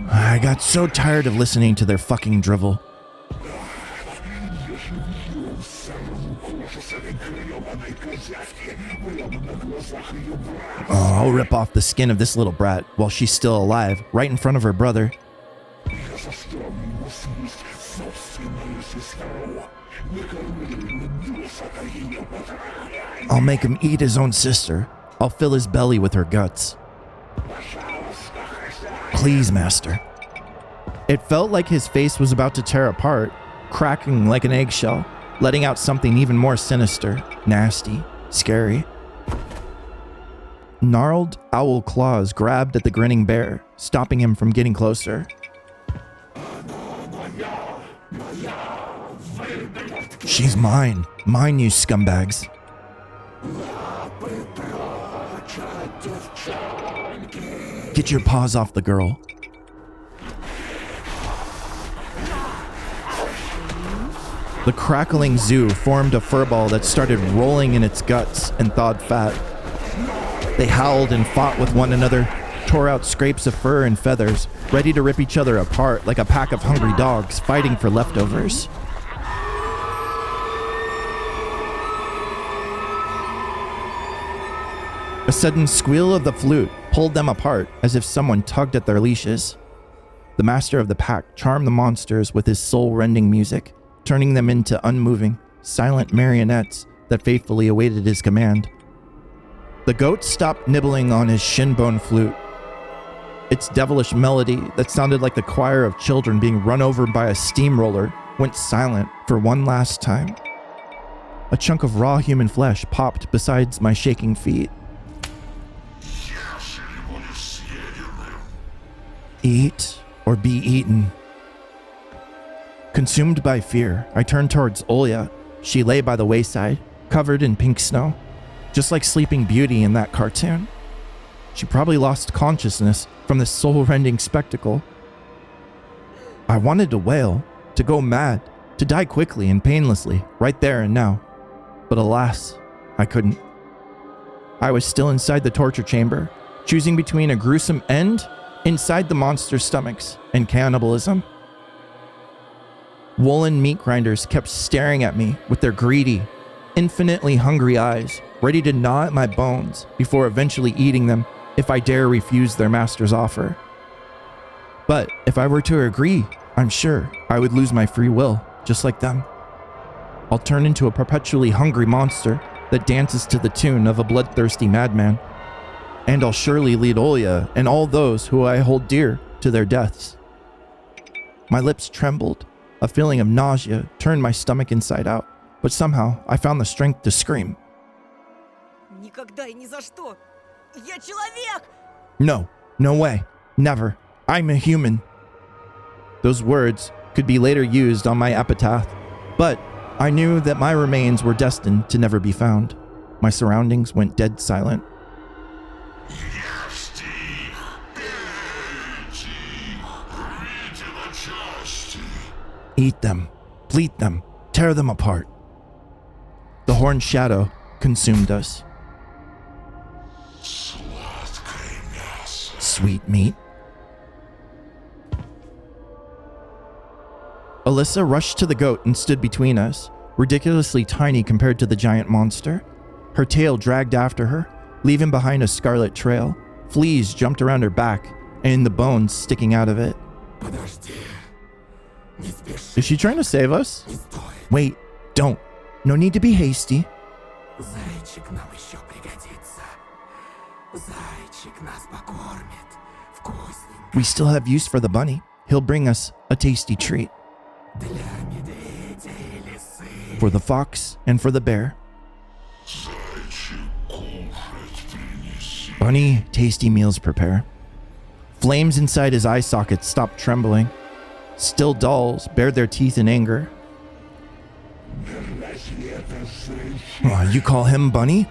I got so tired of listening to their fucking drivel. Oh, I'll rip off the skin of this little brat while she's still alive, right in front of her brother. I'll make him eat his own sister. I'll fill his belly with her guts. Please, Master. It felt like his face was about to tear apart, cracking like an eggshell, letting out something even more sinister, nasty, scary. Gnarled owl claws grabbed at the grinning bear, stopping him from getting closer. She's mine. Mine, you scumbags. Get your paws off the girl. The crackling zoo formed a furball that started rolling in its guts and thawed fat. They howled and fought with one another, tore out scrapes of fur and feathers, ready to rip each other apart like a pack of hungry dogs fighting for leftovers. A sudden squeal of the flute pulled them apart as if someone tugged at their leashes. The master of the pack charmed the monsters with his soul-rending music, turning them into unmoving, silent marionettes that faithfully awaited his command. The goat stopped nibbling on his shin-bone flute. Its devilish melody that sounded like the choir of children being run over by a steamroller went silent for one last time. A chunk of raw human flesh popped beside my shaking feet. Eat or be eaten. Consumed by fear, I turned towards Olya. She lay by the wayside, covered in pink snow, just like Sleeping Beauty in that cartoon. She probably lost consciousness from this soul-rending spectacle. I wanted to wail, to go mad, to die quickly and painlessly, right there and now. But alas, I couldn't. I was still inside the torture chamber, choosing between a gruesome end inside the monster's stomachs and cannibalism. Woolen meat grinders kept staring at me with their greedy, infinitely hungry eyes, ready to gnaw at my bones before eventually eating them if I dare refuse their master's offer. But if I were to agree, I'm sure I would lose my free will, just like them. I'll turn into a perpetually hungry monster that dances to the tune of a bloodthirsty madman. And I'll surely lead Olya and all those who I hold dear to their deaths. My lips trembled. A feeling of nausea turned my stomach inside out, but somehow I found the strength to scream. Никогда и ни за что! Я человек! No, no way. Never. I'm a human. Those words could be later used on my epitaph, but I knew that my remains were destined to never be found. My surroundings went dead silent. Eat them, bleat them, tear them apart. The horned shadow consumed us. Sweet meat. Alyssa rushed to the goat and stood between us, ridiculously tiny compared to the giant monster. Her tail dragged after her, leaving behind a scarlet trail. Fleas jumped around her back, and the bones sticking out of it. Is she trying to save us? Wait, don't. No need to be hasty. We still have use for the bunny. He'll bring us a tasty treat. For the fox and for the bear. Bunny, tasty meals prepare. Flames inside his eye sockets stopped trembling. Still dolls bared their teeth in anger. Oh, you call him Bunny?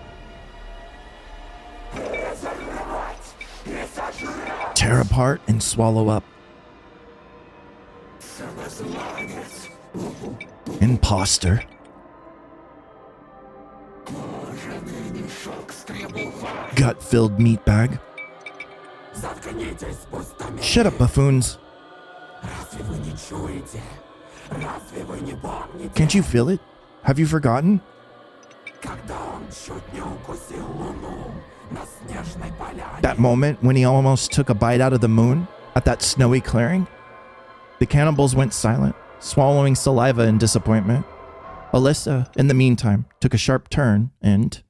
Tear apart and swallow up. Imposter. Gut-filled meatbag. Shut up, buffoons. Can't you feel it? Have you forgotten? That moment when he almost took a bite out of the moon at that snowy clearing? The cannibals went silent, swallowing saliva in disappointment. Alyssa, in the meantime, took a sharp turn and...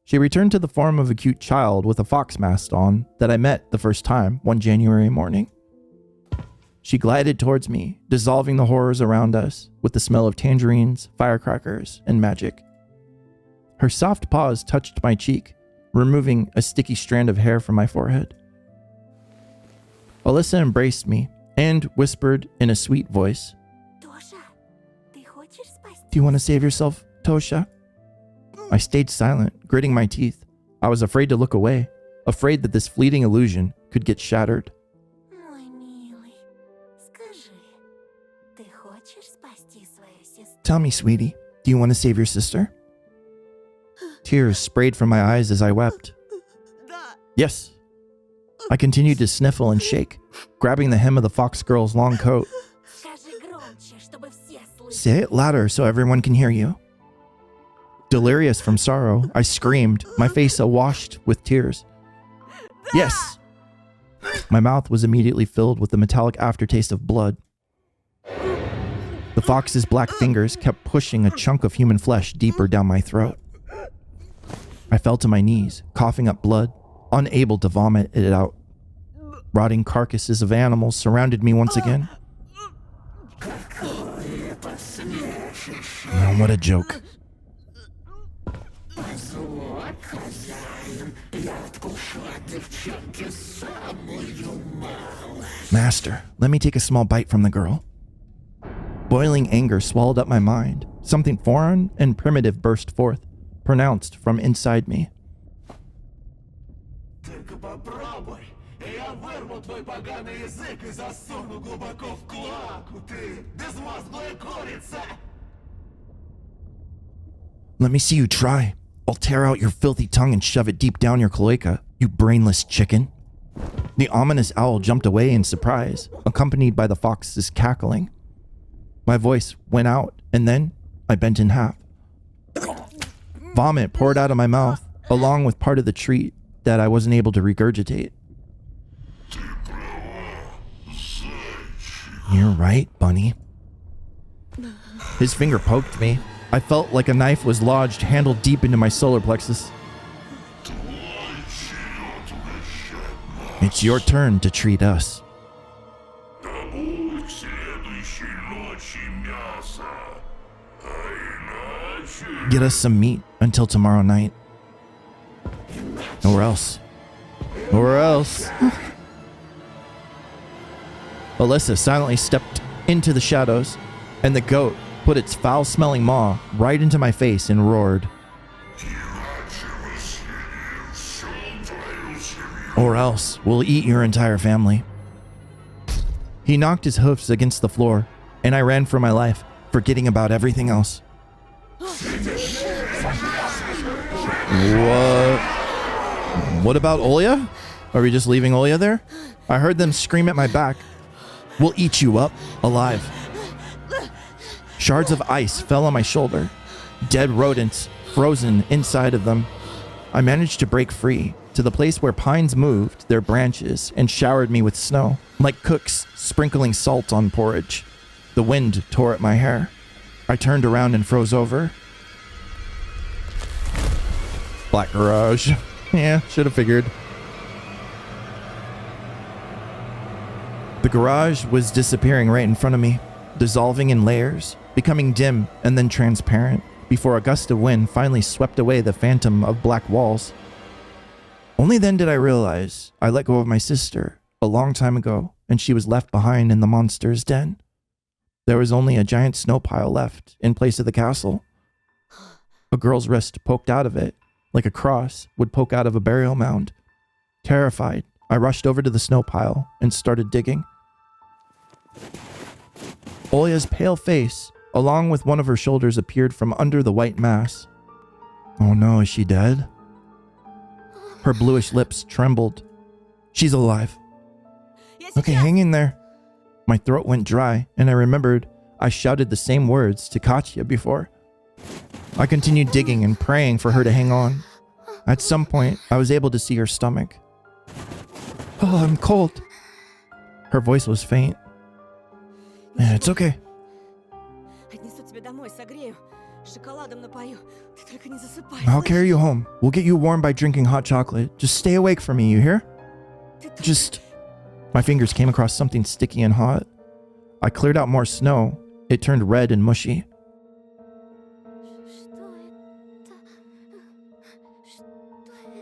She returned to the form of a cute child with a fox mask on that I met the first time one January morning. She glided towards me, dissolving the horrors around us with the smell of tangerines, firecrackers, and magic. Her soft paws touched my cheek, removing a sticky strand of hair from my forehead. Alyssa embraced me and whispered in a sweet voice, "Do you want to save yourself, Tosha?" I stayed silent, gritting my teeth. I was afraid to look away, afraid that this fleeting illusion could get shattered. Tell me, sweetie, do you want to save your sister? Tears sprayed from my eyes as I wept. Yes. I continued to sniffle and shake, grabbing the hem of the fox girl's long coat. Say it louder so everyone can hear you. Delirious from sorrow, I screamed, my face awash with tears. Yes! My mouth was immediately filled with the metallic aftertaste of blood. The fox's black fingers kept pushing a chunk of human flesh deeper down my throat. I fell to my knees, coughing up blood, unable to vomit it out. Rotting carcasses of animals surrounded me once again. Oh, what a joke. Master, let me take a small bite from the girl. Boiling anger swallowed up my mind. Something foreign and primitive burst forth, pronounced from inside me. Let me see you try. I'll tear out your filthy tongue and shove it deep down your cloaca, you brainless chicken. The ominous owl jumped away in surprise, accompanied by the fox's cackling. My voice went out, and then I bent in half. Vomit poured out of my mouth, along with part of the treat that I wasn't able to regurgitate. You're right, Bunny. His finger poked me. I felt like a knife was lodged handle deep into my solar plexus. It's your turn to treat us. Get us some meat until tomorrow night. Or else. Or else. Alyssa silently stepped into the shadows, and the goat put its foul-smelling maw right into my face and roared. Or else we'll eat your entire family. He knocked his hoofs against the floor, and I ran for my life, forgetting about everything else. What about Olya? Are we just leaving Olya there? I heard them scream at my back. We'll eat you up, alive. Shards of ice fell on my shoulder. Dead rodents frozen inside of them. I managed to break free to the place where pines moved their branches and showered me with snow, like cooks sprinkling salt on porridge. The wind tore at my hair. I turned around and froze over. Black garage. Yeah, should have figured. The garage was disappearing right in front of me, dissolving in layers, becoming dim and then transparent, before a gust of wind finally swept away the phantom of black walls. Only then did I realize I let go of my sister a long time ago, and she was left behind in the monster's den. There was only a giant snow pile left in place of the castle. A girl's wrist poked out of it, like a cross would poke out of a burial mound. Terrified, I rushed over to the snow pile and started digging. Olya's pale face, along with one of her shoulders, appeared from under the white mass. Oh no, is she dead? Her bluish lips trembled. She's alive. Okay, hang in there. My throat went dry, and I remembered I shouted the same words to Katya before. I continued digging and praying for her to hang on. At some point, I was able to see her stomach. Oh, I'm cold. Her voice was faint. Yeah, it's okay. I'll carry you home. We'll get you warm by drinking hot chocolate. Just stay awake for me, you hear? Just... My fingers came across something sticky and hot. I cleared out more snow. It turned red and mushy.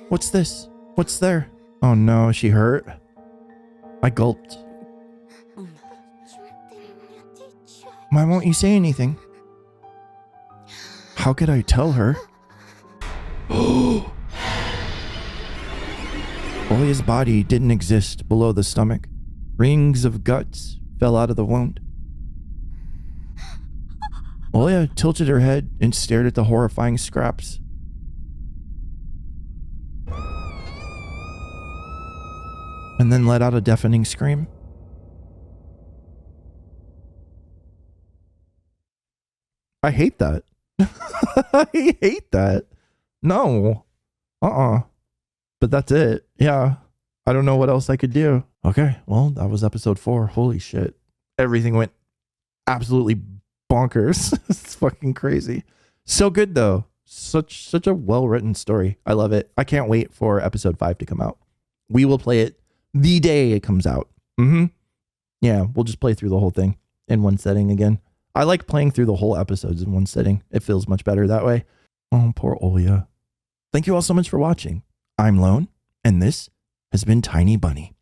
What's this? What's there? Oh no, is she hurt? I gulped. Why won't you say anything? How could I tell her? Olya's body didn't exist below the stomach. Rings of guts fell out of the wound. Olya tilted her head and stared at the horrifying scraps. And then let out a deafening scream. I hate that. I hate that. No. But that's it. Yeah. I don't know what else I could do. Okay. Well, that was episode 4. Holy shit. Everything went absolutely bonkers. It's fucking crazy. So good though. Such a well-written story. I love it. I can't wait for episode 5 to come out. We will play it the day it comes out. Yeah, we'll just play through the whole thing in one setting again. I like playing through the whole episodes in one sitting. It feels much better that way. Oh, poor Olya. Thank you all so much for watching. I'm Lone, and this has been Tiny Bunny.